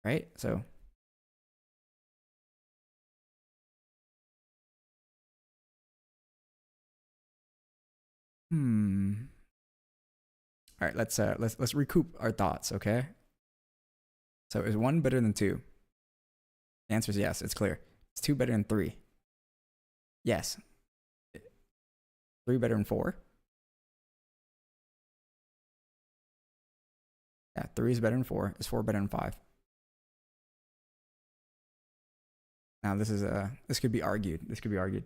Right? So. All right, let's recoup our thoughts, okay? So is 1 better than 2? The answer is yes, it's clear. Is 2 better than 3? Yes. 3 better than 4? Yeah, 3 is better than 4. Is 4 better than 5? Now this could be argued. This could be argued.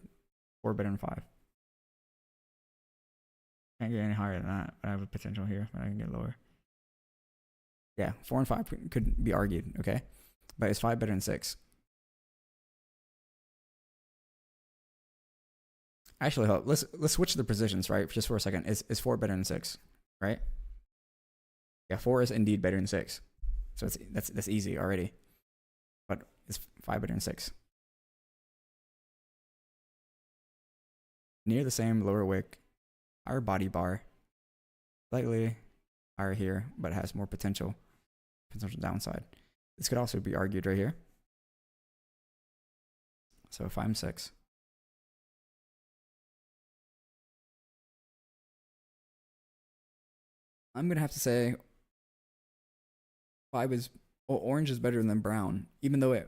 4 better than 5. Can't get any higher than that, but I have a potential here, but I can get lower. Yeah, 4 and 5 could be argued, okay? But is 5 better than 6? Actually, let's switch the positions, right? Just for a second. Is 4 better than 6? Right? Yeah, 4 is indeed better than 6. So that's easy already. But is 5 better than 6? Near the same lower wick, higher body bar, slightly higher here, but has more potential downside. This could also be argued right here. So if I'm 6, I'm gonna have to say 5 is, well, orange is better than brown, even though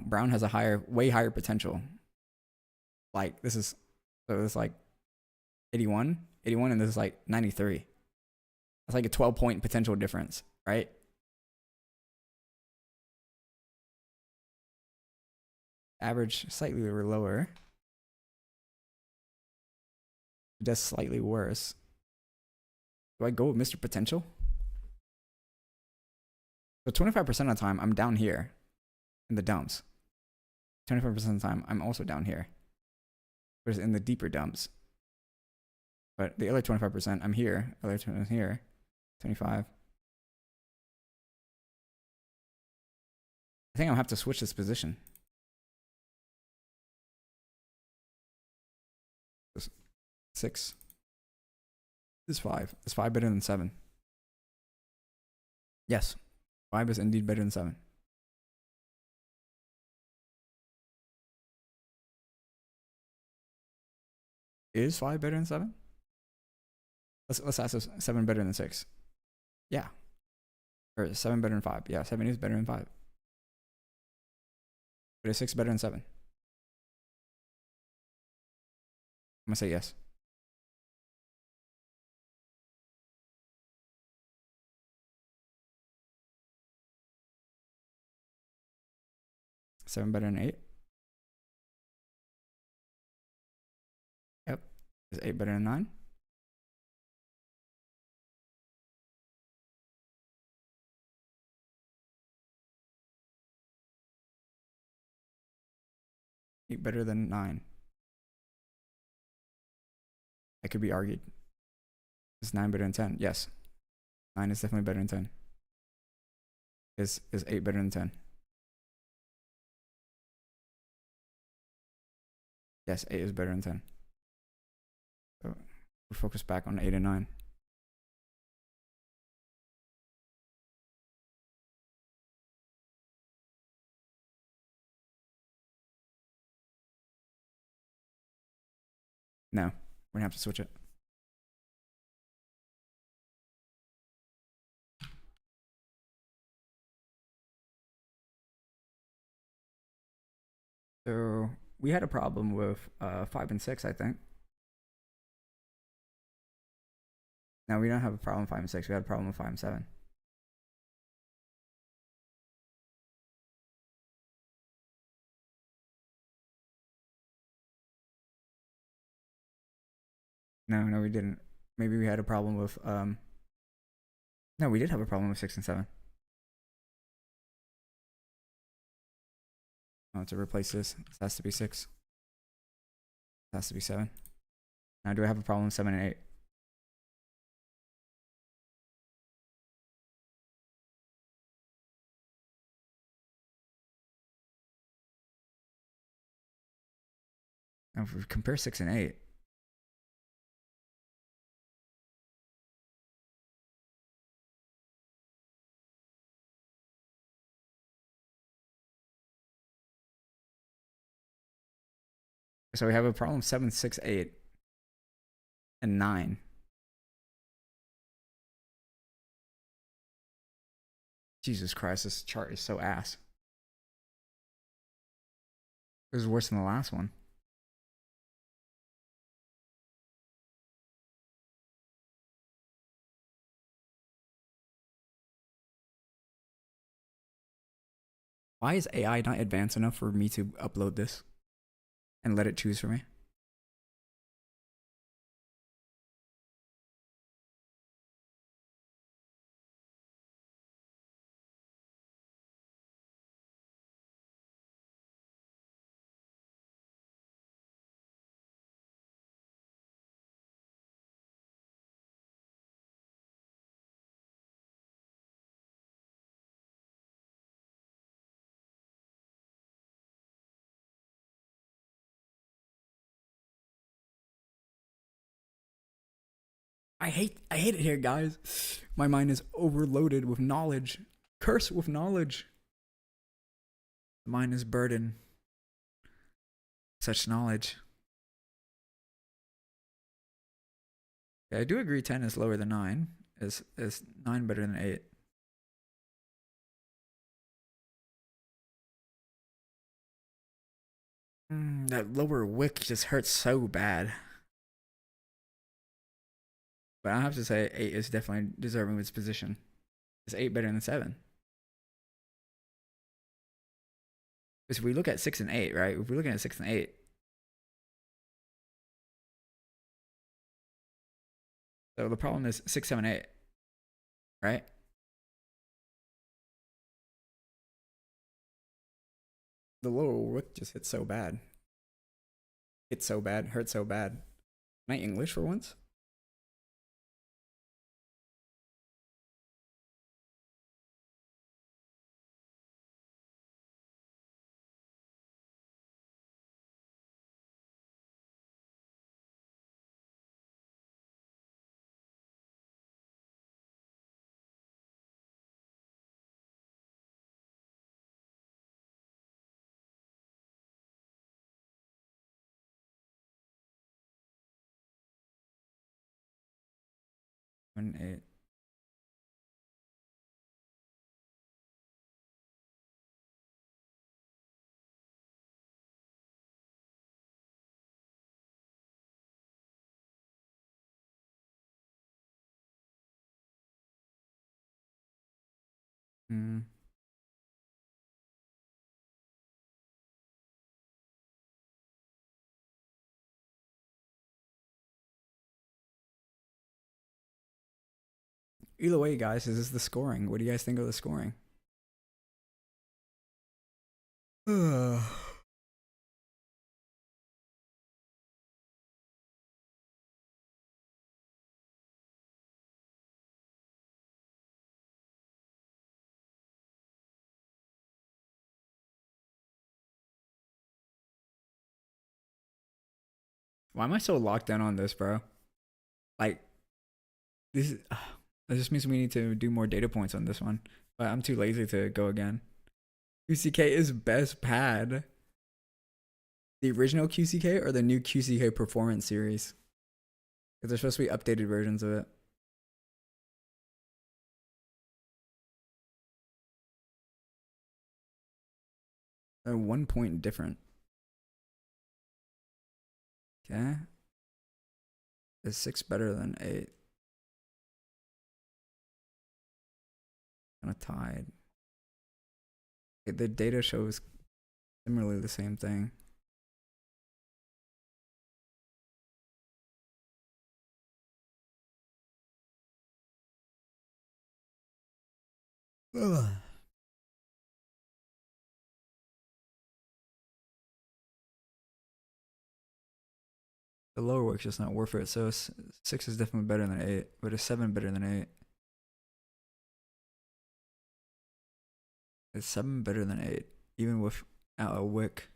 brown has a way higher potential. Like this is like 81, and this is like 93. That's like a 12-point potential difference, right? Average slightly lower. Just slightly worse. Do I go with Mr. Potential? So 25% of the time, I'm down here in the dumps. 25% of the time, I'm also down here. Whereas in the deeper dumps. But the other 25%, I'm here. The other 25% here. 25. I think I'll have to switch this position. This 6. This is 5. Is 5 better than 7? Yes. 5 is indeed better than 7. Is 5 better than 7? Let's ask this. 7 better than 6? Yeah. Or 7 better than 5? Yeah, 7 is better than 5. But is 6 better than 7? I'm gonna say yes. Seven better than 8? Yep. Is 8 better than 9? Eight better than 9. That could be argued. Is 9 better than 10? Yes. 9 is definitely better than 10. Is 8 better than 10? Yes, 8 is better than 10. So we're focused back on 8 and 9. No, we're gonna have to switch it. So we had a problem with 5 and 6, I think. Now we don't have a problem with 5 and 6. We had a problem with 5 and 7. No, we didn't. Maybe we had a problem with no, we did have a problem with 6 and 7. Oh, to replace this has to be 6. It has to be 7. Now do I have a problem with 7 and 8? Now if we compare 6 and 8, so we have a problem 7, 6, 8, and 9. Jesus Christ, this chart is so ass. This is worse than the last one. Why is AI not advanced enough for me to upload this and let it choose for me? I hate it here, guys. My mind is overloaded with knowledge. Cursed with knowledge. The mind is burdened. Such knowledge. Yeah, I do agree 10 is lower than 9. Is 9 better than 8? That lower wick just hurts so bad. But I have to say 8 is definitely deserving of its position. Is 8 better than 7? Because if we look at 6 and 8, right? If we're looking at 6 and 8. So the problem is 6, 7, 8. Right? The lower wick just hits so bad. Hits so bad. Hurts so bad. Can I English for once? One, 8. Either way, guys, this is the scoring. What do you guys think of the scoring? Why am I so locked in on this, bro? Like, this is, that just means we need to do more data points on this one. But I'm too lazy to go again. QCK is best pad. The original QCK or the new QCK Performance series? Because there's supposed to be updated versions of it. They're 1 point different. Okay. Is 6 better than 8? Kind of tied. Okay, the data shows similarly the same thing. Ugh. The lower work's just not worth it. So 6 is definitely better than 8, but is 7 better than 8? Is 7 better than 8, even without a wick?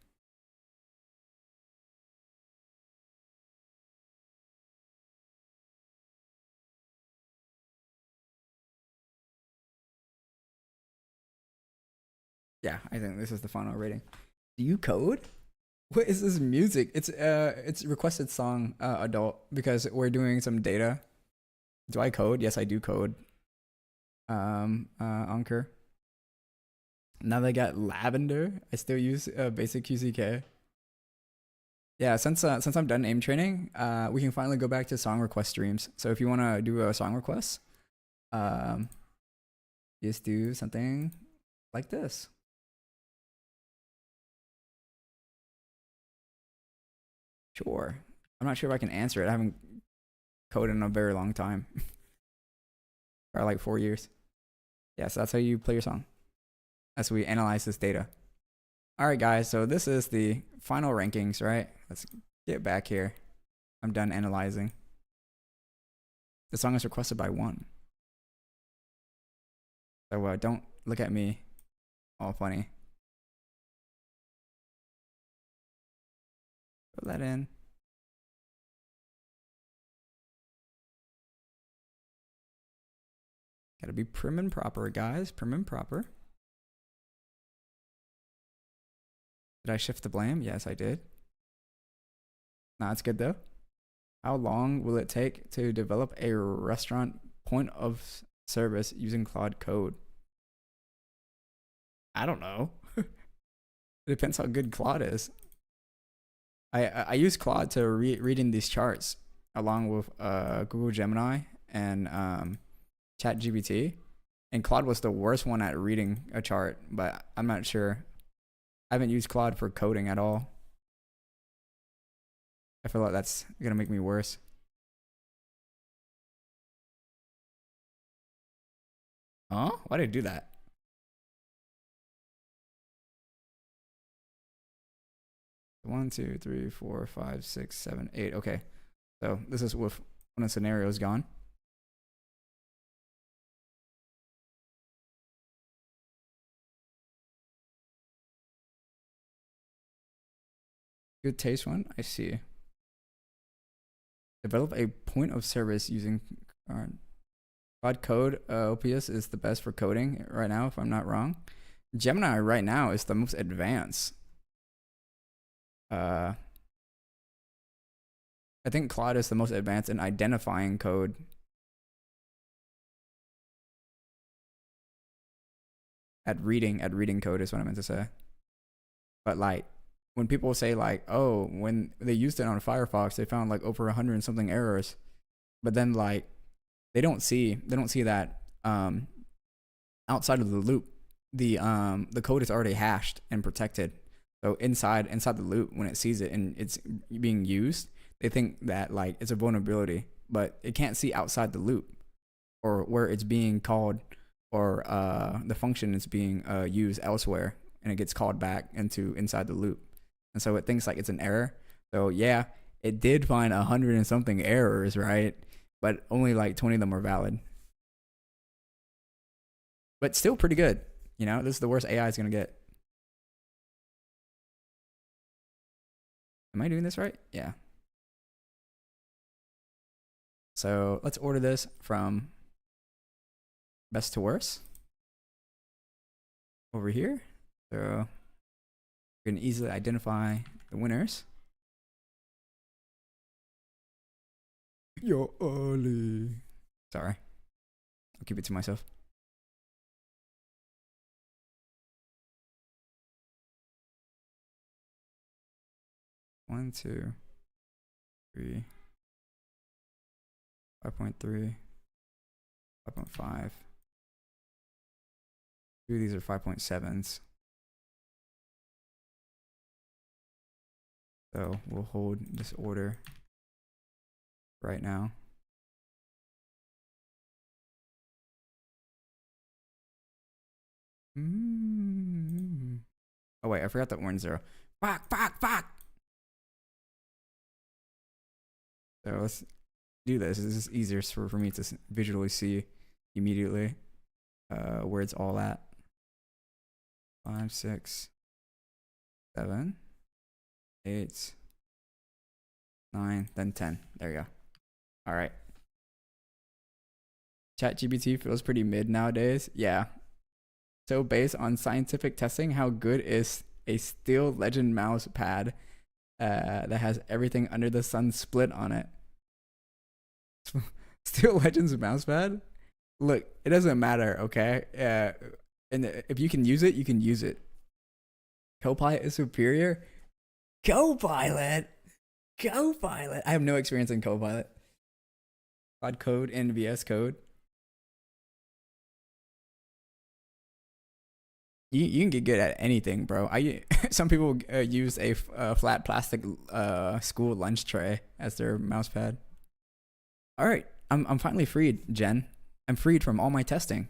Yeah, I think this is the final rating. Do you code? What is this music? It's requested song adult because we're doing some data. Do I code? Yes, I do code. Anchor. Now they got lavender. I still use basic QCK. Yeah, since I'm done aim training, we can finally go back to song request streams. So if you want to do a song request, just do something like this. Sure. I'm not sure if I can answer it. I haven't coded in a very long time. Or like 4 years. Yeah, so that's how you play your song. As we analyze this data. Alright guys, so this is the final rankings, right? Let's get back here. I'm done analyzing. The song is requested by 1. So don't look at me all funny. Put that in. Gotta be prim and proper, guys. Prim and proper. Did I shift the blame? Yes, I did. Nah, it's good though. How long will it take to develop a restaurant point of service using Claude Code? I don't know. It depends how good Claude is. I use Claude to reading these charts along with Google Gemini and ChatGPT, and Claude was the worst one at reading a chart, but I'm not sure. I haven't used Claude for coding at all. I feel like that's gonna make me worse. Huh? Why did I do that? One, two, three, four, five, six, seven, 8. Okay. So this is with when the scenario is gone. Good taste one. I see. Develop a point of service using Claude Code. OPS is the best for coding right now, if I'm not wrong. Gemini right now is the most advanced. I think Claude is the most advanced in identifying code. At reading code is what I meant to say. But like when people say like, oh, when they used it on Firefox, they found like over 100 and something errors. But then like they don't see that outside of the loop, the code is already hashed and protected. So inside the loop, when it sees it and it's being used, they think that like it's a vulnerability, but it can't see outside the loop or where it's being called or the function is being used elsewhere, and it gets called back inside the loop. And so it thinks like it's an error. So yeah, it did find 100 and something errors, right? But only like 20 of them are valid. But still pretty good. You know, this is the worst AI is gonna get. Am I doing this right? Yeah. So let's order this from best to worst over here. So we can easily identify the winners. Yo, Ollie. Sorry. I'll keep it to myself. One, two, three, 5.3, 5.5. Two of these are 5.7s. So we'll hold this order right now. Oh wait, I forgot the orange 0. Fuck. So let's do this. This is easier for me to visually see immediately where it's all at. 5, 6, 7, 8, 9, then 10. There you go. All right. ChatGPT feels pretty mid nowadays. Yeah. So based on scientific testing, how good is a Steel Legend mouse pad that has everything under the sun split on it? Steel Legends mouse pad? Look, it doesn't matter, okay? And if you can use it, you can use it. Copilot is superior? Copilot? I have no experience in Copilot. Quad Code and VS Code. You can get good at anything, bro. Some people use a flat plastic school lunch tray as their mouse pad. All right, I'm finally freed, Jen. I'm freed from all my testing.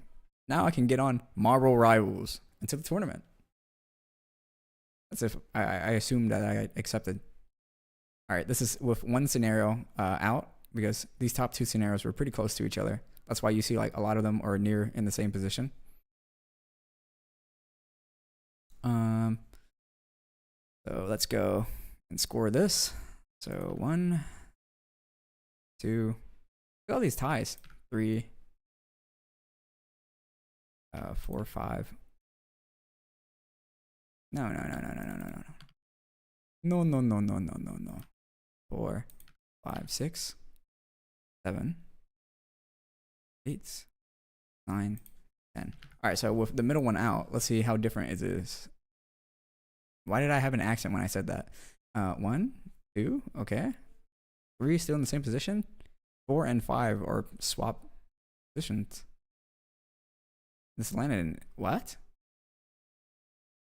Now I can get on Marvel Rivals into the tournament. That's if I assumed that I accepted. All right, this is with one scenario out because these top two scenarios were pretty close to each other. That's why you see like a lot of them are near in the same position. So let's go and score this. So 1, 2, look at all these ties. 3, 4, 5. No. No. 4, 5, 6, 7, 8, 9, 10. All right, so with the middle one out, let's see how different it is. Why did I have an accent when I said that? 1, 2, okay. 3 still in the same position. 4 and 5 are swap positions. This landed in what?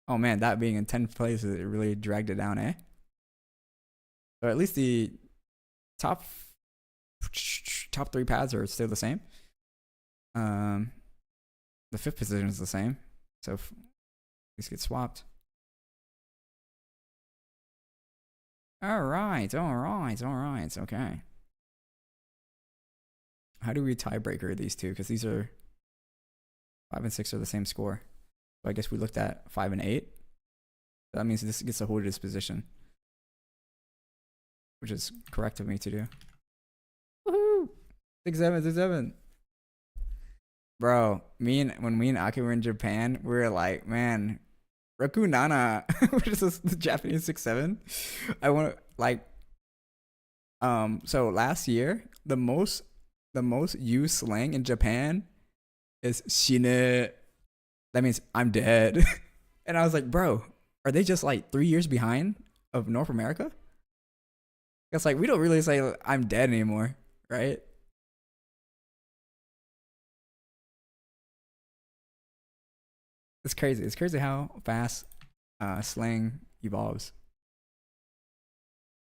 Oh man, that being in 10th place, it really dragged it down, eh? So at least the top 3 pads are still the same. The 5th position is the same. So these get swapped. All right. Okay. How do we tiebreaker these two? Because these are 5 and 6 are the same score. So I guess we looked at 5 and 8. That means this gets to hold its position, which is correct of me to do. Woohoo! 6-7. Bro, when me and Aki were in Japan, we were like, man, Roku Nana, which is the Japanese 6-7. I want to like, so last year, the most used slang in Japan is shine. That means I'm dead. And I was like, bro, are they just like 3 years behind of North America? It's like we don't really say I'm dead anymore, right? It's crazy. It's crazy how fast slang evolves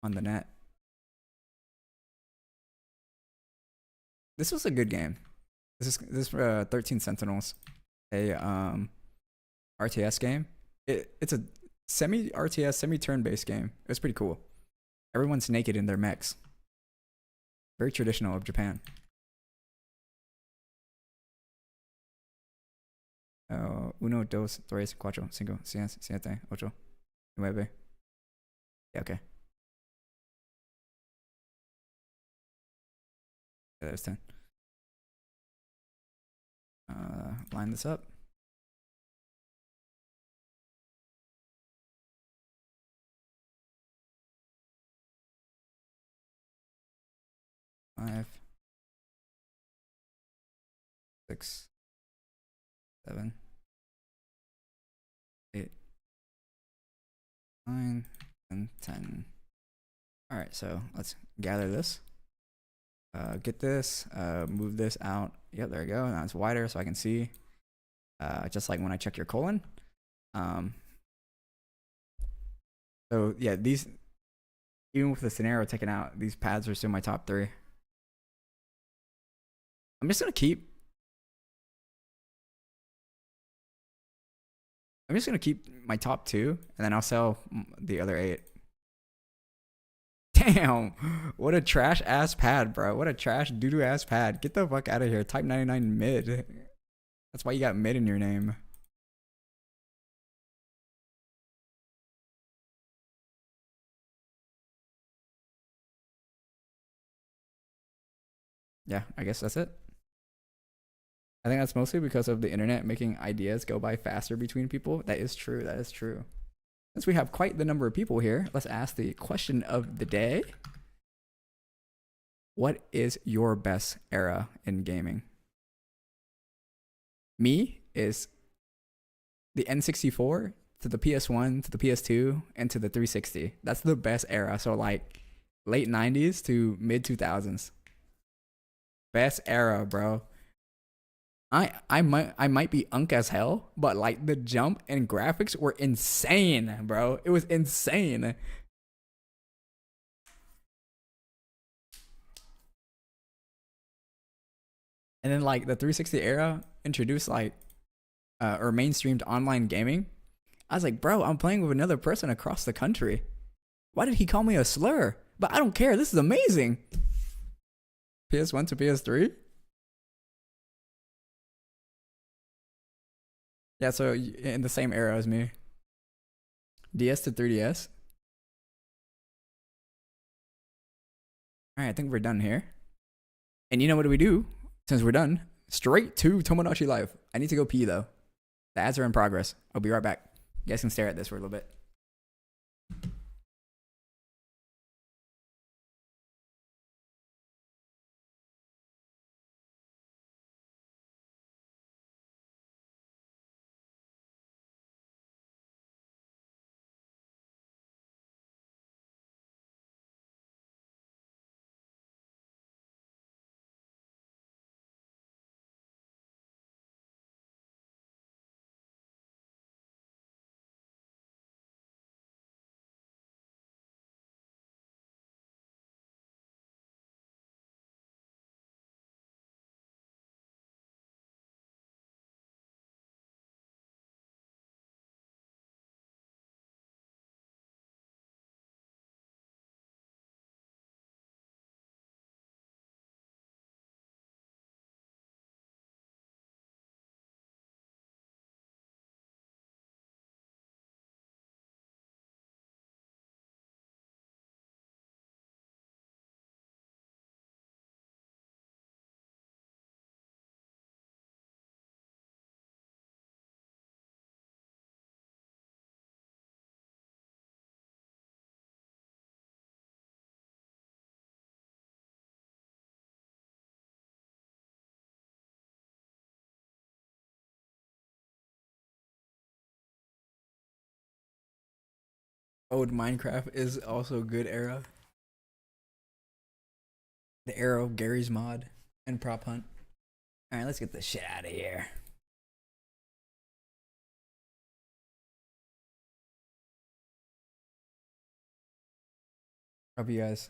on the net. This was a good game. This 13 Sentinels, a RTS game. It's a semi RTS, semi turn based game. It was pretty cool. Everyone's naked in their mechs. Very traditional of Japan. 1, 2, 3, 4, 5, 6, 7, 8, 9. Yeah, okay. Yeah, there's 10. Line this up. Five, 6, 7, 8, 9, and 10. All right, so let's gather this. Get this. Move this out. Yep, there we go. Now it's wider so I can see. Just like when I check your colon. So yeah, these, even with the scenario taken out, these pads are still my top 3. I'm just gonna keep I'm just gonna keep my top 2, and then I'll sell the other 8. Damn, what a trash ass pad, bro. What a trash doo-doo ass pad. Get the fuck out of here. Type 99 mid. That's why you got mid in your name. Yeah, I guess that's it. I think that's mostly because of the internet making ideas go by faster between people. That is true. That is true. Since we have quite the number of people here, let's ask the question of the day. What is your best era in gaming? Me is the N64 to the PS1 to the PS2 and to the 360. That's the best era. So like late 90s to mid 2000s. Best era, bro. I might be unk as hell, but like the jump and graphics were insane, bro. It was insane. And then like the 360 era introduced like or mainstreamed online gaming. I was like, bro, I'm playing with another person across the country. Why did he call me a slur? But I don't care. This is amazing. PS1 to PS3? Yeah, so in the same era as me. DS to 3DS. All right, I think we're done here. And you know what do we do? Since we're done, straight to Tomodachi Life. I need to go pee though. The ads are in progress. I'll be right back. You guys can stare at this for a little bit. Old Minecraft is also a good era. The era of Gary's Mod and Prop Hunt. All right, let's get this shit out of here. Hope you guys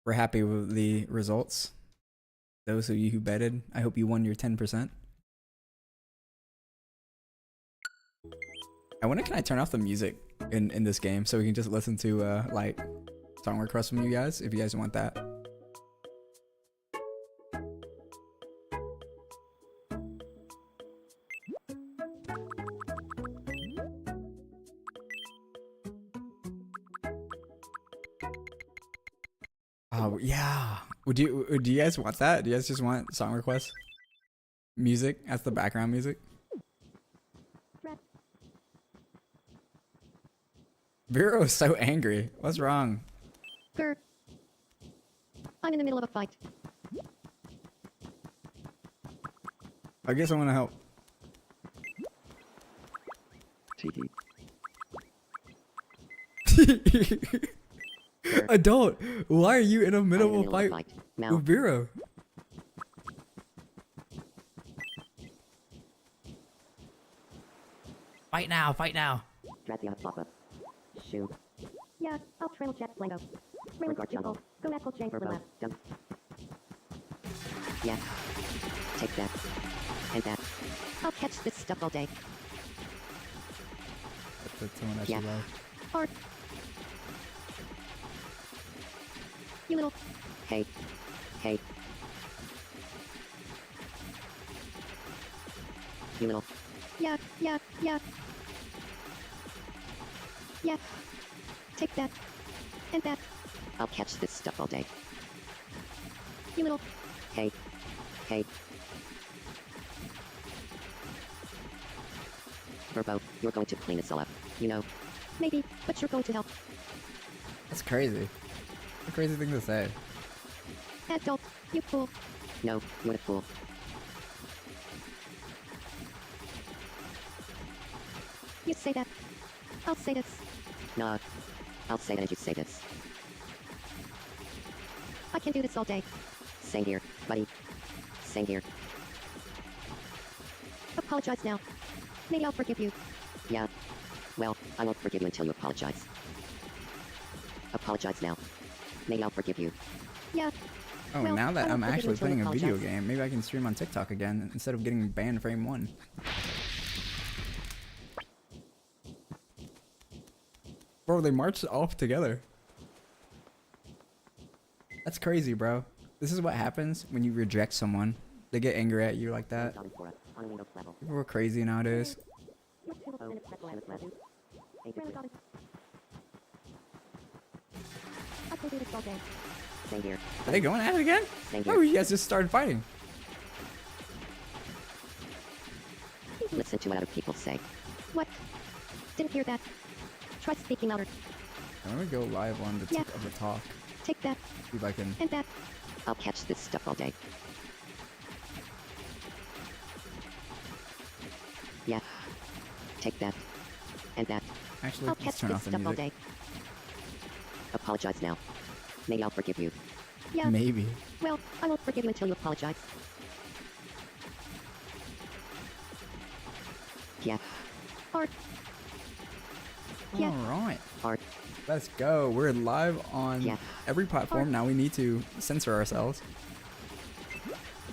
were happy with the results. Those of you who betted, I hope you won your 10%. I wonder, can I turn off the music in this game so we can just listen to like song requests from you guys if you guys want that. Oh yeah, do you guys want that? Do you guys just want song requests? Music as the background music? Vero is so angry. What's wrong? Grr. I'm in the middle of a fight. I guess I want to help. Adult, why are you in the middle of a fight with Vero? Fight now, fight now. Shoot. Yeah, I'll trail chat Blango. Regard jungle. Go natural chain for lab. Jump. Yeah. Take that. And that. I'll catch this stuff all day. the Tomodachi Yeah. Life. Art. You little. Hey. Hey. You little. Yeah. Yeah. Yeah. Yeah. Take that. And that. I'll catch this stuff all day. You little. Hey. Hey. Verbo, you're going to clean this all up. You know. Maybe, but you're going to help. That's crazy. It's a crazy thing to say. Adult, you fool. No, you're a fool. You say that. I'll say this. Nah. I'll say that and you say this. I can do this all day. Same here, buddy. Same here. Apologize now. Maybe I'll forgive you. Yeah. Well, I won't forgive you until you apologize. Apologize now. Maybe I'll forgive you. Yeah. Oh, Well, now that I I'm won't forgive you actually until you playing a video apologize. game, maybe I can stream on TikTok again instead of getting banned frame 1. Bro, they marched off together. That's crazy, bro. This is what happens when you reject someone. They get angry at you like that. People are crazy nowadays. I can do this all day. Same here. Are they going at it again? Same here. Oh, you guys just started fighting. Listen to what other people say. What? Didn't hear that. Try speaking louder. I'm gonna go live on the Yeah. tip of the talk. Take that See if I can. and that. I'll catch this stuff all day. Yeah. Take that and that. Actually, I'll let's catch turn this off the stuff all music. day. Apologize now. Maybe I'll forgive you. Yeah. Maybe. Well, I won't forgive you until you apologize. Yeah. Art. Yeah. Alright. Art. Let's go. We're live on Yeah. every platform. Now we need to censor ourselves.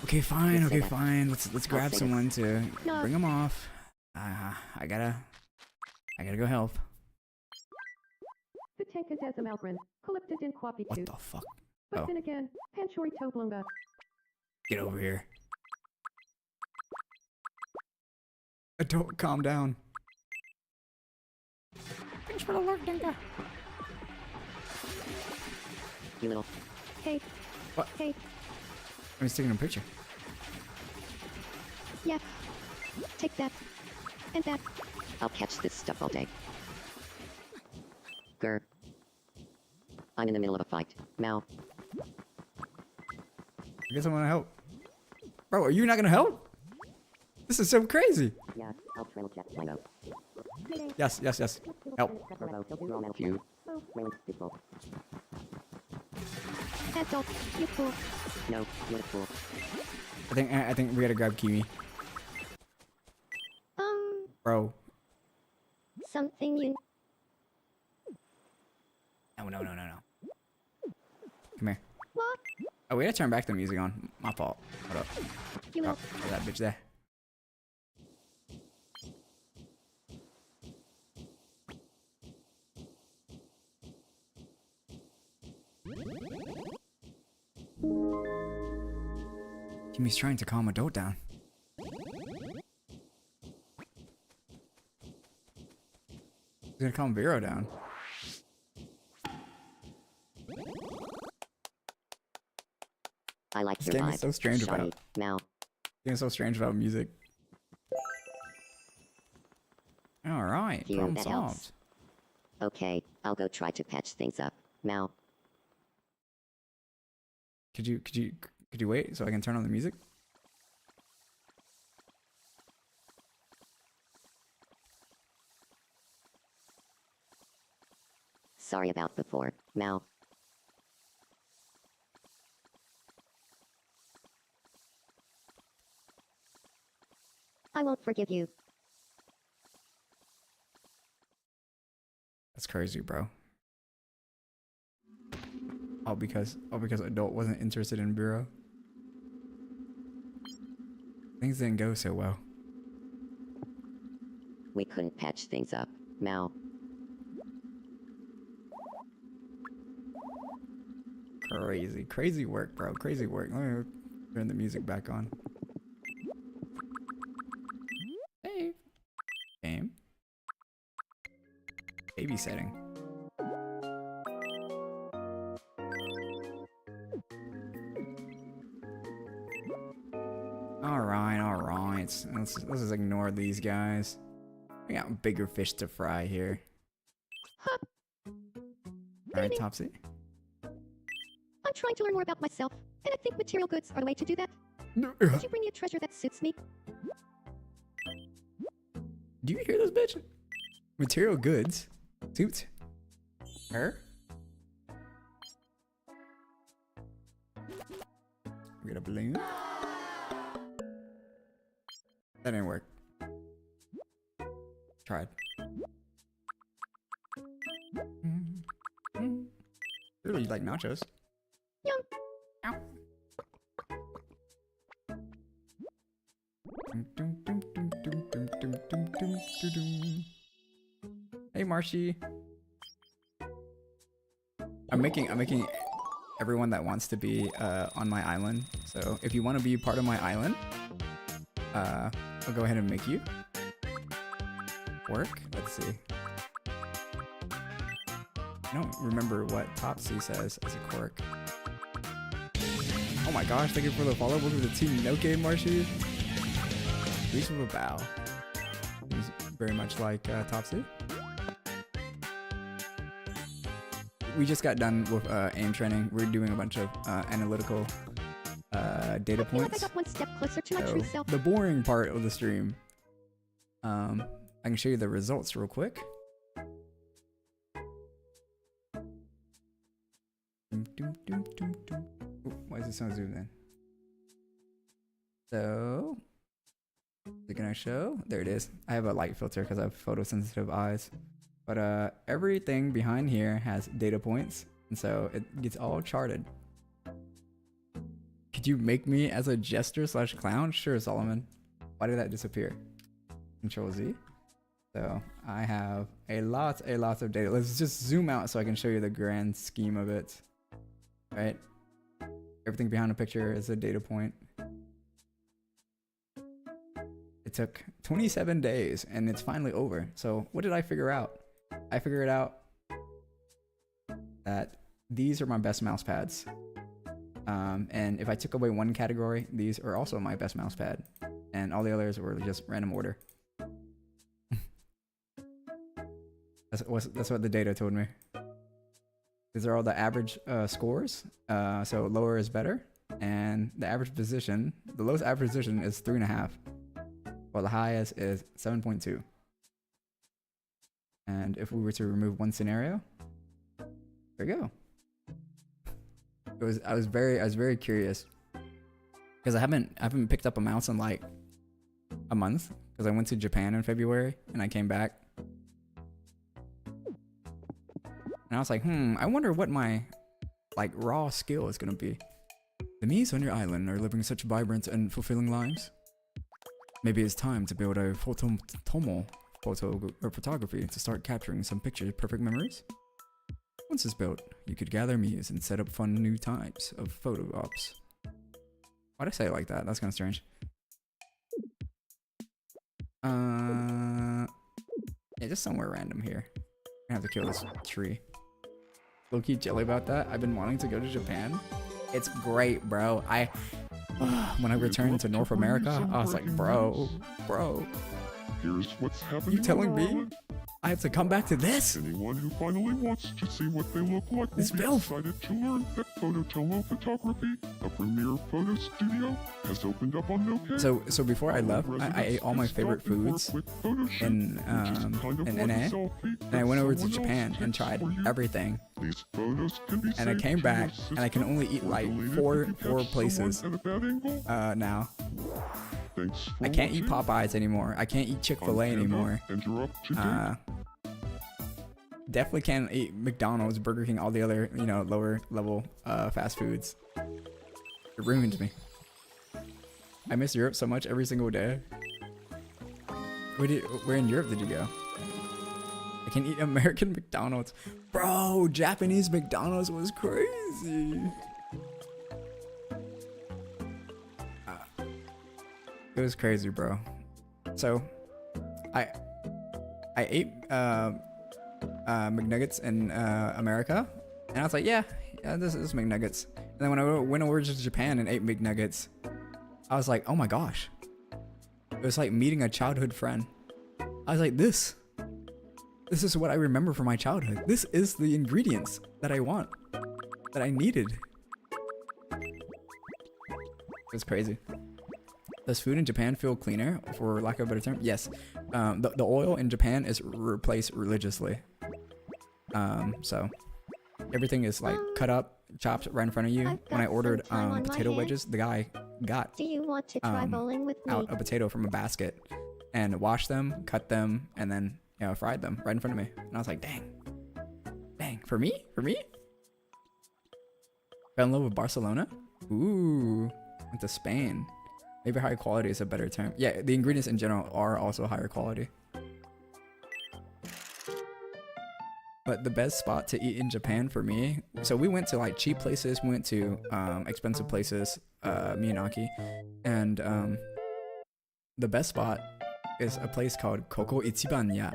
Okay, fine. Let's say Okay, that. fine. Let's I'll grab say someone to No. bring them off. I gotta go help. The tank is as a Malgrin, Calyptus in Quapi What too. the fuck? But Oh. then again, Panchori Toblunga. Get over here. Don't calm down. Thanks for the alert, Dinka. You little. Hey. What? Hey. I'm just taking a picture. Yeah. Take that. And that. I'll catch this stuff all day. Grr. I'm in the middle of a fight. Now. I guess I want to help. Bro, are you not gonna help? This is so crazy. Yeah, I'll trail jet Lino. Yes, yes, yes. Help. You. Adult, you fool. No, you're a fool. I think we gotta grab Kiwi. Bro. Something you. No. Come here. What? Oh, we gotta turn back the music on. My fault. Hold up. You Oh, little. there's that bitch there. Kimmy's trying to calm Adult down. He's gonna calm Vero down. I like This your game vibe. is so strange Shawty. about- Now. It's so strange about music. Alright, Phew, problem that helps. solved. Okay, I'll go try to patch things up. Now. Could you wait so I can turn on the music? Sorry about before. Now. I won't forgive you. That's crazy, bro. All because Adult wasn't interested in Bureau. Things didn't go so well. We couldn't patch things up. Mal. Crazy work, bro. Crazy work. Let me turn the music back on. Save. Game. Babysitting. Alright. Let's just ignore these guys. We got bigger fish to fry here. Alright, Topsy. I'm trying to learn more about myself, and I think material goods are the way to do that. Do Could you bring me a treasure that suits me? you hear this bitch? Material goods. Suits. Her? We got a balloon. That didn't work. Tried. Really, you like nachos? Yum. Ow. Hey, Marshy. I'm making everyone that wants to be on my island. So if you want to be part of my island, I'll go ahead and make you. Work? Let's see. I don't remember what Topsy says as a quirk. Oh my gosh, thank you for the follow. Welcome to the Team Noke, Marshy. Reach of a bow. He's very much like Topsy. We just got done with aim training. We're doing a bunch of analytical data I feel like I points. got one step closer to my true self. The boring part of the stream. I can show you the results real quick. Ooh, why is it so zoomed in? So, is it gonna show? There it is. I have a light filter because I have photosensitive eyes. But everything behind here has data points, and so it gets all charted. Could you make me as a jester / clown? Sure, Solomon. Why did that disappear? Control Z. So I have a lot of data. Let's just zoom out so I can show you the grand scheme of it. Right? Everything behind a picture is a data point. It took 27 days and it's finally over. So what did I figure out? I figured out that these are my best mouse pads. And if I took away one category, these are also my best mouse pad. And all the others were just random order. That's what the data told me. These are all the average scores. So lower is better. And the average position, the lowest average position is 3.5. While the highest is 7.2. And if we were to remove one scenario, there you go. I was very curious because I haven't picked up a mouse in like a month because I went to Japan in February and I came back and I was like, I wonder what my like raw skill is gonna be. The Mies on your island are living such vibrant and fulfilling lives. Maybe it's time to build a photography to start capturing some picture-perfect memories. Once it's built, you could gather Mies and set up fun new types of photo ops. Why'd I say it like that? That's kind of strange. Yeah, just somewhere random here. I have to kill this tree. Low-key jelly about that. I've been wanting to go to Japan. It's great, bro. When I returned to North America, I was like, bro. Here's what's happening. You telling on me our island. I have to come back to this? Anyone who finally wants to see what they look like will It's be Bill. excited to learn that Phototomo Photography, a premier photo studio, has opened up on Noke. So before I left, I ate all my favorite foods in NA, and I went over to Japan and tried everything. These photos can be And I saved came to back, your and I can system only eat or like deleted four if you catch places someone at a bad angle. now. Thanks for I can't eat watching. Popeyes anymore. I can't eat Chick-fil-A I'm Panda, anymore. And you're up to date. Definitely can't eat McDonald's, Burger King, all the other, lower level fast foods. It ruined me. I miss Europe so much every single day. Where in Europe did you go? can eat American McDonald's. Bro, Japanese McDonald's was crazy. It was crazy, bro. So, I ate McNuggets in America, and I was like, yeah, this is McNuggets. And then when I went over to Japan and ate McNuggets, I was like, oh my gosh. It was like meeting a childhood friend. I was like, this is what I remember from my childhood. This is the ingredients that I want, that I needed. It was crazy. Does food in Japan feel cleaner, for lack of a better term? Yes. The oil in Japan is replaced religiously. So everything is like cut up, chopped right in front of you. When I ordered potato wedges, the guy got Do you want to try bowling with me? out a potato from a basket and washed them, cut them, and then fried them right in front of me. And I was like, dang, for me? Fell in love with Barcelona? Ooh, went to Spain. Maybe high quality is a better term. Yeah, the ingredients in general are also higher quality. But the best spot to eat in Japan for me, so we went to like cheap places, we went to expensive places, me and Aki, and the best spot is a place called Koko Ichiban Ya.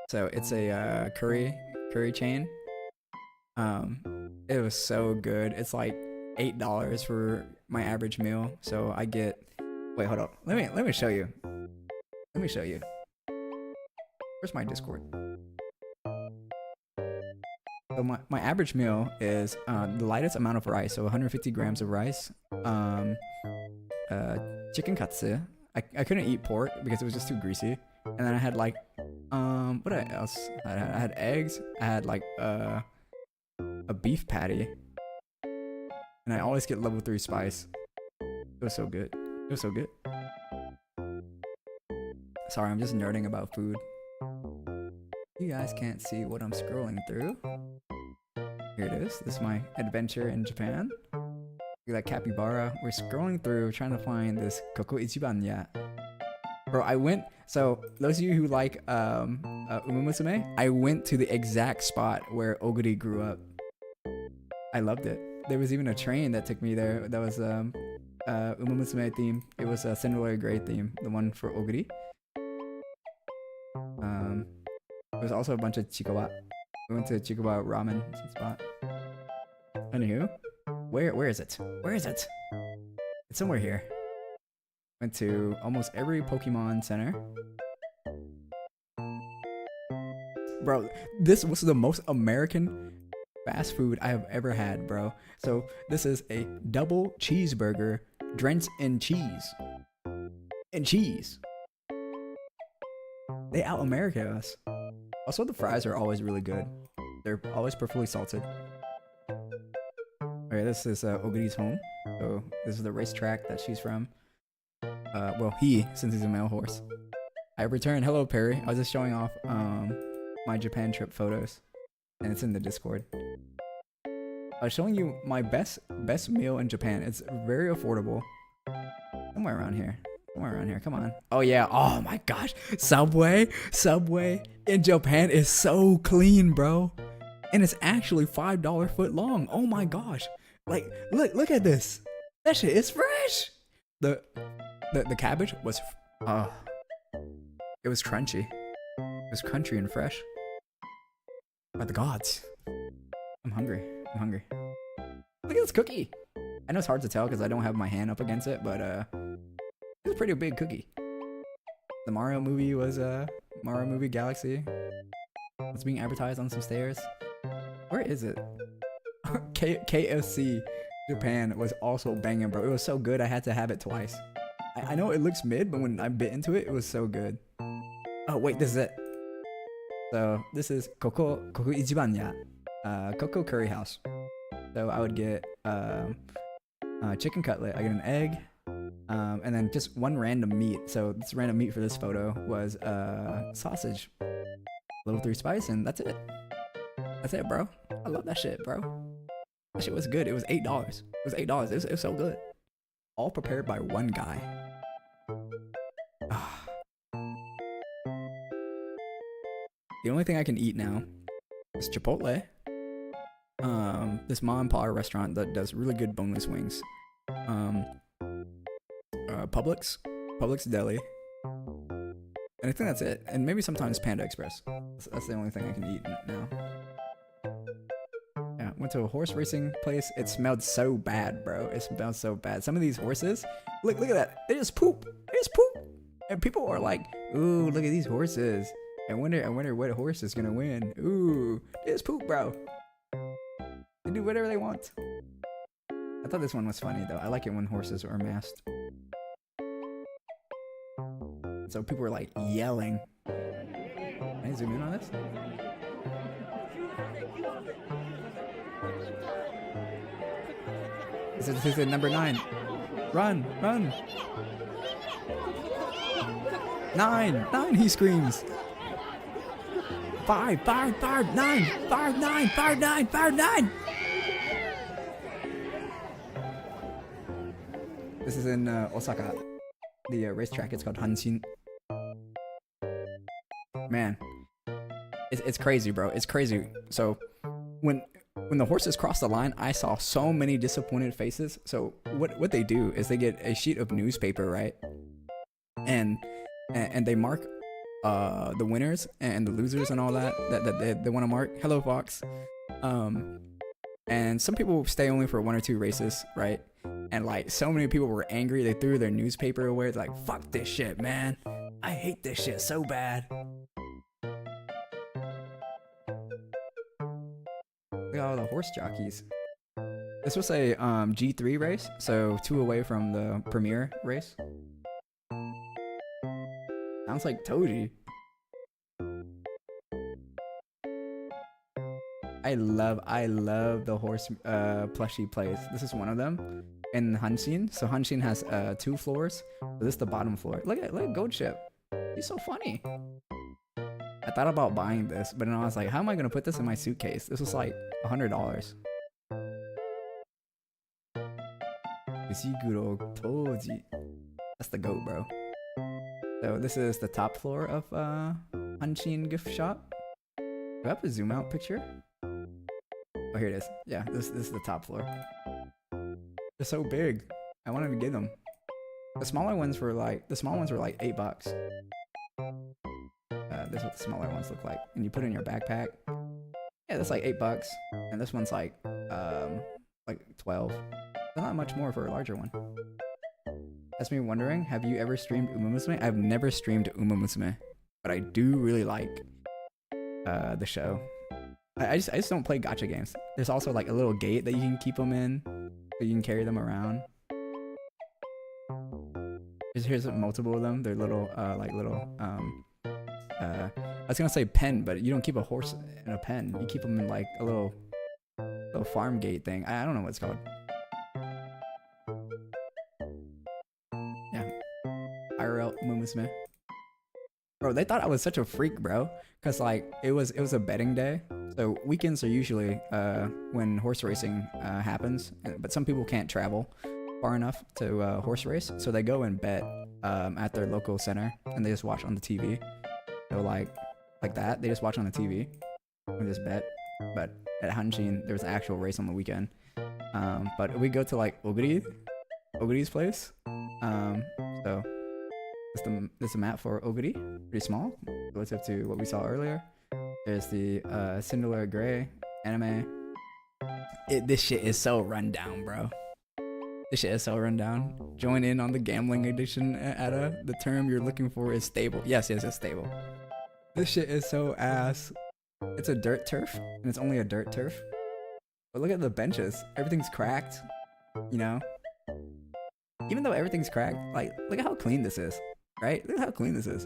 So it's a curry chain. It was so good. It's like $8 for my average meal. So I get, wait, hold up. Let me show you. Where's my Discord? So my average meal is the lightest amount of rice, so 150 grams of rice, chicken katsu. I couldn't eat pork because it was just too greasy. And then I had like, what else? I had eggs. I had like a beef patty. And I always get level 3 spice. It was so good. Sorry, I'm just nerding about food. You guys can't see what I'm scrolling through. Here it is. This is my adventure in Japan. Look at that capybara. We're scrolling through trying to find this Koko Ichiban Ya. Bro, I went, so those of you who like Umamusume, I went to the exact spot where Oguri grew up. I loved it. There was even a train that took me there that was Umamusume theme. It was a Cinderella Grey theme, the one for Oguri. There was also a bunch of Chikawa. We went to Chikawa ramen spot. Anywho, where is it? It's somewhere here. Went to almost every Pokemon center. Bro, this was the most American fast food I have ever had, bro. So this is a double cheeseburger drenched in cheese. They out-America us. Also, the fries are always really good. They're always perfectly salted. Okay, this is Oguri's home. So this is the racetrack that she's from. Well, since he's a male horse. I returned. Hello, Perry. I was just showing off my Japan trip photos, and it's in the Discord. I was showing you my best meal in Japan. It's very affordable. Somewhere around here. Come on. Oh yeah. Oh my gosh. Subway in Japan is so clean, bro. And it's actually $5 foot long. Oh my gosh. Like, look at this. That shit is fresh. The cabbage was, it was crunchy. It was crunchy and fresh. By the gods. I'm hungry. Look at this cookie. I know it's hard to tell because I don't have my hand up against it, but it's a pretty big cookie. The Mario movie was Mario Movie Galaxy. It's being advertised on some stairs. Where is it? KFC Japan was also banging, bro. It was so good I had to have it twice. I know it looks mid, but when I bit into it, it was so good. Oh wait, this is it. So this is Koko Ichiban Ya, Koko Curry House. So I would get chicken cutlet. I get an egg, and then just one random meat. So this random meat for this photo was sausage, level 3 spice, and that's it. That's it, bro. I love that shit, bro. That shit was good. It was $8. It was so good. All prepared by one guy. The only thing I can eat now is Chipotle. This mom and pa restaurant that does really good boneless wings. Publix Deli. And I think that's it. And maybe sometimes Panda Express. That's the only thing I can eat now. Yeah, went to a horse racing place. It smelled so bad, bro. It smelled so bad. Some of these horses, look at that. They just poop. They just poop. And people are like, ooh, look at these horses. I wonder what horse is gonna win. Ooh, they just poop, bro. They do whatever they want. I thought this one was funny though. I like it when horses are masked. So people were like yelling. Can I zoom in on this? This is number 9. Run, run. 9, he screams. 5, 9, 5, 9. This is in Osaka. The racetrack, it's called Hanshin. Man, it's crazy, bro. It's crazy. So when the horses cross the line, I saw so many disappointed faces. So what they do is they get a sheet of newspaper, right? And they mark the winners and the losers and all that they want to mark. Hello, Fox. And some people stay only for 1 or 2 races, right? And like so many people were angry, they threw their newspaper away. They're like, fuck this shit, man. I hate this shit so bad. Look at all the horse jockeys. This was a G3 race, so 2 away from the premier race. Sounds like Toji. I love the horse plushie plays. This is one of them in Hanshin. So Hanshin has 2 floors. So this is the bottom floor. Look at Gold Ship. He's so funny. I thought about buying this, but then I was like, how am I gonna put this in my suitcase? This was like $100. Ishiguro Toji. That's the goat, bro. So this is the top floor of Hanshin gift shop. Do I have a zoom out picture? Oh, here it is. Yeah, this is the top floor. They're so big. I wanted to get them. The small ones were like $8. This is what the smaller ones look like. And you put it in your backpack. Yeah, that's like $8. And this one's like 12. Not much more for a larger one. That's me wondering, have you ever streamed Uma Musume? I've never streamed Uma Musume, but I do really like the show. I just don't play gacha games. There's also like a little gate that you can keep them in, so you can carry them around. Here's multiple of them. They're little I was gonna say pen, but you don't keep a horse in a pen. You keep them in like a little farm gate thing. I don't know what it's called. Yeah, IRL Uma Musume. Bro, they thought I was such a freak, bro, cause like it was a betting day. So weekends are usually when horse racing happens, but some people can't travel far enough to horse race, so they go and bet at their local center, and they just watch on the TV. So like that, they just watch on the TV and just bet. But at Hanshin, there was an actual race on the weekend. But we go to like Oguri's place. So this is the map for Oguri, pretty small relative to what we saw earlier. There's the Cinderella Grey anime. This shit is so rundown, bro. This shit is so rundown. Join in on the gambling addiction, Ada. The term you're looking for is stable. Yes, it's stable. This shit is so ass. It's a dirt turf, and it's only a dirt turf. But look at the benches. Everything's cracked, you know? Even though everything's cracked, like, look at how clean this is, right? Look at how clean this is.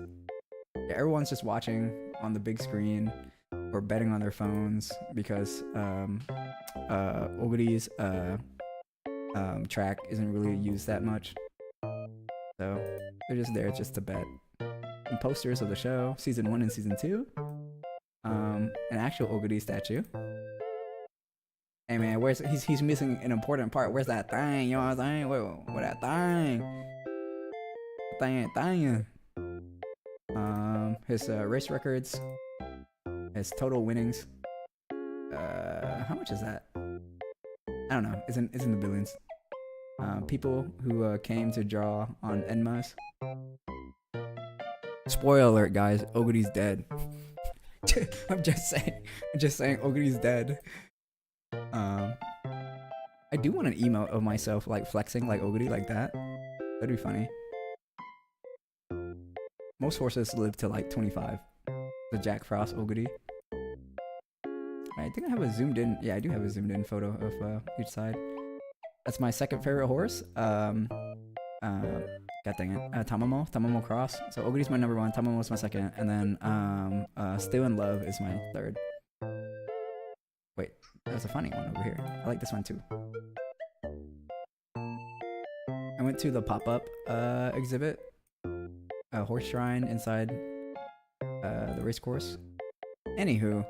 Yeah, everyone's just watching on the big screen or betting on their phones because Oguri's track isn't really used that much. So they're just there just to bet. And posters of the show, season 1 and season 2. An actual Oguri statue. Hey man, where's he's missing an important part. Where's that thing? You know what I'm saying? Where that thing? Thing. His race records. His total winnings. How much is that? I don't know. It's in the billions. People who came to draw on Enmas. Spoiler alert, guys. Oguri's dead. I'm just saying Oguri's dead. I do want an emote of myself like flexing like Oguri like that. That'd be funny. Most horses live to like 25. The Jack Frost Oguri. I think I have a zoomed in. Yeah, I do have a zoomed in photo of each side. That's my second favorite horse. God dang it. Tamamo Cross. So Oguri's my number 1. Tamamo's my second, and then Still in Love is my third. Wait, there's a funny one over here. I like this one too. I went to the pop-up exhibit, a horse shrine inside the race course. Anywho,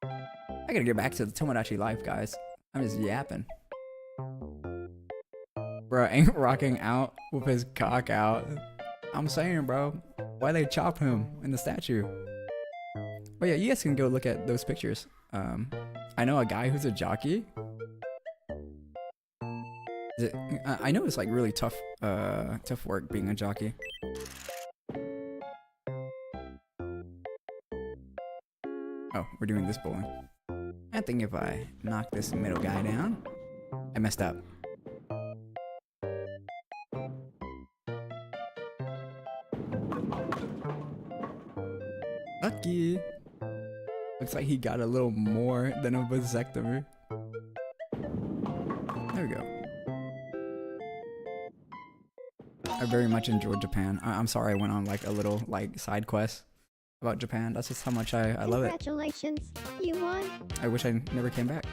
I gotta get back to the Tomodachi life, guys. I'm just yapping. Bro ain't rocking out with his cock out. I'm saying, bro, why they chop him in the statue? But yeah, you guys can go look at those pictures. I know a guy who's a jockey. I know it's like really tough work being a jockey. Oh, we're doing this bowling. I think if I knock this middle guy down, I messed up. Lucky. Looks like he got a little more than a vasectomy. There we go. I very much enjoyed Japan. I'm sorry I went on like a little like side quest about Japan. That's just how much I love it. Congratulations, you won. I wish I never came back.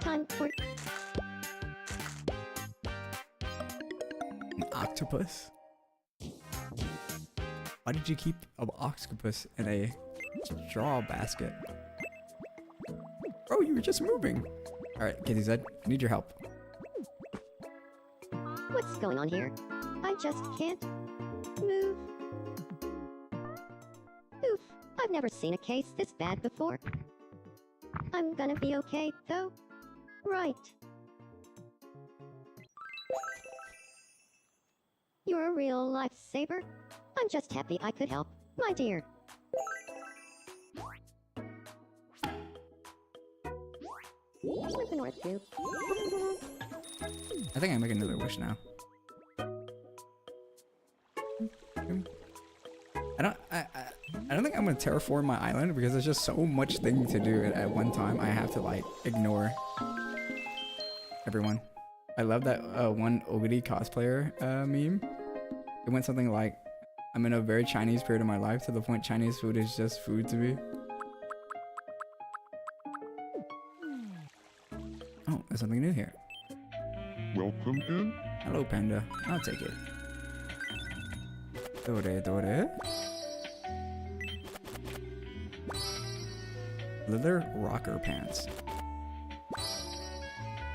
Time for An octopus? Why did you keep an octopus in a straw basket? Bro, you were just moving. Alright, KZ, I need your help. what's going on here. I just can't move. Oof, I've never seen a case this bad before. I'm gonna be okay, though. Right. You're a real lifesaver. I'm just happy I could help, my dear. North too. I think I make another wish now. I don't think I'm gonna terraform my island because there's just so much thing to do at one time. I have to like ignore everyone. I love that one Oguri cosplayer meme. It went something like, I'm in a very Chinese period of my life to the point Chinese food is just food to me. Oh, there's something new here. Welcome in. Hello, Panda. I'll take it. Dore. Leather rocker pants.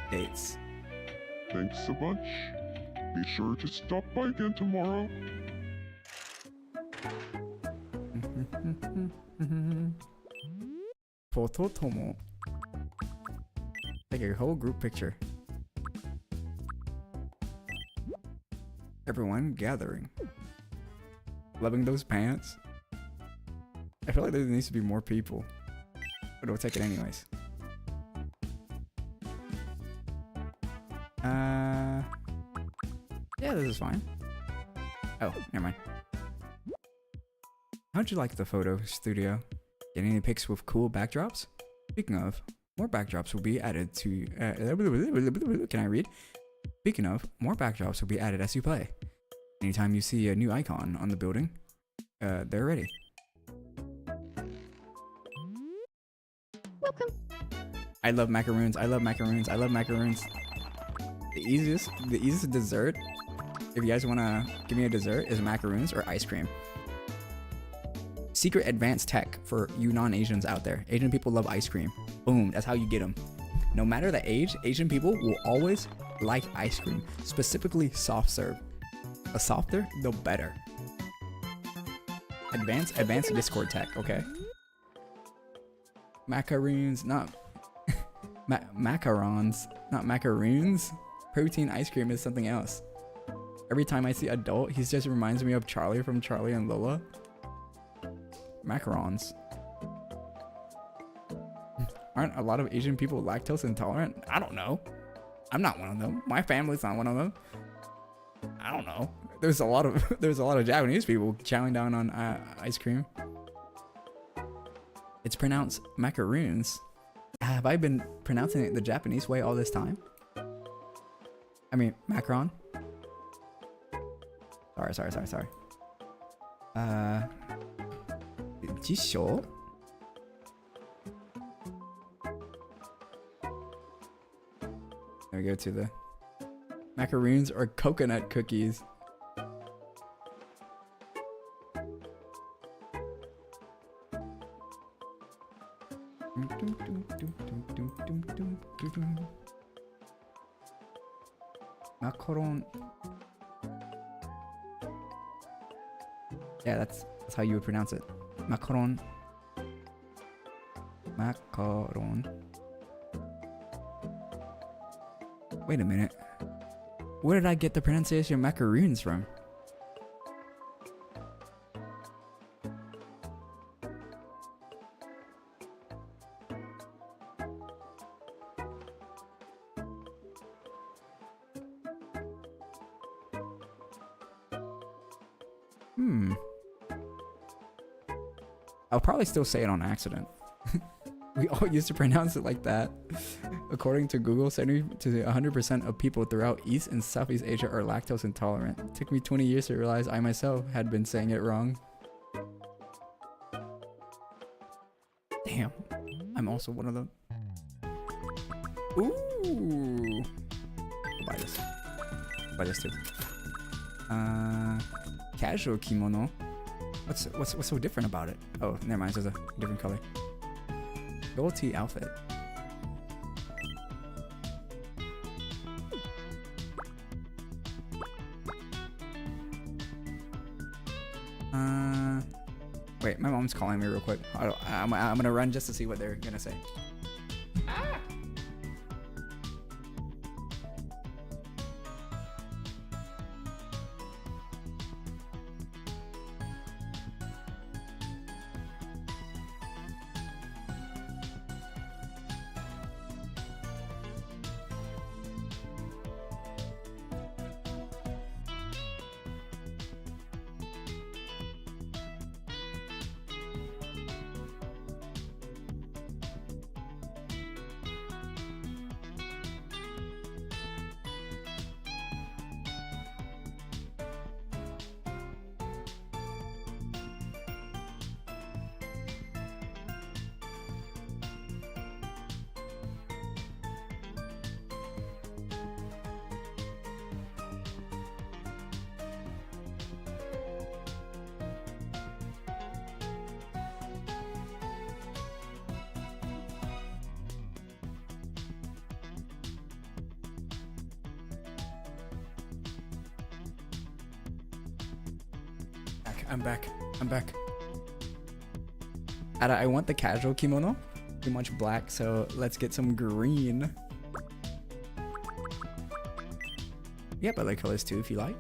Dates. Thanks a bunch. Be sure to stop by again tomorrow. Photo Tomo. Take a whole group picture. Everyone gathering. Loving those pants. I feel like there needs to be more people. But we'll take it anyways. Yeah, this is fine. Oh, never mind. How'd you like the photo studio? Getting any pics with cool backdrops? Speaking of, more backdrops will be added to... can I read? Speaking of, more backdrops will be added as you play. Anytime you see a new icon on the building, they're ready. Welcome. I love macaroons. I love macaroons. I love macaroons. The easiest dessert, if you guys want to give me a dessert, is macaroons or ice cream. Secret advanced tech for you non-Asians out there. Asian people love ice cream. Boom, that's how you get them. No matter the age, Asian people will always like ice cream, specifically soft serve. The softer, the better. Advanced Discord tech, okay? Macaroons, not macarons, not macaroons. Protein ice cream is something else. Every time I see adult, he just reminds me of Charlie from Charlie and Lola. Macarons. Aren't a lot of Asian people lactose intolerant? I don't know. I'm not one of them. My family's not one of them. I don't know. There's a lot of Japanese people chowing down on ice cream. It's pronounced macaroons. Have I been pronouncing it the Japanese way all this time? I mean, macaron. Sorry. Jisho? There we go to the macaroons or coconut cookies. Macaron. Yeah, that's how you would pronounce it. Macaron. Macaron. Wait a minute. Where did I get the pronunciation macaroons from? I'll probably still say it on accident. We all used to pronounce it like that. According to Google, 70 to 100% of people throughout East and Southeast Asia are lactose intolerant. It took me 20 years to realize I myself had been saying it wrong. Damn, I'm also one of them. Ooh, I'll buy this. Buy this too. Casual kimono. What's so different about it? Oh, never mind. It's a different color. Gold tee outfit. Wait, my mom's calling me real quick. I'm gonna run just to see what they're gonna say. I'm back. I want the casual kimono. Too much black, so let's get some green. Yep, other colors too if you like.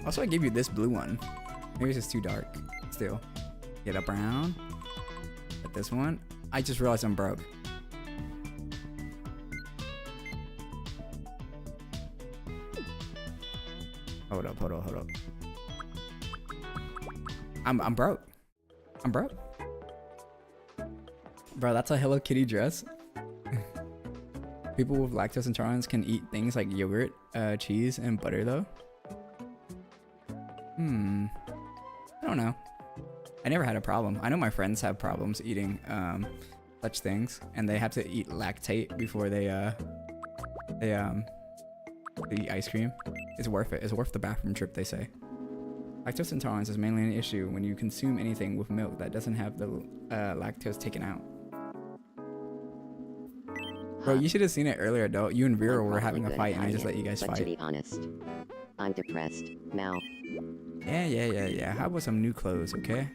Also, I gave you this blue one. Maybe it's just too dark. Still. Get a brown. Get this one. I just realized I'm broke. Hold up. I'm broke. Bro, that's a Hello Kitty dress. People with lactose intolerance can eat things like yogurt, cheese, and butter though. I don't know. I never had a problem. I know my friends have problems eating such things, and they have to eat lactate before they eat ice cream. It's worth it. It's worth the bathroom trip, they say. Lactose intolerance is mainly an issue when you consume anything with milk that doesn't have the lactose taken out. Bro, you should have seen it earlier, though. You and Vera were having a fight, and I just let you guys fight. But to be honest, I'm depressed now. Yeah. How about some new clothes, okay?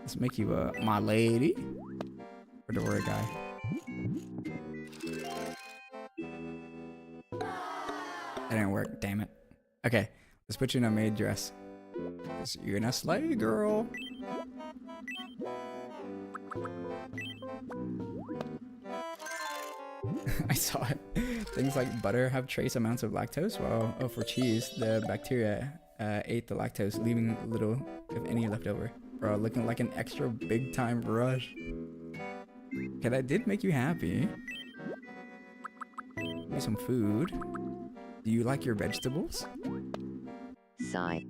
Let's make you a my lady. Fedora guy. That didn't work, damn it. Okay, let's put you in a maid dress. 'Cause you're in a sleigh, girl. I saw it. Things like butter have trace amounts of lactose, while for cheese, the bacteria ate the lactose, leaving little, if any, left over. Bro, looking like an extra big time rush. Okay, that did make you happy. Give me some food. Do you like your vegetables? Sigh.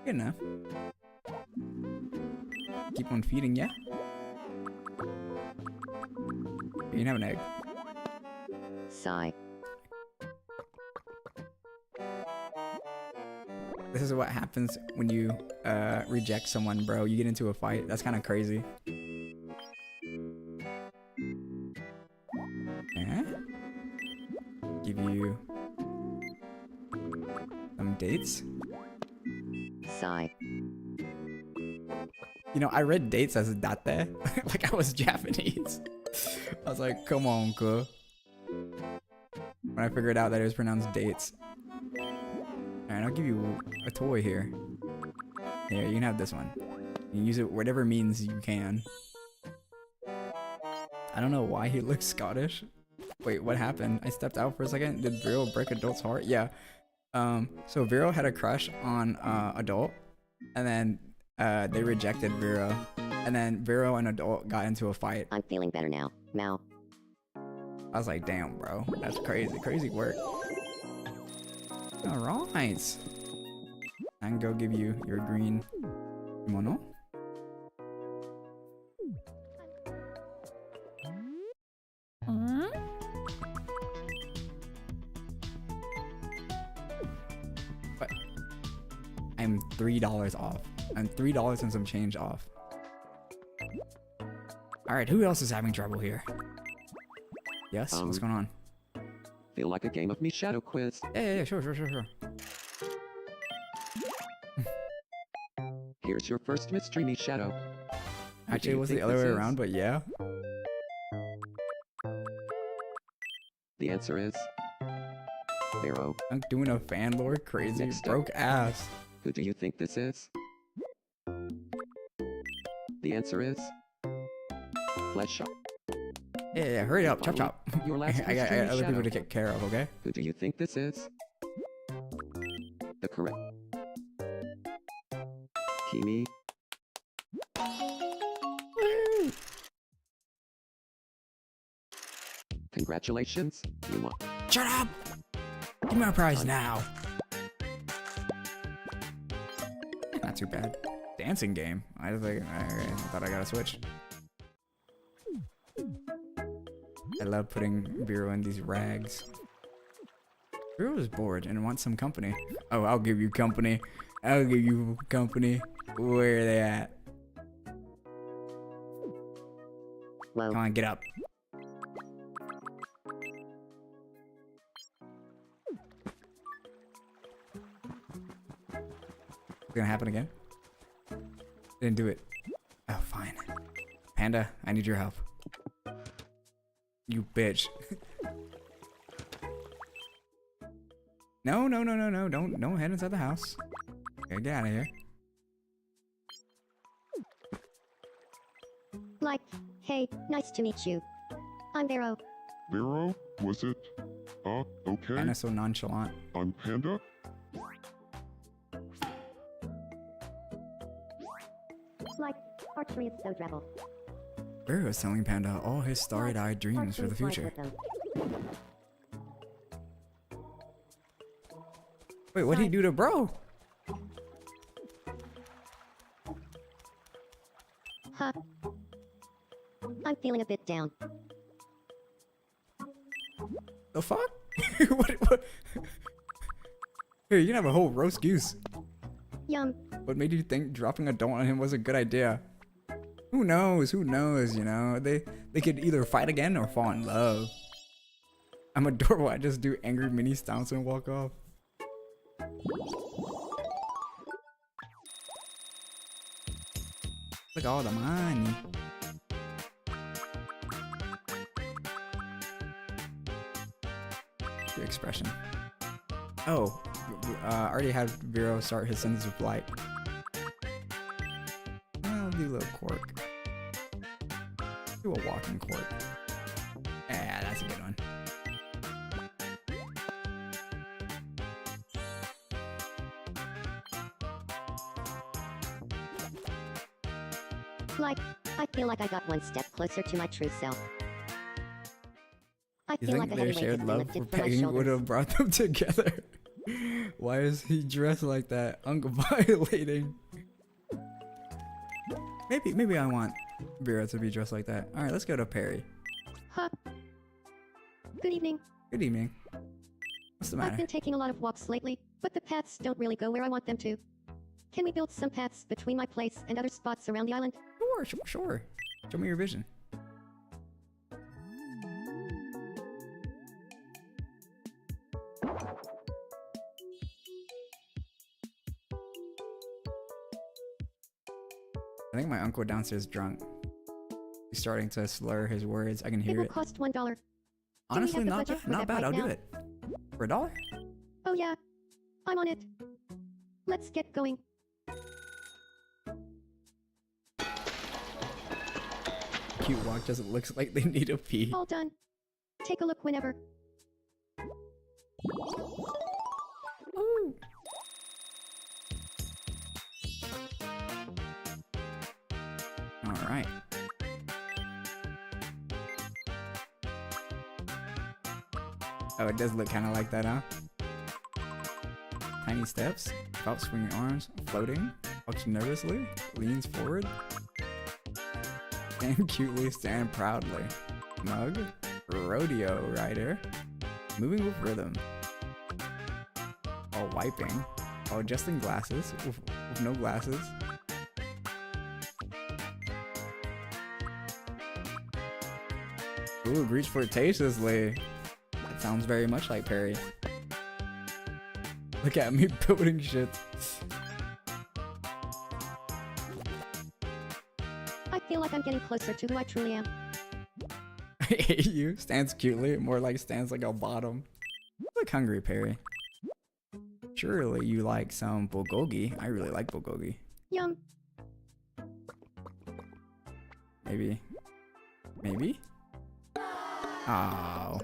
Good enough. Keep on feeding, yeah? You can have an egg. Sigh. This is what happens when you reject someone, bro. You get into a fight. That's kind of crazy. Yeah? Give you some dates. Sigh. You know, I read dates as date, like I was Japanese. I was like, come on, cool. When I figured out that it was pronounced dates. Alright, I'll give you a toy here. Here, you can have this one. You can use it whatever means you can. I don't know why he looks Scottish. Wait, what happened? I stepped out for a second. Did Vero break Adult's heart? Yeah. So Vero had a crush on Adult, and then they rejected Vero, and then Vero and Adult got into a fight. I'm feeling better now. Now. I was like, damn, bro, that's crazy, crazy work. All right, I can go give you your green kimono. But I'm $3 off. I'm $3 and some change off. All right, who else is having trouble here? Yes, what's going on? Feel like a game of me shadow quiz. Yeah, sure. Here's your first mystery me shadow. Actually, it was the other way around, but yeah. The answer is Vero. I'm doing a fan lord crazy Next up. broke ass. Who do you think this is? The answer is Flesh Shop. Yeah, hurry up, chop chop. Your last I got mystery other people shadow. to take care of, okay? Who do you think this is? The correct Kimi. Congratulations, you won. Shut up! Give me my prize now. Not too bad. Dancing game. I thought I got a switch. I love putting Vero in these rags. Vero is bored and wants some company. Oh, I'll give you company. I'll give you company. Where are they at? Whoa. Come on, get up. Gonna happen again? Didn't do it. Oh, fine. Panda, I need your help. You bitch. No. Don't head inside the house. Okay, get out of here. Like, hey, nice to meet you. I'm Vero. Vero, was it? Okay. Panda's so nonchalant. I'm Panda. Like, archery is so dreadful. Vero is telling Panda all his starry-eyed dreams for the future. Wait, what'd he do to bro? Huh. I'm feeling a bit down. The fuck? what? Here, you can have a whole roast goose. Yum. What made you think dropping a doll on him was a good idea? Who knows, you know? They could either fight again or fall in love. I'm adorable. I just do angry mini stomps and walk off. Look at all the money. Your expression. Oh, I already had Vero start his sentence with light. I'll do a little quirk. Do a walking quirk. Yeah, that's a good one. Like, I feel like I got one step closer to my true self. I You feel think like a their heavy weight shared has been love lifted for from my pegging would shoulders. have brought them together? Why is he dressed like that? Uncle violating. Maybe I want Vera to be dressed like that. Alright, let's go to Perry. Huh. Good evening. Good evening. What's the I've matter? been taking a lot of walks lately, but the paths don't really go where I want them to. Can we build some paths between my place and other spots around the island? Sure. Show me your vision. I think my uncle downstairs is drunk. He's starting to slur his words. I can It hear will it. cost $1. Honestly, have the not budget bad. for Not that bad. right I'll do now? it. For $1? Oh yeah. I'm on it. Let's get going. Cute walk just looks like they need a pee. All done. Take a look whenever. Ooh. All right. Oh, it does look kind of like that, huh? Tiny steps, about swinging arms, floating, walks nervously, leans forward, stand cutely, stand proudly. Mug, rodeo rider, moving with rhythm. While wiping, while adjusting glasses, with no glasses. Ooh, reach flirtatiously. That sounds very much like Perry. Look at me building shit. I feel like I'm getting closer to who I truly am. I hate you. Stands cutely. More like stands like a bottom. Look hungry, Perry. Surely you like some bulgogi. I really like bulgogi. Yum. Maybe. Maybe? Oh.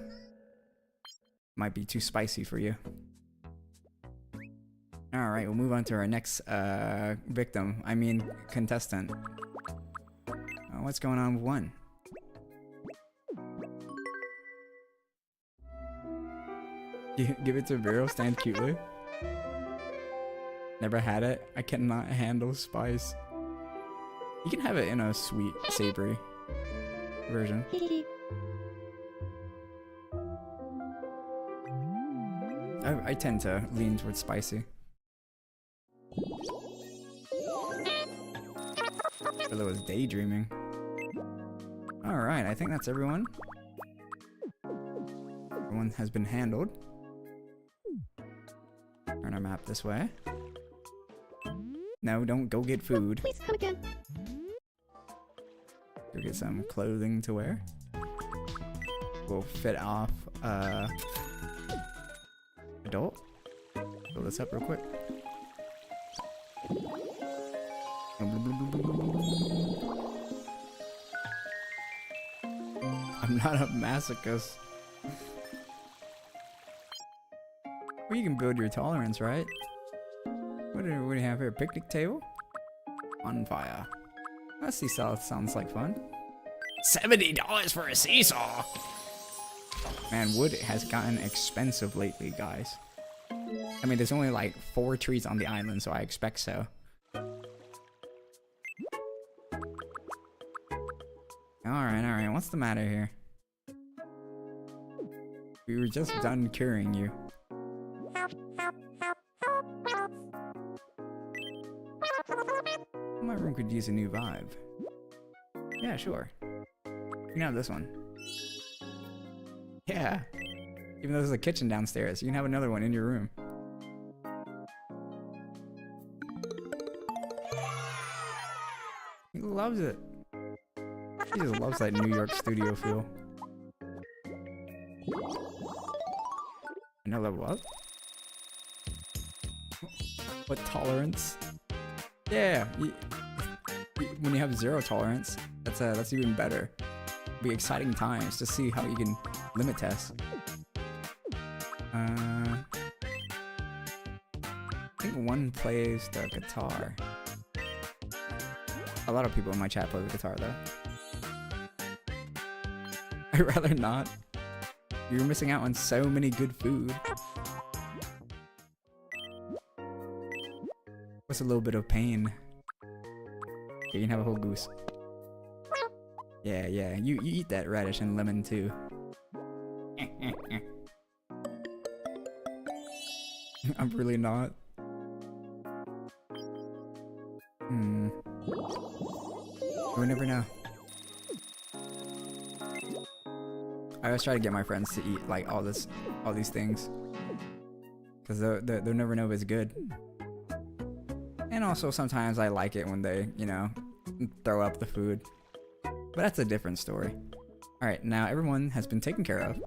Might be too spicy for you. Alright, we'll move on to our next victim. I mean, contestant. What's going on with one? Give it to Vero, stand cutely. Never had it. I cannot handle spice. You can have it in a sweet, savory version. Hehehe. I tend to lean towards spicy. Philo was daydreaming. Alright, I think that's everyone. Everyone has been handled. Turn our map this way. No, don't go get food. Please come again. Go get some clothing to wear. We'll fit off adult. Fill this up real quick. I'm not a masochist. Well, you can build your tolerance, right? What do we have here? Picnic table? On fire. That seesaw sounds like fun. $70 for a seesaw! Man, wood has gotten expensive lately, guys. I mean, there's only like 4 trees on the island, so I expect so. Alright, what's the matter here? We were just done curing you. My room could use a new vibe. Yeah, sure. You can have this one. Yeah. Even though there's a kitchen downstairs, you can have another one in your room. He loves it. He just loves that New York studio feel. No level up? What tolerance? Yeah, when you have 0 tolerance, that's even better. It'll be exciting times to see how you can limit test. I think one plays the guitar. A lot of people in my chat play the guitar though. I'd rather not. You're missing out on so many good food. What's a little bit of pain? You can have a whole goose. Yeah, yeah. You eat that radish and lemon too. I'm really not. We never know. I always try to get my friends to eat like all these things, because they'll never know if it's good. And also sometimes I like it when they, you know, throw up the food. But that's a different story. All right, now everyone has been taken care of.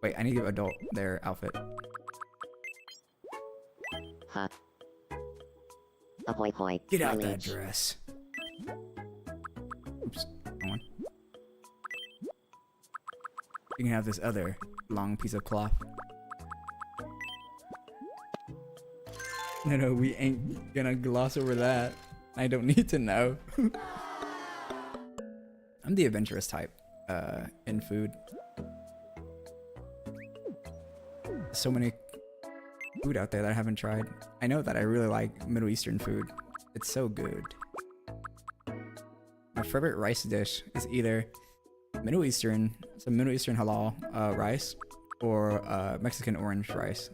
Wait, I need to give adult their outfit. Huh. Ahoy hoy. Get out my that liege. dress. Oops, wrong one. You can have this other long piece of cloth. No, we ain't gonna gloss over that. I don't need to know. I'm the adventurous type in food. So many food out there that I haven't tried. I know that I really like Middle Eastern food. It's so good. My favorite rice dish is either Middle Eastern, some Middle Eastern halal rice, or Mexican orange rice,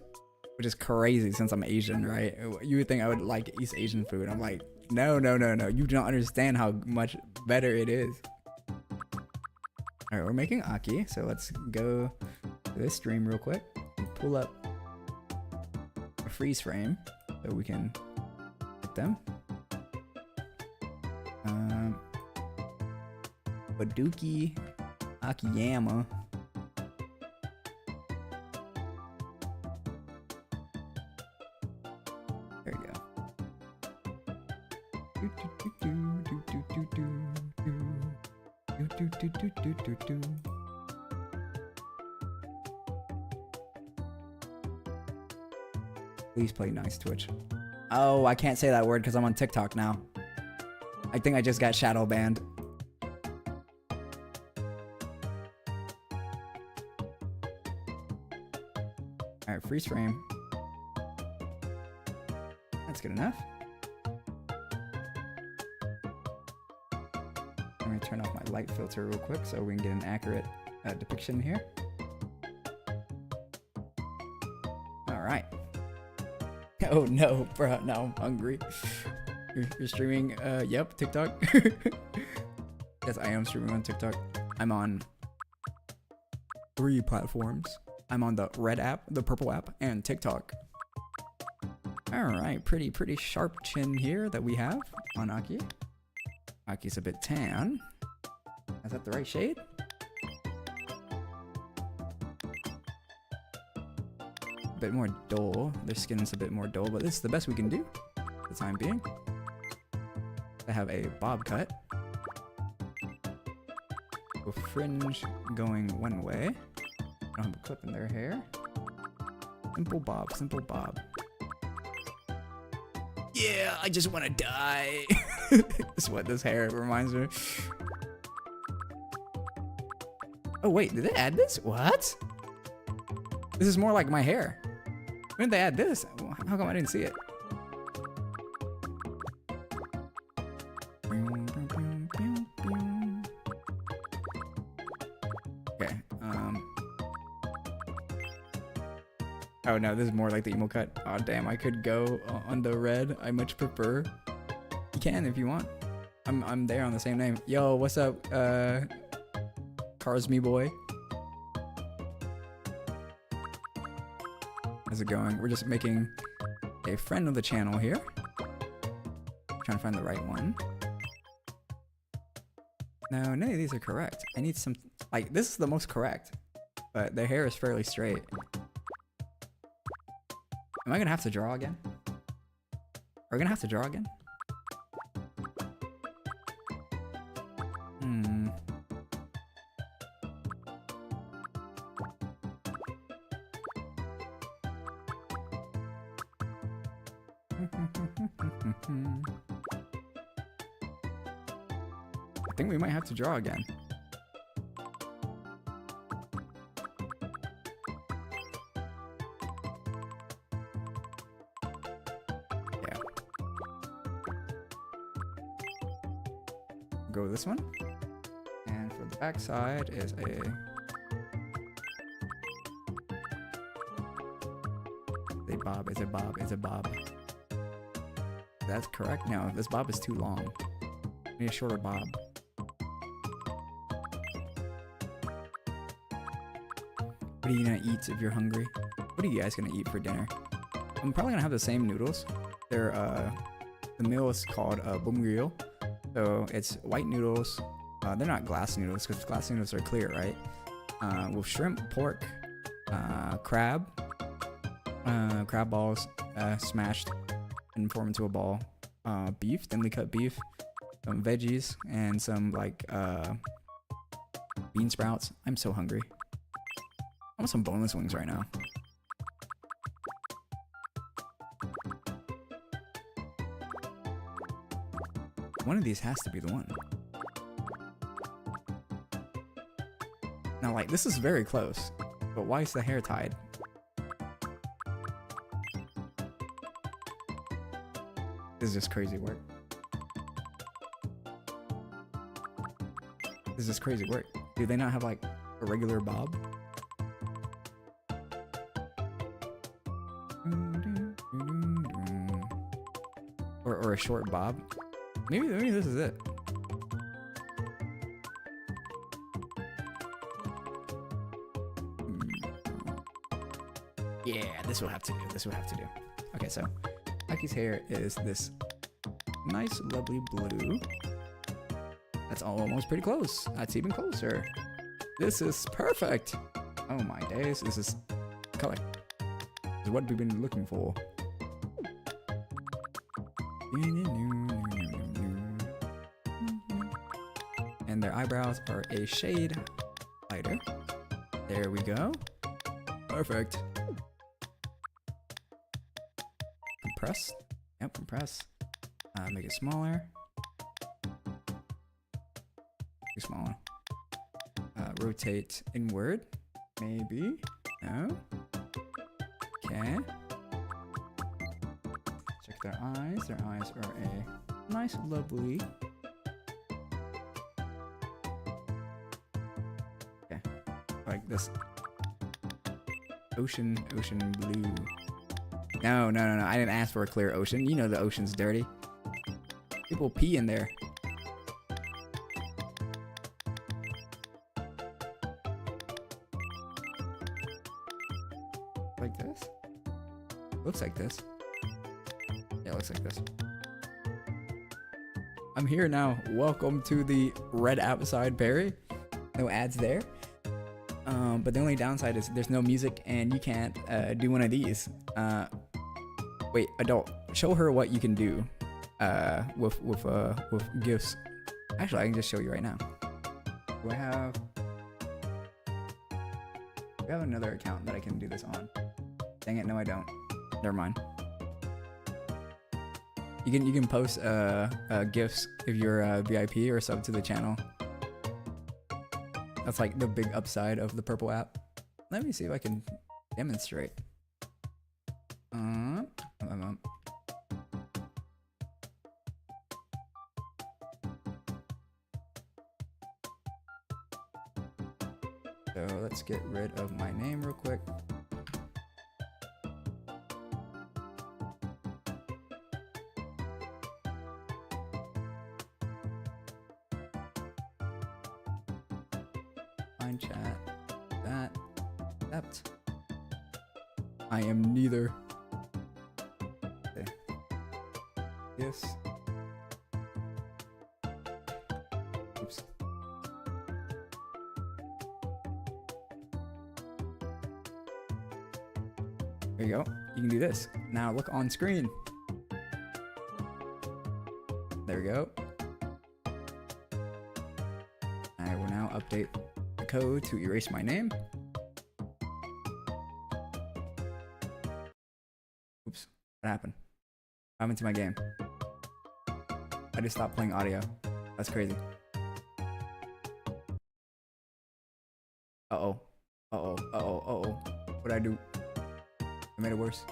which is crazy since I'm Asian, right? You would think I would like East Asian food. I'm like, no. You don't understand how much better it is. All right, we're making Aki, so let's go to this stream real quick and pull up a freeze frame so we can get them. Baduki Akiyama. There you go. Please play nice, Twitch. Oh, I can't say that word because I'm on TikTok now. I think I just got shadow banned. Alright, freeze frame. That's good enough. Let me turn off my light filter real quick so we can get an accurate depiction here. Alright. Oh no, bro, now I'm hungry. You're streaming, yep, TikTok. Yes, I am streaming on TikTok. I'm on 3 platforms. I'm on the red app, the purple app, and TikTok. Alright, pretty sharp chin here that we have on Aki. Aki's a bit tan. Is that the right shade? A bit more dull. Their skin's a bit more dull, but this is the best we can do for the time being. I have a bob cut. A fringe going one way. I don't have a clip in their hair. Simple bob, simple bob. Yeah, I just want to die. That's what this hair reminds me. Oh wait, did they add this? What? This is more like my hair. When did they add this? How come I didn't see it? Okay, oh no, this is more like the emo cut. Oh damn, I could go on the red. I much prefer. You can if you want. I'm there on the same name. Yo, what's up, Cars Me Boy? How's it going? We're just making a friend of the channel here. Trying to find the right one. No, none of these are correct. I need some, like, this is the most correct, but the hair is fairly straight. Am I gonna have to draw again? Are we gonna have to draw again? Hmm. I think we might have to draw again. Yeah. Go with this one. And for the back side is a... bob, is a bob, is a bob. That's correct? No, this bob is too long. I need a shorter bob. What are you gonna eat if you're hungry? What are you guys gonna eat for dinner? I'm probably gonna have the same noodles. They're, the meal is called bumgryeo. So it's white noodles. They're not glass noodles because glass noodles are clear, right? With shrimp, pork, crab balls smashed and formed into a ball. Beef, thinly cut beef, some veggies, and some like bean sprouts. I'm so hungry. I want some boneless wings right now. One of these has to be the one. Now, like, this is very close, but why is the hair tied? This is just crazy work. This is just crazy work. Do they not have, like, a regular bob? Or a short bob? Maybe this is it. Yeah, this will have to do. This will have to do. Okay, so Aki's hair is this nice, lovely blue. That's almost pretty close. That's even closer. This is perfect. Oh my days, this is color. This is what we've been looking for. And their eyebrows are a shade lighter. There we go. Perfect. Compress. Yep, compress. Make it smaller. Make it smaller. Rotate inward. Maybe. No. Okay. Check their eyes. Their eyes are a nice, lovely. Okay. Like this. Ocean blue. No. I didn't ask for a clear ocean. You know the ocean's dirty. People pee in there. Like this? Looks like this. Yeah, looks like this. I'm here now. Welcome to the Red Outside Perry. No ads there. But the only downside is there's no music and you can't do one of these. Wait, adult, show her what you can do with gifts. Actually, I can just show you right now. Do I have another account that I can do this on? Dang it, no I don't. Never mind. You can post gifts if you're a VIP or sub to the channel. That's like the big upside of the Purple app. Let me see if I can demonstrate. So let's get rid of my name real quick. Find chat. That. Accept. I am neither. Okay. Yes. Oops. There you go. You can do this. Now look on screen. There we go. I will now update the code to erase my name. Oops. What happened? What happened to my game? I just stopped playing audio. That's crazy. Uh-oh. Uh-oh. Uh-oh. Uh-oh. What'd I do? I made it worse.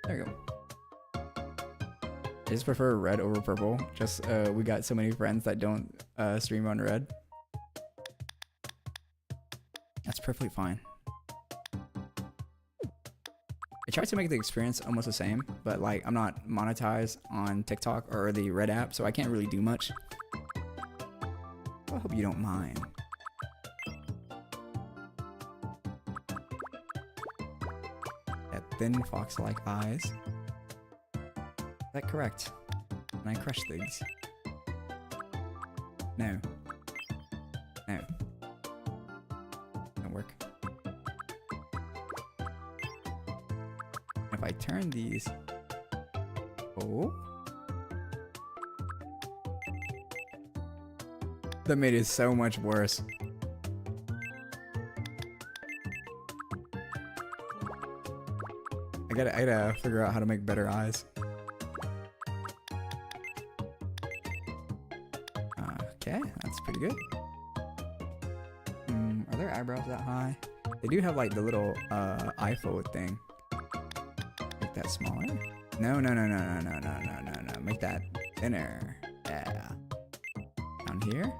There you go. I just prefer red over purple. Just we got so many friends that don't stream on red. That's perfectly fine. I tried to make the experience almost the same, but like I'm not monetized on TikTok or the Red app, so I can't really do much. I hope you don't mind. That thin fox-like eyes. Is that correct? Can I crush things? No. No. Don't work. If I turn these... Oh. That made it so much worse. I gotta figure out how to make better eyes. Okay, that's pretty good. Are their eyebrows that high? They do have like the little eye fold thing. Make that smaller. No. Make that thinner. Yeah. Down here.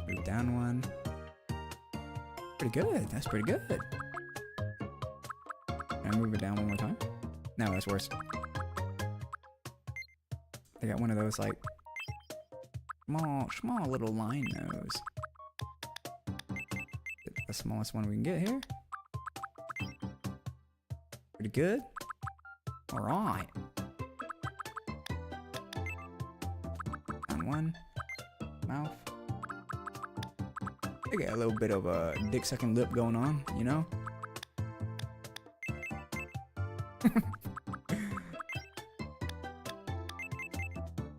Move down one. Pretty good. That's pretty good. Can I move it down one more time? No, that's worse. I got one of those like small little line nose. Get the smallest one we can get here. Pretty good. All right. Down one. Mouth. I got a little bit of a dick sucking lip going on, you know?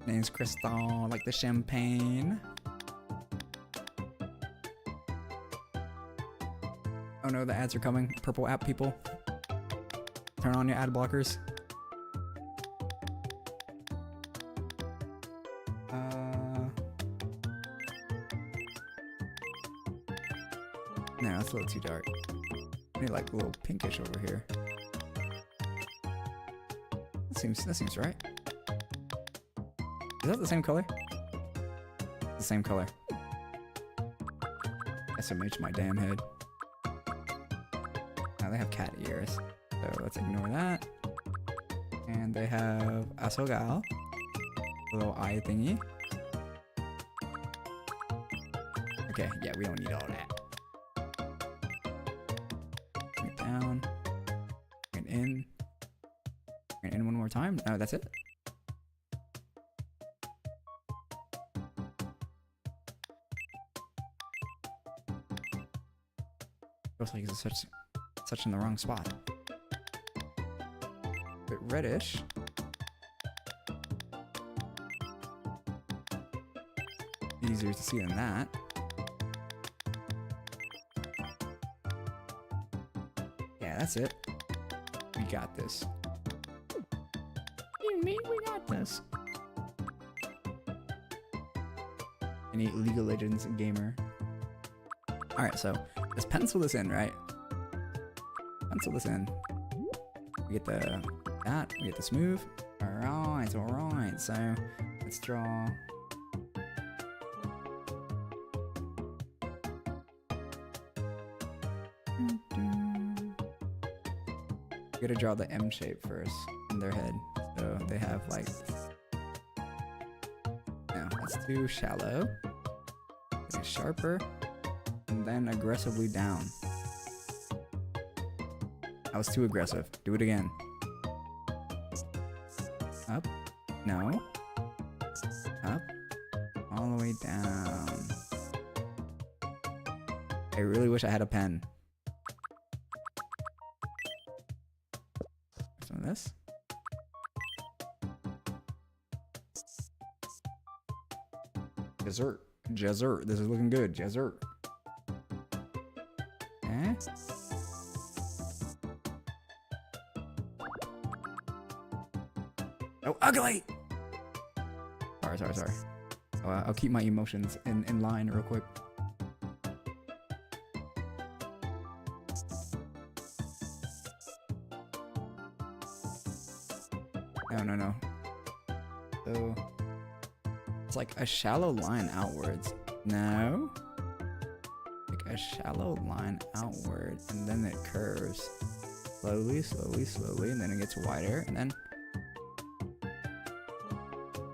Name's Crystal, like the champagne. Oh no, the ads are coming. Purple app people. Turn on your ad blockers. No, that's a little too dark. I need like a little pinkish over here. That seems right. Is that the same color? The same color. SMH my damn head. Now they have cat ears, so let's ignore that. And they have Asogal, a little eye thingy. Okay, yeah, we don't need all that. Bring it down. Bring it in. Bring it in one more time. No, that's it. Looks like it's such in the wrong spot. Bit reddish. Easier to see than that. Yeah, that's it. We got this. You mean we got this? Any League of Legends gamer? Alright, so let's pencil this in, right? Pencil this in. We get the that, we get the smooth. Alright, so let's draw. We gotta draw the M shape first in their head. So they have like, no, that's too shallow. Get it sharper. And then aggressively down. I was too aggressive. Do it again. Up. No. Up. All the way down. I really wish I had a pen. Some of this. Dessert. Dessert. This is looking good. Dessert. Eh? Oh, ugly! Sorry. Oh, I'll keep my emotions in line real quick. No. So it's like a shallow line outwards. No. Like a shallow line outward, and then it curves. Slowly, and then it gets wider, and then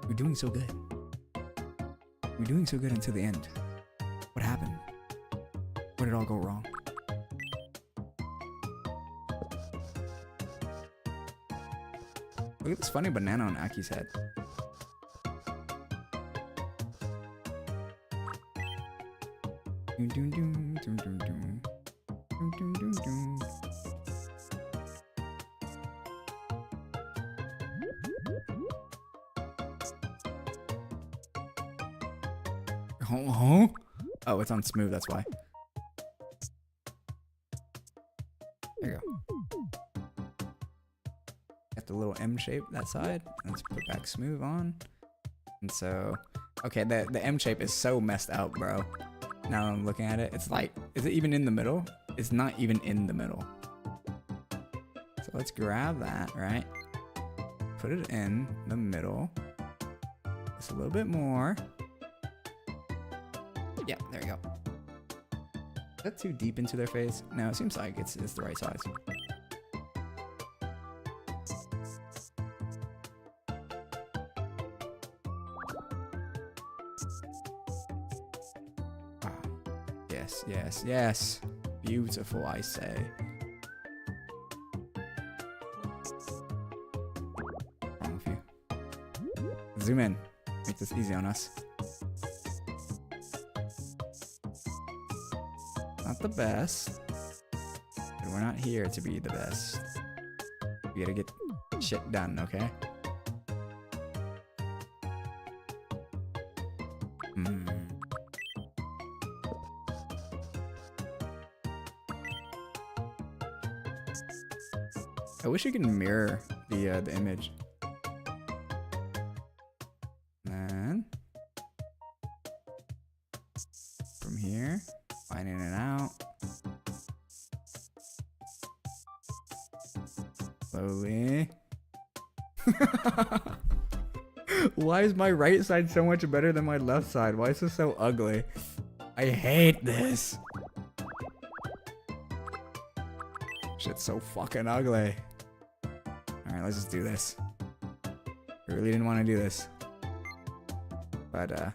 we're doing so good. We're doing so good until the end. What happened? Where did it all go wrong? Look at this funny banana on Aki's head. Oh, it's on smooth, that's why. There you go. Got the little M shape that side. Let's put back smooth on. And so, okay, the M shape is so messed up, bro. Now I'm looking at it, it's like, is it even in the middle? It's not even in the middle. So let's grab that, right? Put it in the middle. Just a little bit more. Yeah, there you go. Is that too deep into their face? No, it seems like it's the right size. Yes. Beautiful, I say. Wrong with you. Zoom in. Make this easy on us. Not the best. But we're not here to be the best. We gotta get shit done, okay? I wish you could mirror the image. And then from here, finding it out. Slowly. Why is my right side so much better than my left side? Why is this so ugly? I hate this. Shit's so fucking ugly. Alright, let's just do this. I really didn't want to do this. But,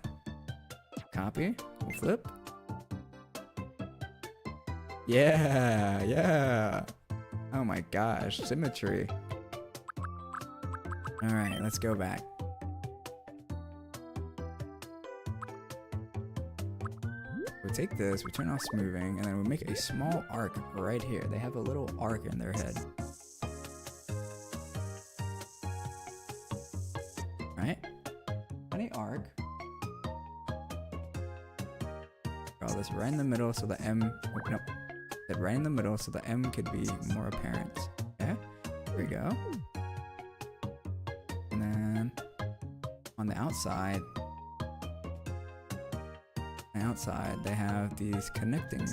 copy. We'll flip. Yeah. Oh my gosh, symmetry. Alright, let's go back. We take this, we turn off smoothing, and then we make a small arc right here. They have a little arc in their head. Right? Any arc. Draw this right in the middle so the M, open up. That right in the middle so the M could be more apparent. Okay, here we go. And then on the outside, they have these connecting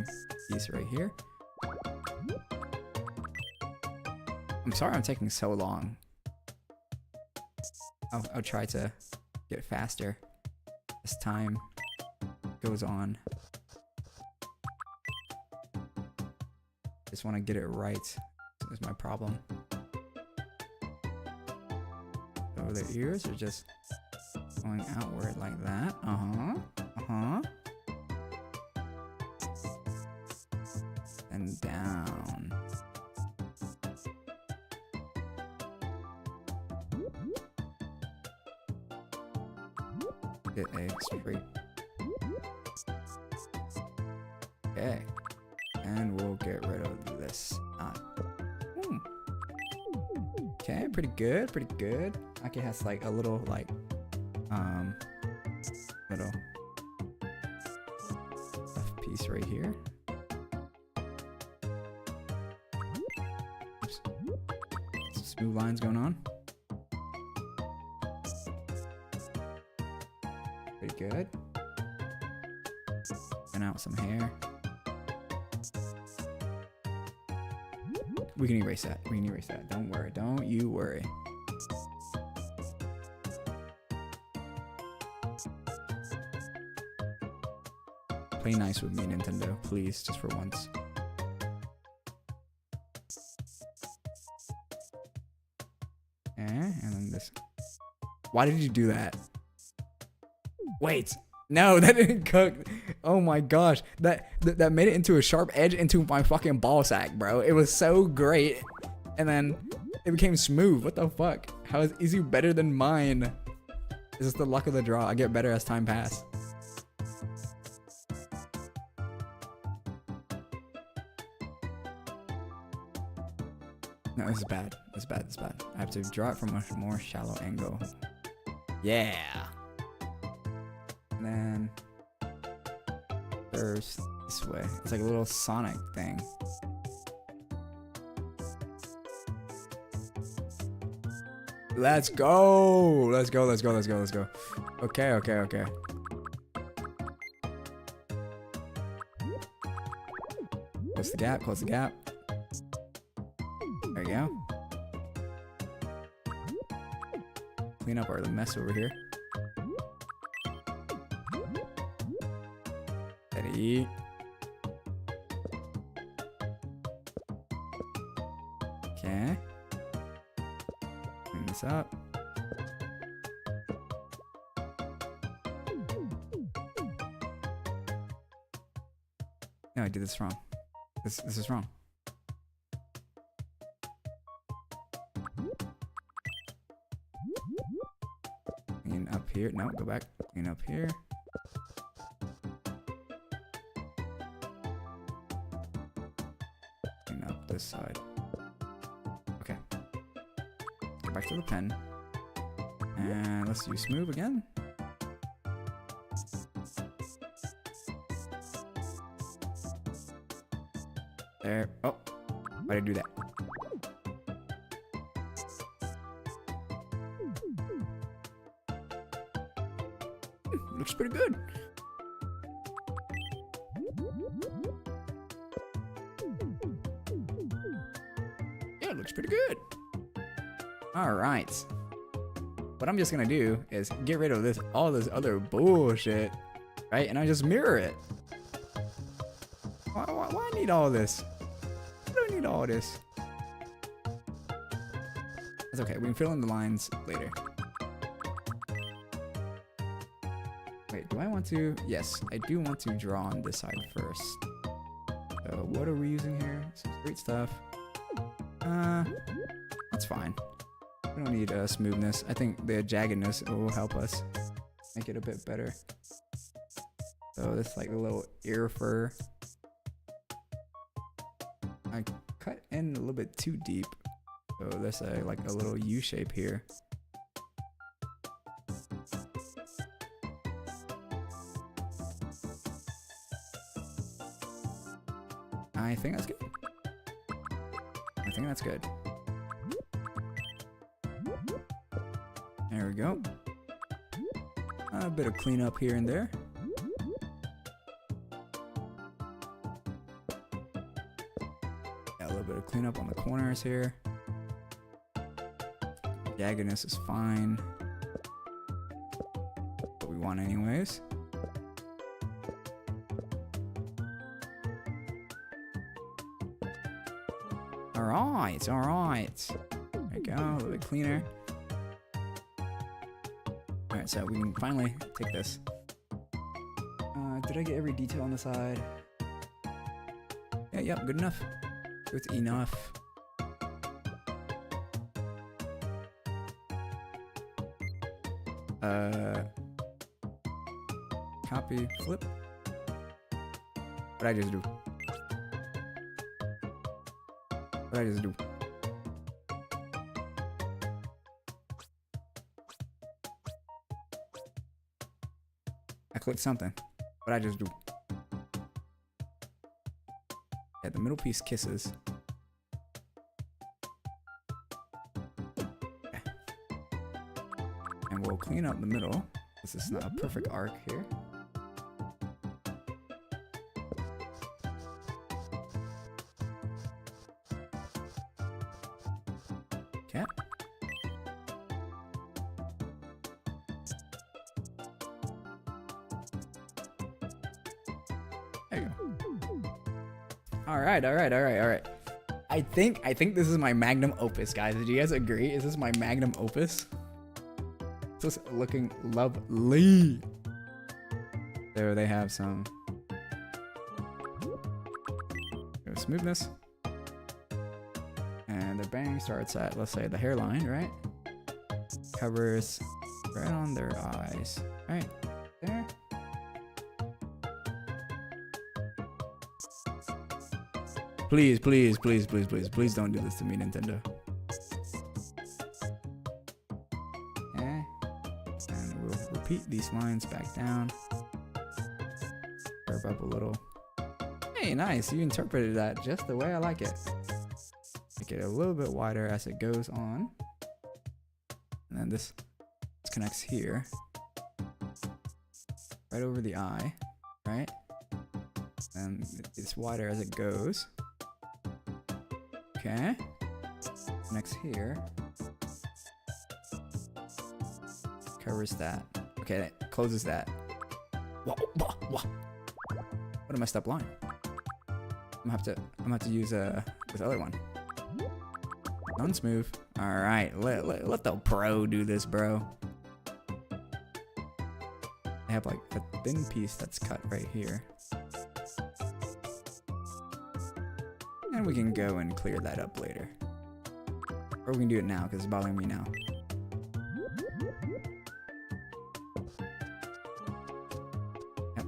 piece right here. I'm sorry I'm taking so long. I'll try to get faster as time goes on. Just want to get it right. Is my problem. So the ears are just going outward like that. And down. get a straight. Okay. And we'll get rid of this. Okay, pretty good, pretty good. Aki has like a little like little left piece right here. Oops. Some smooth lines going on. Pretty good. And out some hair. We can erase that. We can erase that. Don't worry. Don't you worry. Play nice with me, Nintendo. Please, just for once. Okay, and then this. Why did you do that? Wait. No, that didn't cook. Oh my gosh. That made it into a sharp edge into my fucking ball sack, bro. It was so great. And then it became smooth. What the fuck? How is you better than mine? Is this the luck of the draw? I get better as time passes. No, this is bad. This is bad. This is bad. I have to draw it from a more shallow angle. Yeah. And then there's this way. It's like a little Sonic thing. Let's go. Let's go. Let's go. Let's go. Let's go. Okay. Okay. Okay. Close the gap. Close the gap. There you go. Clean up our mess over here. Ready. Okay. Clean this up. No, I did this wrong. This is wrong. Clean up here. No, go back. Clean up here. Clean up this side. Okay. Go back to the pen. And let's do smooth again. There. Oh, why did I do that? Looks pretty good. Yeah, it looks pretty good. All right. What I'm just gonna do is get rid of this, all this other bullshit, right? And I just mirror it. Why I need all this? I don't need all this. It's okay. We can fill in the lines later. Wait, do I want to? Yes, I do want to draw on this side first. So what are we using here? Some straight stuff. That's fine. We don't need smoothness. I think the jaggedness will help us make it a bit better. So this like a little ear fur. I cut in a little bit too deep. So there's like a little U shape here. I think that's good. I think that's good. There we go. A bit of cleanup here and there. Yeah, a little bit of cleanup on the corners here. Jaggedness is fine. What we want anyways. Alright, alright. There we go, a little bit cleaner. Alright, so we can finally take this. Did I get every detail on the side? Yeah, yep, good enough. Good enough. copy, flip. What'd I just do? What'd I just do? I clicked something. What'd I just do? Yeah, the middle piece kisses. Okay. And we'll clean up the middle. This is not a perfect arc here. Okay. There you go. All right. I think this is my magnum opus, guys. Do you guys agree? Is this my magnum opus? This is looking lovely. There they have some smoothness. And the bang starts at, let's say, the hairline, right? Covers right on their eyes. Right there. Please don't do this to me, Nintendo. Okay. And we'll repeat these lines back down. Curve up a little. Hey, nice. You interpreted that just the way I like it. Make it a little bit wider as it goes on. And then this connects here. Right over the eye, right? And it's wider as it goes. Okay. Next here. Covers that. Okay, that closes that. What a messed up line. I'm gonna have to use this other one. Unsmooth. All right, let the pro do this, bro. I have like a thin piece that's cut right here. And we can go and clear that up later. Or we can do it now because it's bothering me now. Yep.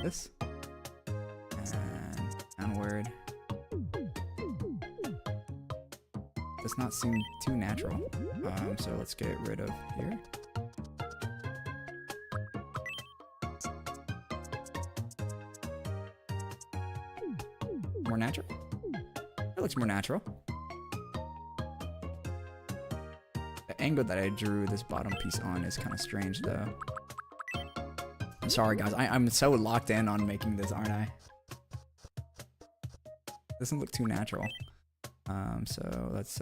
This. And downward. Does not seem too natural. So let's get rid of here. More natural? It looks more natural. The angle that I drew this bottom piece on is kind of strange though. I'm sorry guys, I'm so locked in on making this, aren't I? Doesn't look too natural. So let's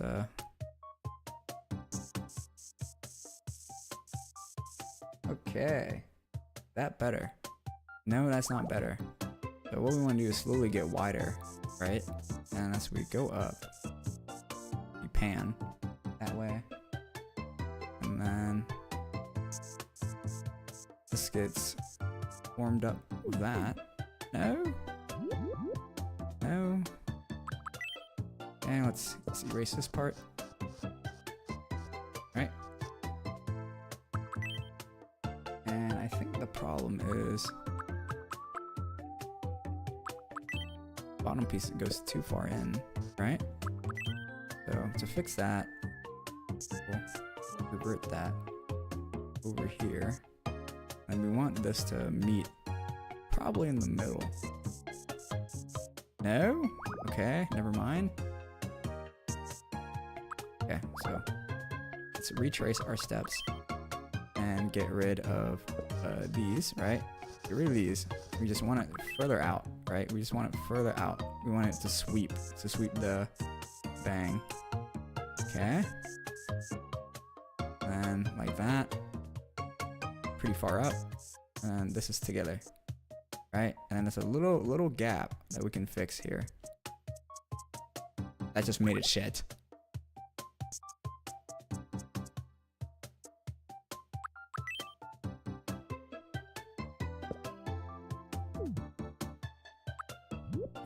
okay. That better. No, that's not better. So what we want to do is slowly get wider, right? And as we go up, you pan that way. And then this gets warmed up with that. No? No? Okay, let's erase this part. Right? And I think the problem is bottom piece goes too far in, right? So to fix that, we'll revert that over here. And we want this to meet probably in the middle. No? Okay, never mind. Okay, so let's retrace our steps and get rid of these, right? Get rid of these. We just want it further out, right? We just want it further out. We want it to sweep the bang. Okay. And like that. Pretty far up. And this is together, right? And then there's a little gap that we can fix here. That just made it shed.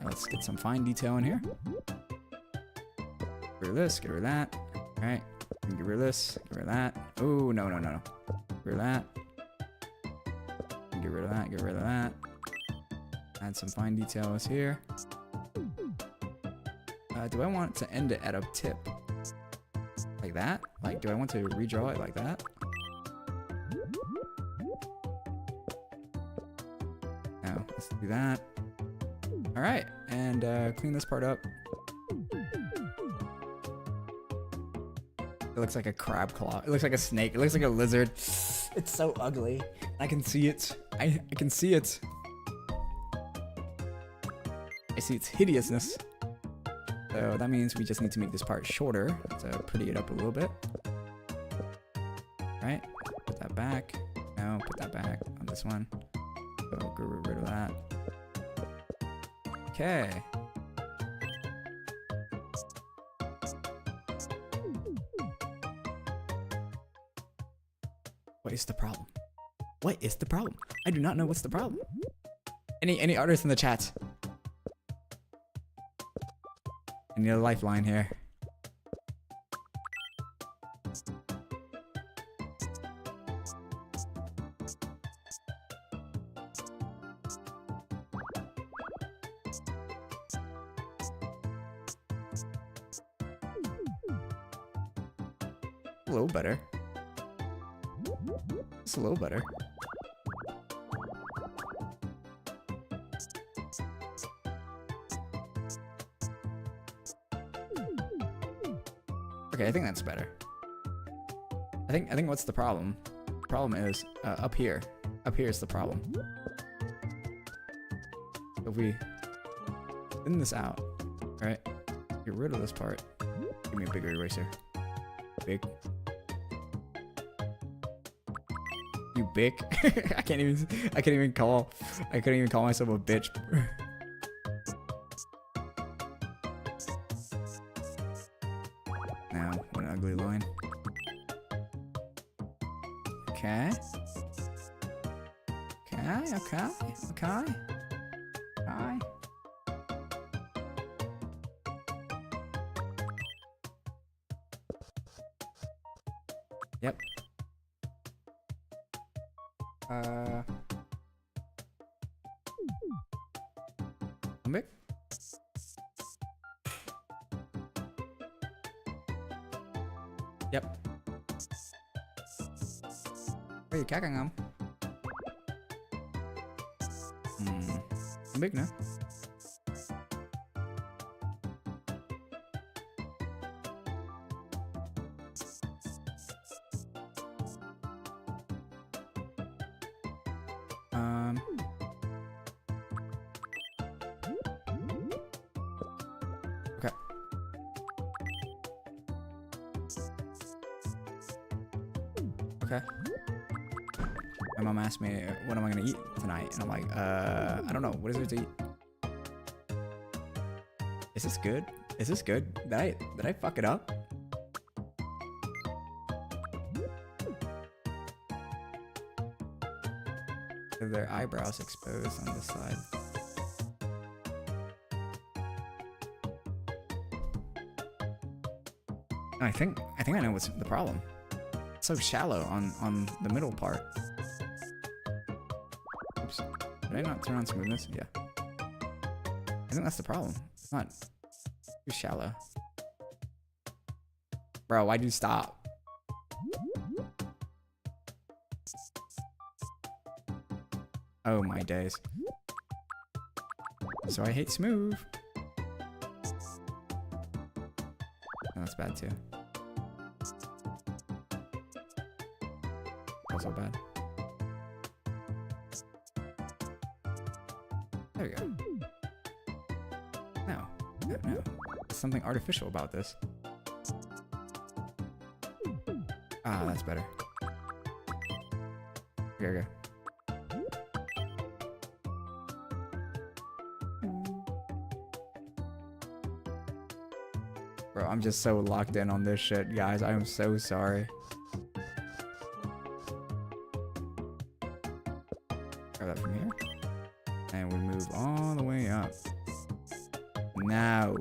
Let's get some fine detail in here. Get rid of this, get rid of that. All right, get rid of this, get rid of that. Oh, no. Get rid of that. Get rid of that. Get rid of that. Add some fine details here. Do I want to end it at a tip? Like that? Like, do I want to redraw it like that? No, let's do that. All right, and clean this part up. It looks like a crab claw. It looks like a snake. It looks like a lizard. It's so ugly. I can see it. I can see it. I see its hideousness. So that means we just need to make this part shorter to pretty it up a little bit. Right? Put that back. No, put that back on this one. So get rid of that. Okay. What is the problem? What is the problem? I do not know what's the problem. Any artists in the chat? I need a lifeline here. A little better. It's a little better. Okay, I think that's better. I think what's the problem? The problem is up here. Up here is the problem. If we thin this out, right? Get rid of this part. Give me a bigger eraser. Big. You big. I couldn't even call myself a bitch. Now, what an ugly line. Okay. Okay. Yep. Big. Yep. Có gì khác ăn không? Không biết nữa. Okay. Okay. My mom asked me, what am I gonna eat tonight? And I'm like, I don't know. What is there to eat? Is this good? Is this good? Did I fuck it up? Their eyebrows exposed on this side. I think I know what's the problem. It's so shallow on the middle part. Oops. Did I not turn on smoothness? Yeah. I think that's the problem. It's not too shallow. Bro, why'd you stop? Oh my days. So I hate smooth. Oh, that's bad too. Also bad. There we go. No. There's something artificial about this. Ah, that's better. Here we go. Bro, I'm just so locked in on this shit, guys. I am so sorry. Grab that from here. And we move all the way up. Now.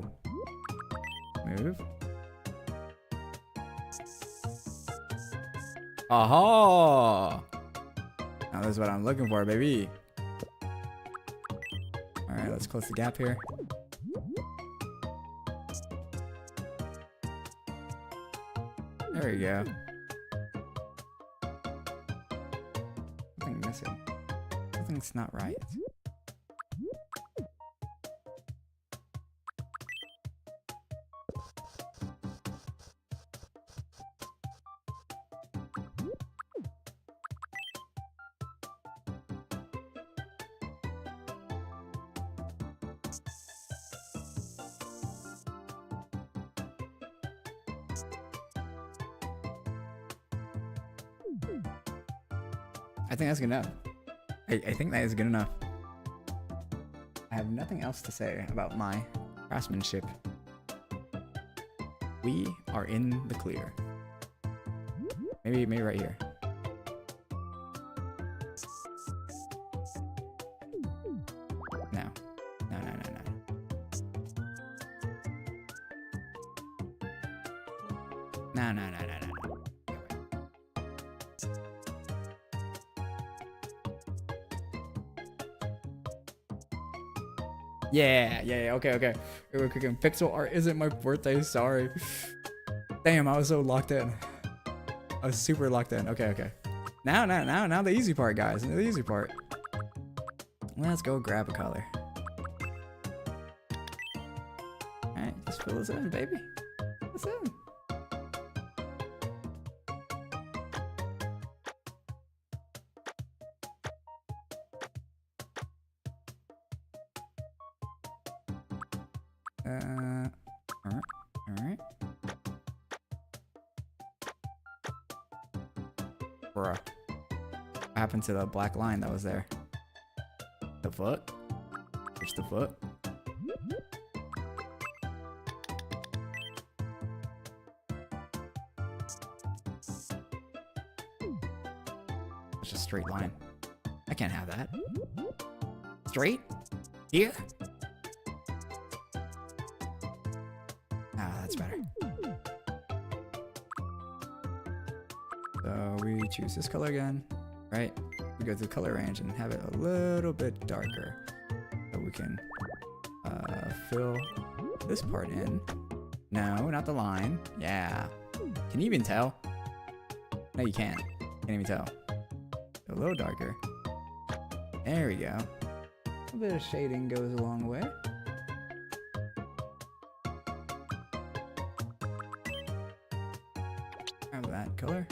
Move. Aha! Now this is what I'm looking for, baby. Alright, let's close the gap here. There we go. Something missing. Something's not right. I think that's good enough. I think that is good enough. I have nothing else to say about my craftsmanship. We are in the clear. Maybe right here. No. No. No. Yeah, okay. We're cooking. Pixel art isn't my birthday, sorry. Damn, I was so locked in. I was super locked in. Okay. Now the easy part, guys. The easy part. Let's go grab a color. Alright, just fill this in, baby. Fill this in. Alright. Bruh. What happened to the black line that was there? The foot? It's the foot. It's just a straight line. I can't have that. Straight? Here? Ah, that's better. So we choose this color again, right? We go to the color range and have it a little bit darker. So we can fill this part in. No, not the line. Yeah. Can you even tell? No, you can't. Can't even tell. A little darker. There we go. A bit of shading goes a long way. Grab that color.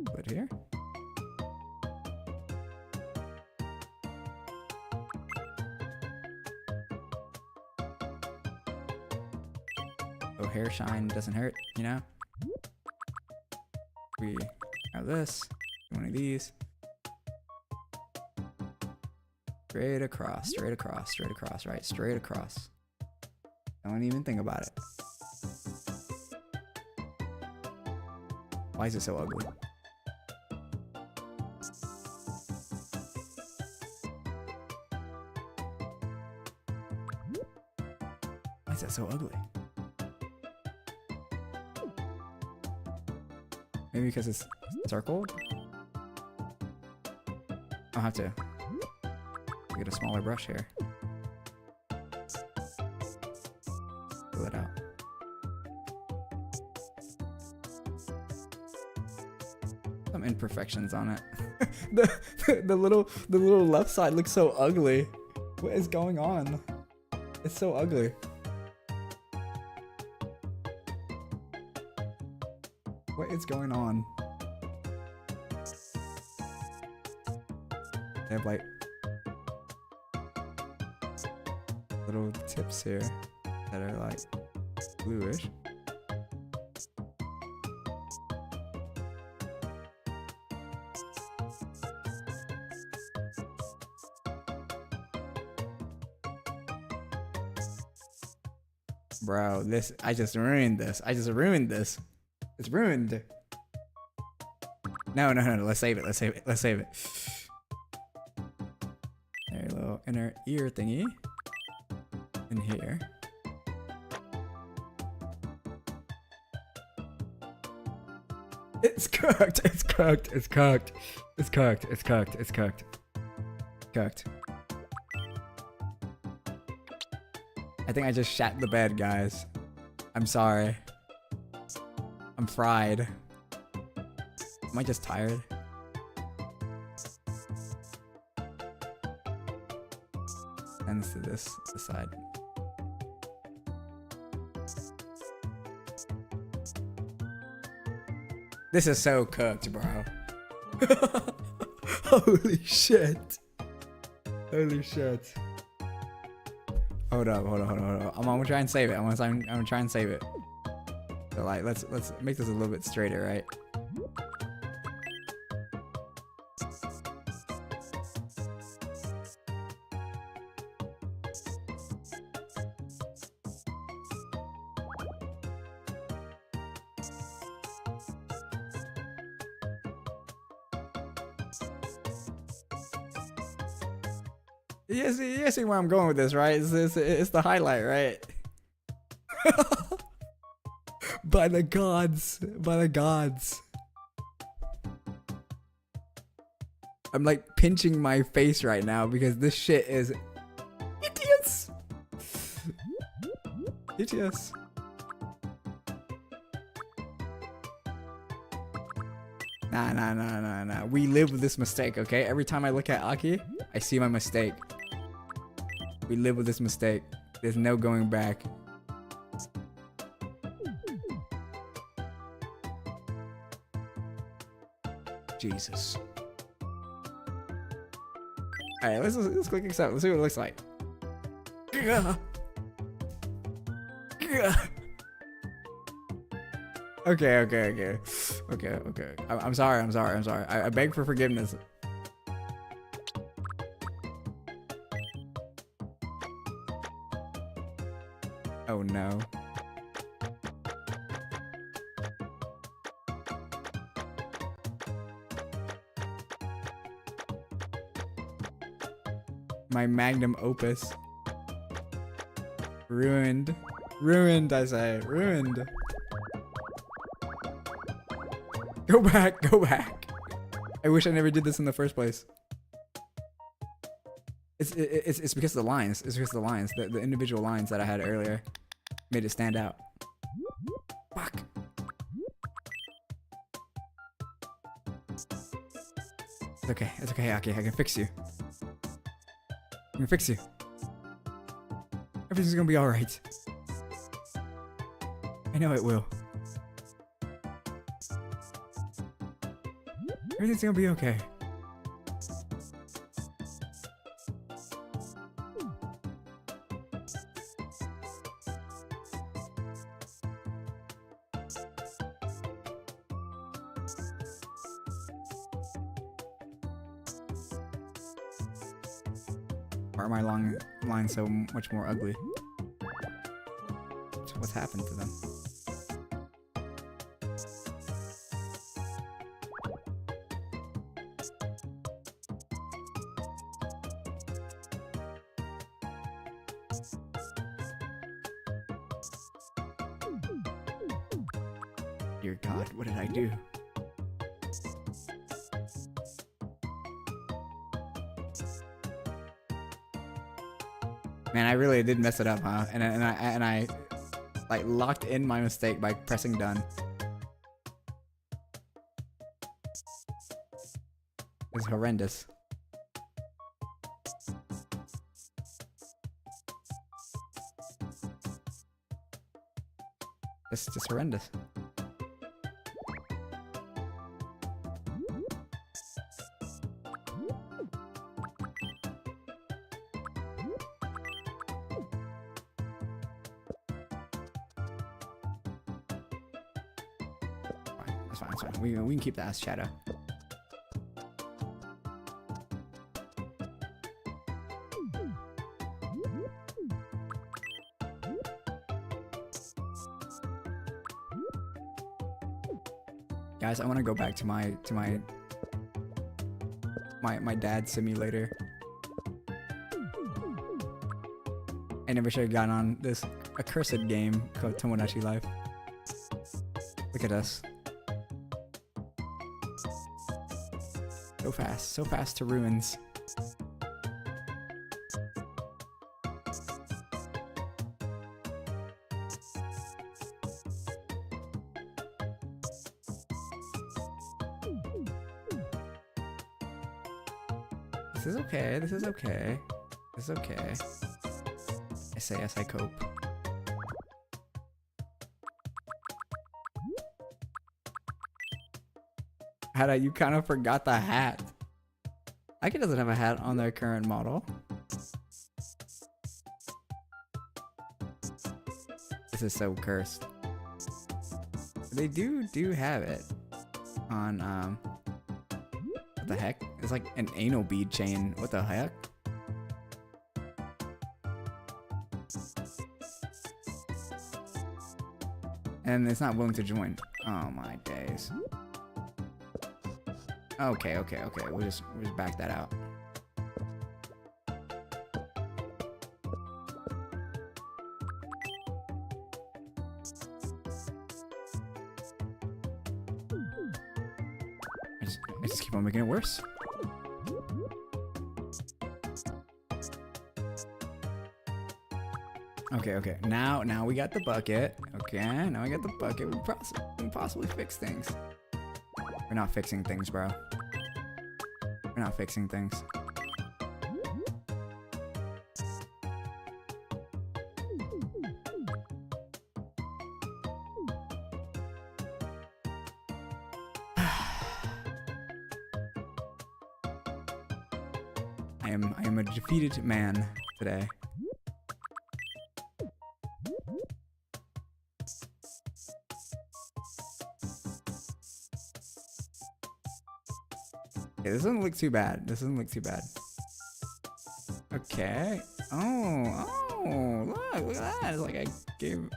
Put here. Oh, hair shine doesn't hurt, you know? We have this, one of these. Straight across, right? Straight across. Don't even think about it. Why is it so ugly? Why is that so ugly? Maybe because it's circled? I'll have to get a smaller brush here. Fill it out. Some imperfections on it. the little left side looks so ugly. What is going on? It's so ugly. What is going on? They have like little tips here that are like bluish. Bro, I just ruined this. It's ruined. No. Let's save it. There, a little inner ear thingy. In here. It's cooked. It's cooked. It's cooked. It's cooked. It's cooked. It's cooked. Cooked. I think I just shat the bed, guys. I'm sorry. I'm fried. Am I just tired? And to this side. This is so cooked, bro. Holy shit. Holy shit. Hold up. I'm gonna try and save it. I'm gonna try and save it. So like, let's make this a little bit straighter, right? You see where I'm going with this, right? It's the highlight, right? By the gods. By the gods. I'm like pinching my face right now because this shit is hideous. Hideous. Nah. We live with this mistake, okay? Every time I look at Aki, I see my mistake. We live with this mistake. There's no going back. Jesus. Alright, let's click accept. Let's see what it looks like. Okay. I'm sorry. I beg for forgiveness. Oh no. My magnum opus. Ruined. Ruined, I say. Ruined. Go back. I wish I never did this in the first place. It's because of the lines. It's because of the lines. The individual lines that I had earlier made it stand out. Fuck. It's okay, Aki. I can fix you. I can fix you. Everything's gonna be alright. I know it will. Everything's gonna be okay. Why are my long lines so much more ugly? What's happened to them? Dear God, what did I do? Man, I really did mess it up, huh? And I like locked in my mistake by pressing done. It's horrendous. It's just horrendous. That's fine. We can keep that as shadow. Guys, I want to go back to my dad's simulator. I never should have gotten on this accursed game called Tomodachi Life. Look at us. So fast to ruins. This is okay. This is okay. This is okay. SAS, I cope. Hada, you kind of forgot the hat. Ike doesn't have a hat on their current model. This is so cursed. They do have it on what the heck? It's like an anal bead chain. What the heck? And it's not willing to join. Oh my days. Okay. We'll just back that out. I just keep on making it worse. Okay. Now we got the bucket. Okay, now we got the bucket. We can possibly fix things. We're not fixing things, bro. We're not fixing things. I am a defeated man today. Okay, this doesn't look too bad. Okay. Oh, look at that. It's like I gave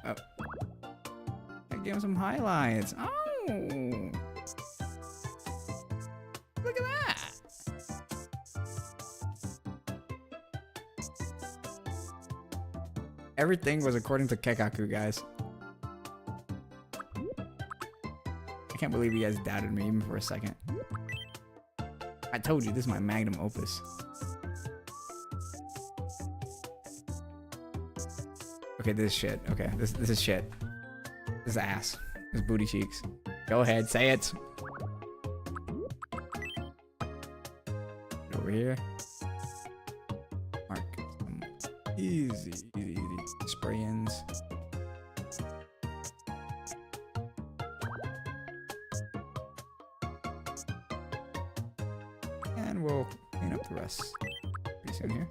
him some highlights. Oh. Look at that. Everything was according to Kekaku, guys. I can't believe you guys doubted me even for a second. I told you, this is my magnum opus. Okay, this is shit. Okay, this is shit. This is ass. This is booty cheeks. Go ahead, say it. Over here. Mark some easy spray-ins. And we'll clean up the rest pretty soon here.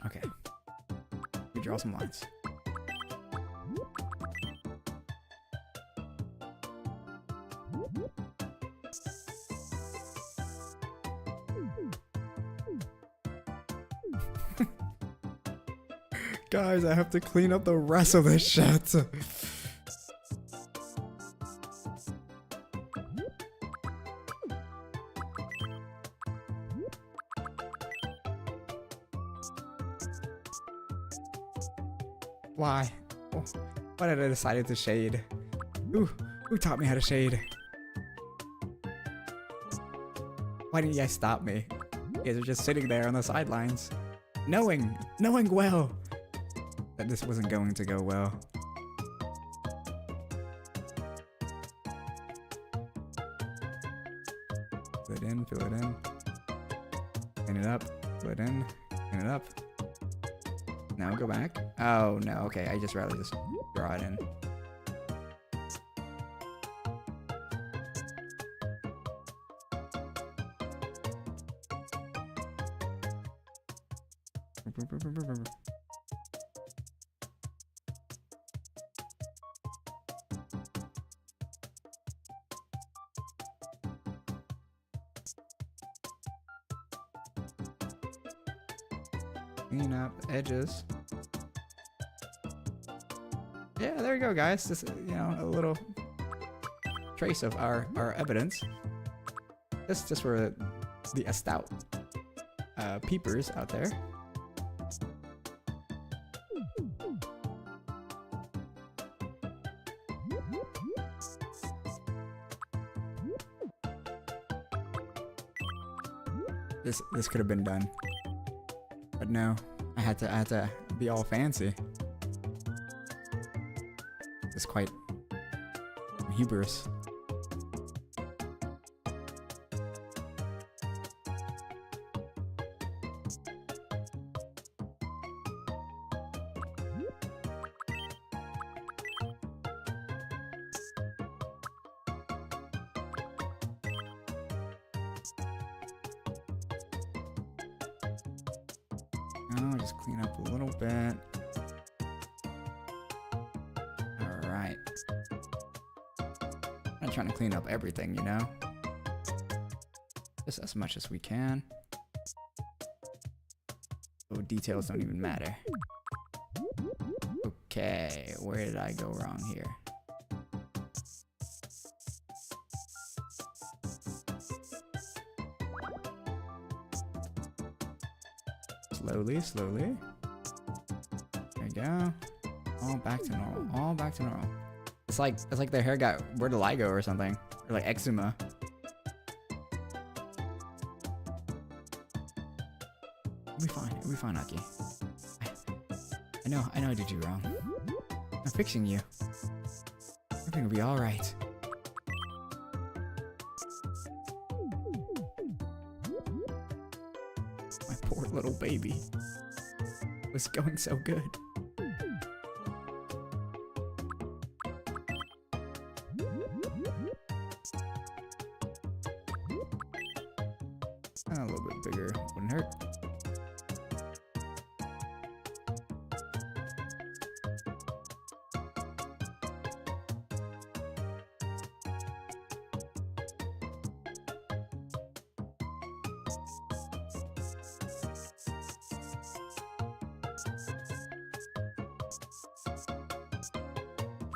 Okay. We draw some lines. Guys, I have to clean up the rest of this shit. Why? Why did I decide to shade? Who taught me how to shade? Why didn't you guys stop me? You guys are just sitting there on the sidelines, knowing well that this wasn't going to go well. Fill it in, clean it up, fill it in, clean it up. Now go back. Oh no, okay, I just rather just draw it in. Clean up the edges. Yeah, there you go, guys. Just you know, a little trace of our evidence. This just for the stout peepers out there. This could have been done, but no, I had to be all fancy. It's quite hubris. Now just clean up a little bit. All right. I'm not trying to clean up everything, you know? Just as much as we can. So details don't even matter. Okay, where did I go wrong here? Slowly, slowly. There you go. All back to normal. All back to normal. It's like their hair got vitiligo or something, or like eczema. It'll be fine. It'll be fine, Aki. I know I did you wrong. I'm fixing you. Everything will be all right. My poor little baby. It was going so good. A little bit bigger wouldn't hurt.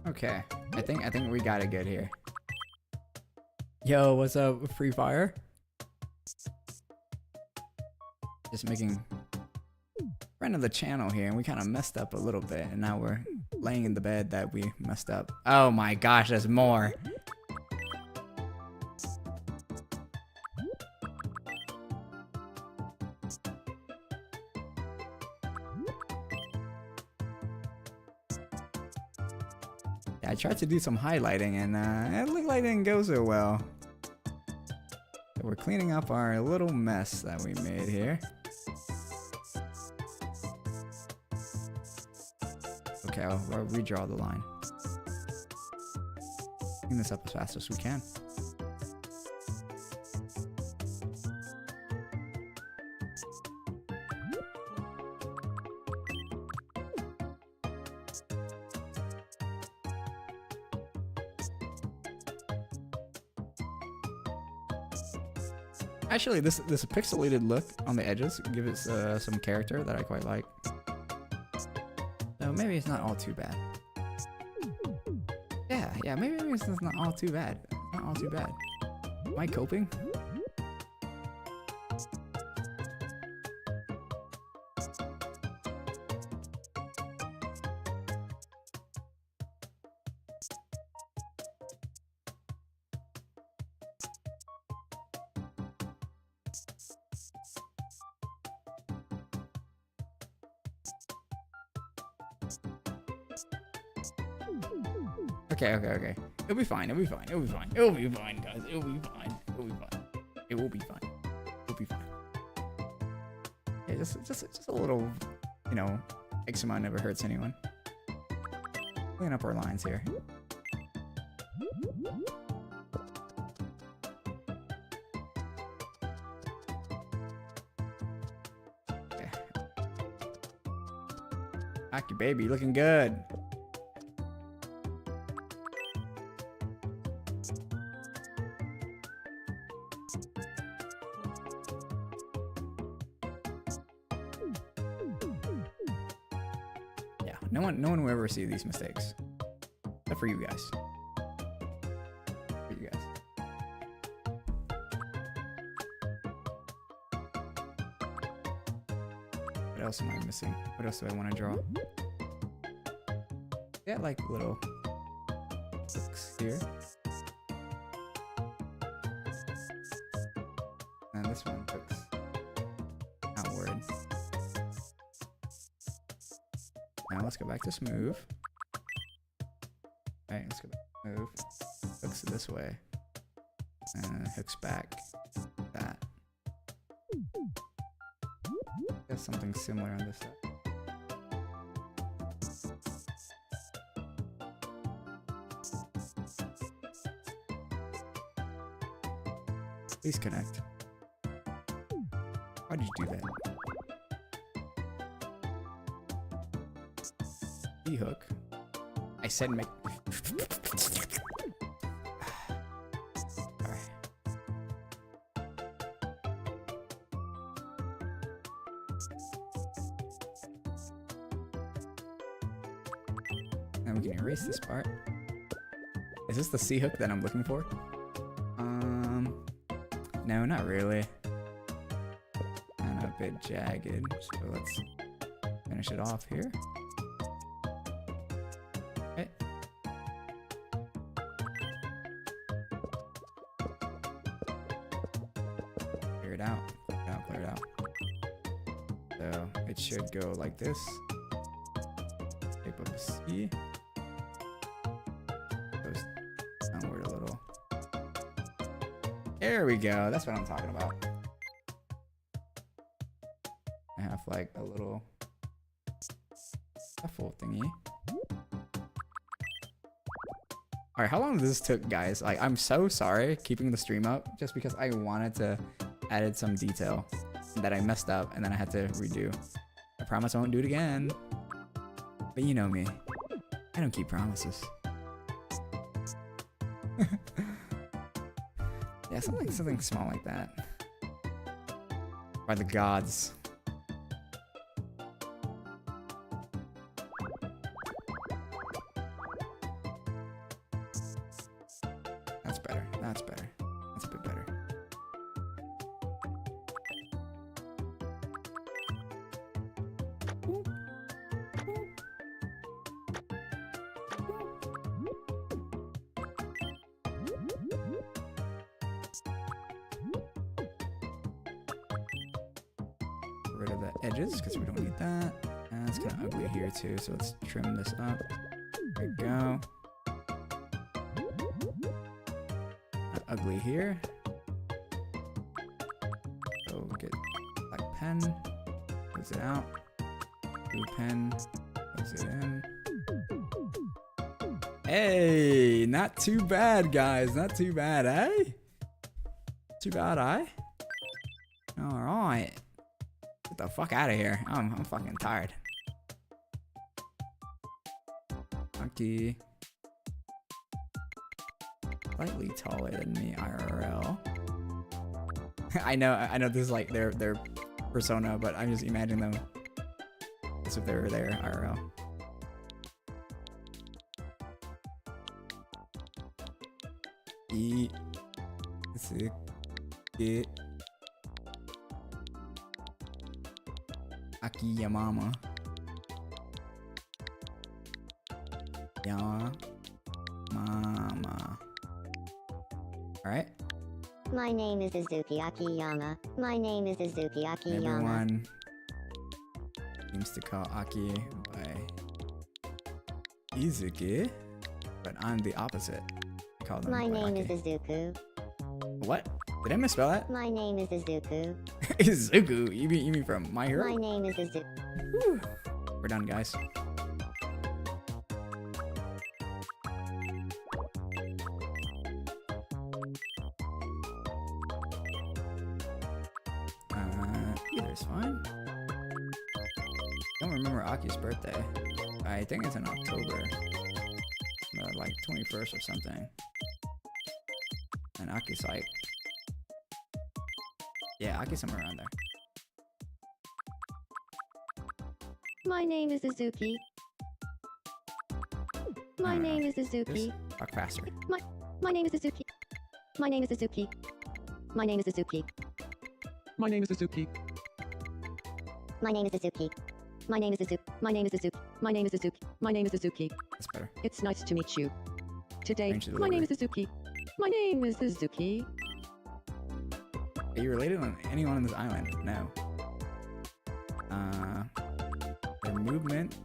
Okay, I think we got it good here. Yo, what's up, Free Fire? Just making friend of the channel here, and we kind of messed up a little bit, and now we're laying in the bed that we messed up. Oh my gosh, there's more. Yeah, I tried to do some highlighting, and it looked like it didn't go so well. So we're cleaning up our little mess that we made here. Okay, I'll redraw the line. Clean this up as fast as we can. Actually, this pixelated look on the edges gives it some character that I quite like. So maybe it's not all too bad. Yeah, maybe it's not all too bad. Not all too bad. Am I coping? Okay. It'll be fine, guys. It'll be fine. It will be fine. Yeah, just a little, you know, eczema never hurts anyone. Clean up our lines here. Okay. Aki baby, looking good. No one will ever see these mistakes. Except for you guys. For you guys. What else am I missing? What else do I want to draw? Yeah, like little hooks here. And this one hooks outward. Now let's go back to smooth. Alright, let's go back to smooth. Hooks this way. And hooks back. That. Got something similar on this side. Please connect. Why did you do that? E-hook. I said make. Alright. Now we can erase this part. Is this the C-hook that I'm looking for? No, not really. Kind of a bit jagged, so let's finish it off here. Okay. Clear it out, clear it out, clear it out. So it should go like this. Shape of a C. Goes downward a little. There we go. That's what I'm talking about. I have like a little shuffle thingy. Alright, how long this took, guys? Like, I'm so sorry keeping the stream up just because I wanted to add some detail that I messed up and then I had to redo. I promise I won't do it again. But you know me. I don't keep promises. Yeah, something small like that. By the gods. That's better. That's better. That's a bit better. Rid of the edges because we don't need that. And it's kind of ugly here too, so let's trim this up. There we go. Not ugly here. So get black pen, close it out. Blue pen, close it in. Hey, not too bad, guys. Not too bad, eh? Too bad, eh? All right. Get the fuck out of here. I'm fucking tired. Aki. Slightly taller than me IRL. I know this is like their persona, but I'm just imagining them as if they were there IRL. Eat. Sick. Get. Aki Yamama. Mama. Alright. My name is Izuki Akiyama. My name is Izuki Akiyama. Everyone seems to call Aki by Izuki, but I'm the opposite. I call them My by name is Aki. Izuku. What? Did I misspell that? My name is Izuku. Izuku? You mean from My Hero? My name is Izuku. We're done, guys. Either's fine. Don't remember Aki's birthday. I think it's in October. Like 21st or something. And Aki's like... Yeah, Aki's somewhere around there. My name is Izuki. My name is Azuki. Just talk faster. My name is Azuki. My name is Azuki. My name is Azuki. My name is Azuki. My name is Azuki. My name is Azuki. My name is Azuki. My name is Azuki. My name is Azuki. That's better. It's nice to meet you. Today, Strange my name is delivery. Azuki. My name is Azuki. Are you related on anyone on this island? No. Their movement,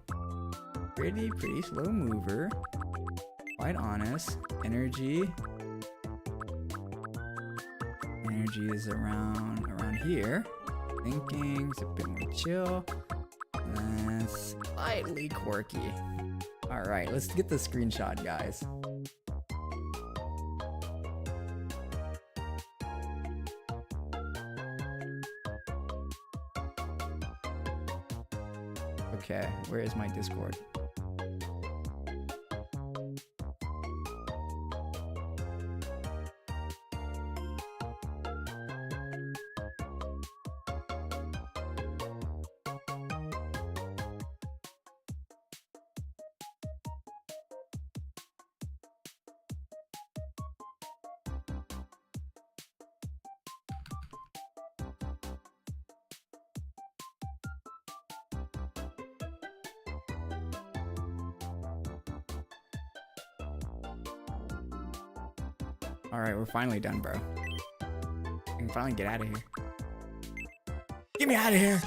pretty slow mover. Quite honest. Energy. Energy is around here. Thinking is a bit more chill. And slightly quirky. Alright, let's get the screenshot, guys. Okay, where is my Discord? Alright, we're finally done, bro. I can finally get out of here. Get me out of here!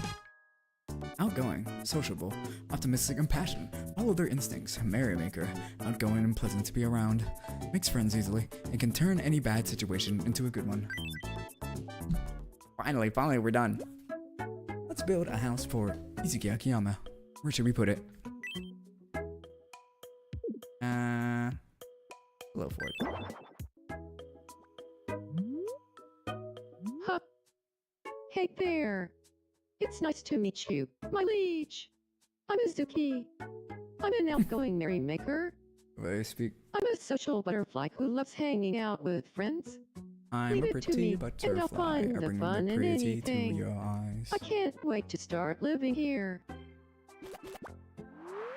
Outgoing, sociable, optimistic, and passionate. Follow their instincts. Merrymaker, outgoing and pleasant to be around. Makes friends easily, and can turn any bad situation into a good one. Finally, we're done. Let's build a house for Izuki Akiyama. Where should we put it? Hello, Ford. Huh. Hey there. It's nice to meet you, my liege. I'm Azuki. I'm an outgoing merrymaker. Where I speak? I'm a social butterfly who loves hanging out with friends. I'm Leave a it to pretty me, and I'll butterfly. find I the bring fun the in pretty to anything. your eyes. I can't wait to start living here.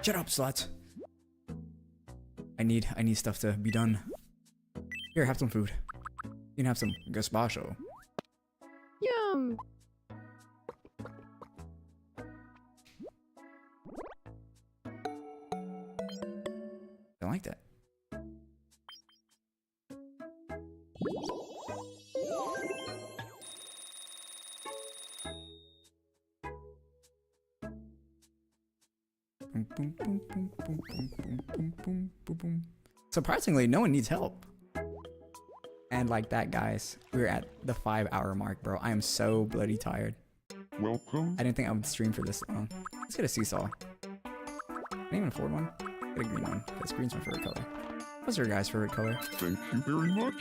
Shut up, slut. I need stuff to be done. Here, have some food. You can have some gazpacho. Yum! Don't like that. Boom, boom, boom, boom, boom, boom, boom, boom, boom, boom, boom. Surprisingly, no one needs help. And like that, guys, we're at the 5-hour mark, bro. I am so bloody tired. Welcome. I didn't think I would stream for this long. Let's get a seesaw. Can I even afford one? Get a green one, because green's my favorite color. What's your guys' favorite color? Thank you very much.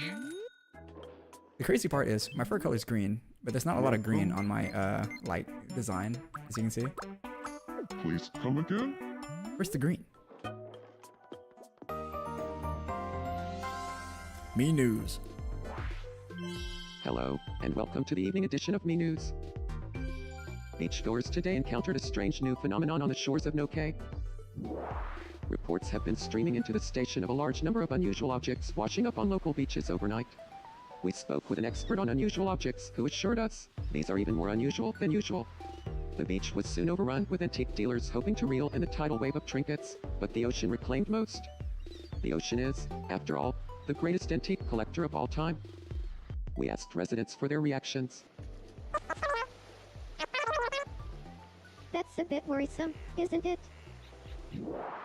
The crazy part is, my favorite color is green, but there's not a lot of green on my, like, design, as you can see. Please come again. Where's the green? Me News. Hello, and welcome to the evening edition of Me News. Beachgoers today encountered a strange new phenomenon on the shores of Noke. Reports have been streaming into the station of a large number of unusual objects washing up on local beaches overnight. We spoke with an expert on unusual objects who assured us these are even more unusual than usual. The beach was soon overrun with antique dealers hoping to reel in the tidal wave of trinkets, but the ocean reclaimed most. The ocean is, after all, the greatest antique collector of all time. We asked residents for their reactions. That's a bit worrisome, isn't it?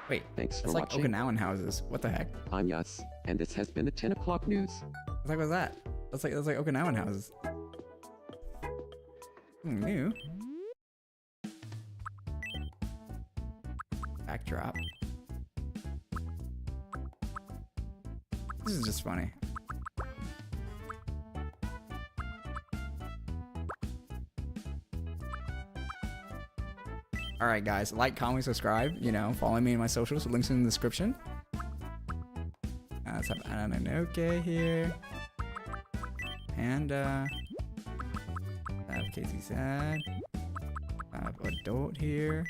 Wait, Thanks for that's like watching. Okinawan houses. What the heck? I'm Yas, and this has been the 10 o'clock news. What the heck was that? That's like Okinawan houses. New. Backdrop. This is just funny. Alright guys, like, comment, subscribe, you know, follow me in my socials, links in the description. Let's have Ananoke here. Panda. I have Casey Sad. I have Adult here.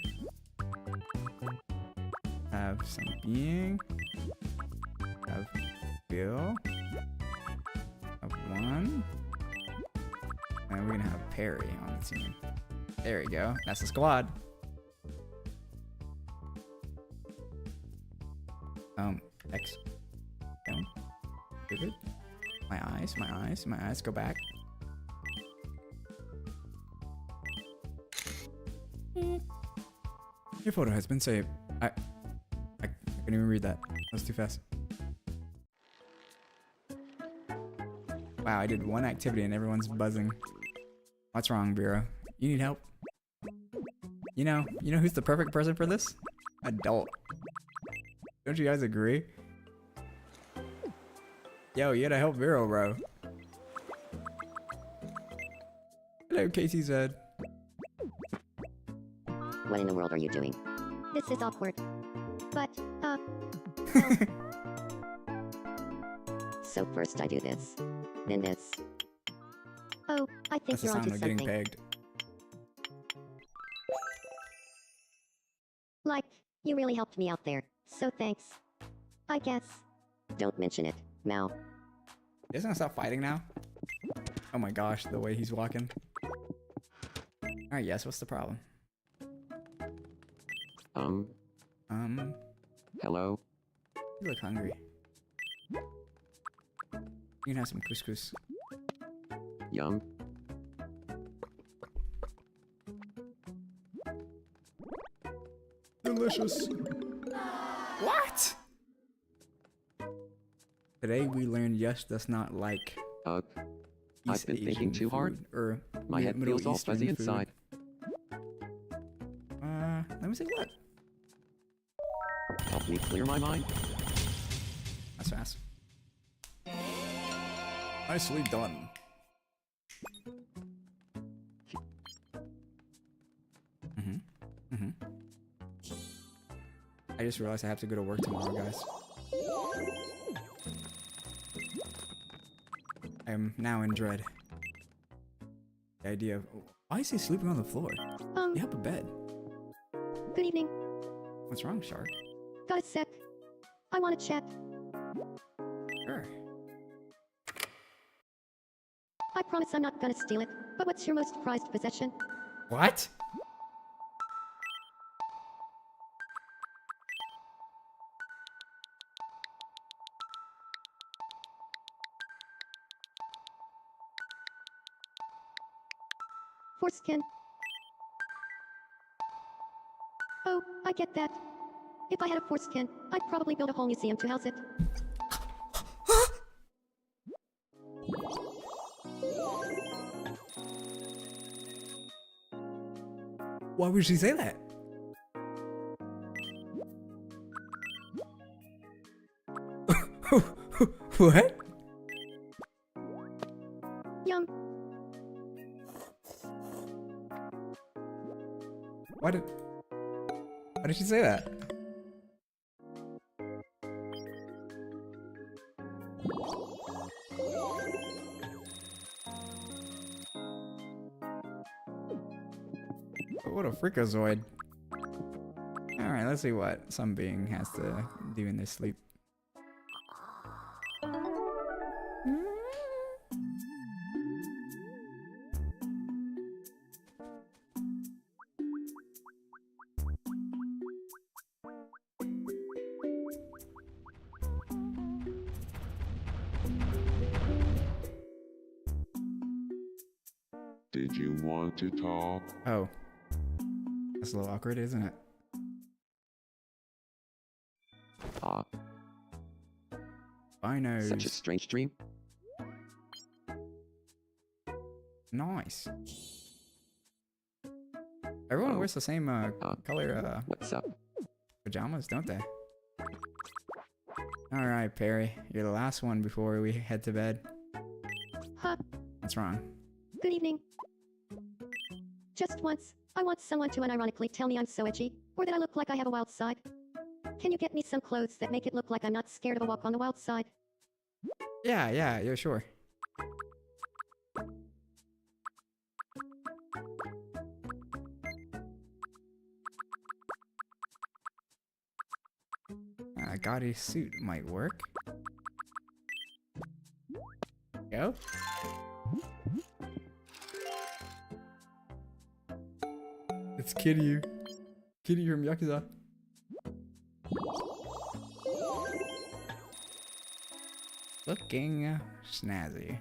have some being. Have Bill. Have one. And we're gonna have Perry on the team. There we go. That's the squad. X. Down. Vivid. My eyes. Go back. Your photo has been saved. I couldn't even read that. That was too fast. Wow, I did one activity and everyone's buzzing. What's wrong, Bureau? You need help? You know who's the perfect person for this? Adult. Don't you guys agree? Yo, you gotta help Vero, bro. Hello, Casey Z. What in the world are you doing? This is awkward. But, So first I do this. Then this. oh, I think That's the you're sound onto of getting something. pegged. Like, you really helped me out there. So thanks. I guess. Don't mention it. Mal. You guys gonna stop fighting now? Oh my gosh, the way he's walking. Alright, yes, what's the problem? Hello? You look hungry. You can have some couscous. Yum. Delicious. What? Today we learned Yes does not like I've East been thinking Asian too hard. food, or My head Middle feels all Eastern fuzzy food. inside. Let me see what. Help me clear my mind. That's fast. Nicely done. I just realized I have to go to work tomorrow, guys. I am now in dread. The idea of why is he sleeping on the floor? You have a bed. Good evening. What's wrong, Shark? Got a sec. I want to chat. Sure. I promise I'm not gonna steal it. But what's your most prized possession? What? Foreskin. Oh, I get that. If I had a foreskin, I'd probably build a whole museum to house it. Why would she say that? What? Yum. Why did she say that? What a freakazoid. Alright, let's see what some being has to do in their sleep. Did you want to talk? Oh. That's a little awkward, isn't it? Ah, Binos. such a strange dream. Nice. Everyone Oh. wears the same color What's up? pajamas, don't they? Alright, Perry. You're the last one before we head to bed. Huh. What's wrong? Good evening. Just once, I want someone to unironically tell me I'm so edgy, or that I look like I have a wild side. Can you get me some clothes that make it look like I'm not scared of a walk on the wild side? Yeah, sure. a gaudy suit might work. Go. It's Kiryu. Kiryu from Yakuza. Looking snazzy.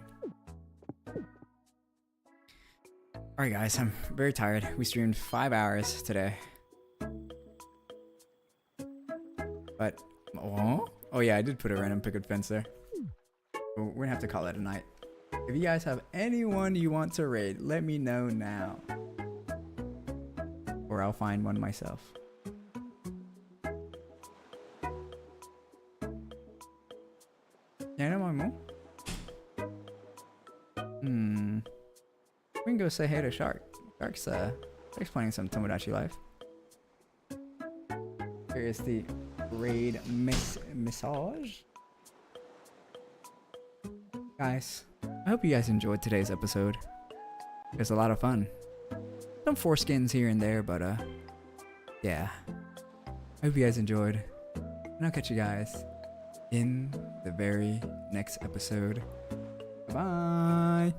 Alright guys, I'm very tired. We streamed 5 hours today. But, oh yeah, I did put a random picket fence there. We're gonna have to call it a night. If you guys have anyone you want to raid, let me know now. Or I'll find one myself. Yeah, no, Mamo. We can go say hey to Shark. Shark's playing some Tomodachi Life. Here is the raid massage. Guys, I hope you guys enjoyed today's episode. It was a lot of fun. Some foreskins here and there, but yeah. I hope you guys enjoyed. And I'll catch you guys in the very next episode. Bye!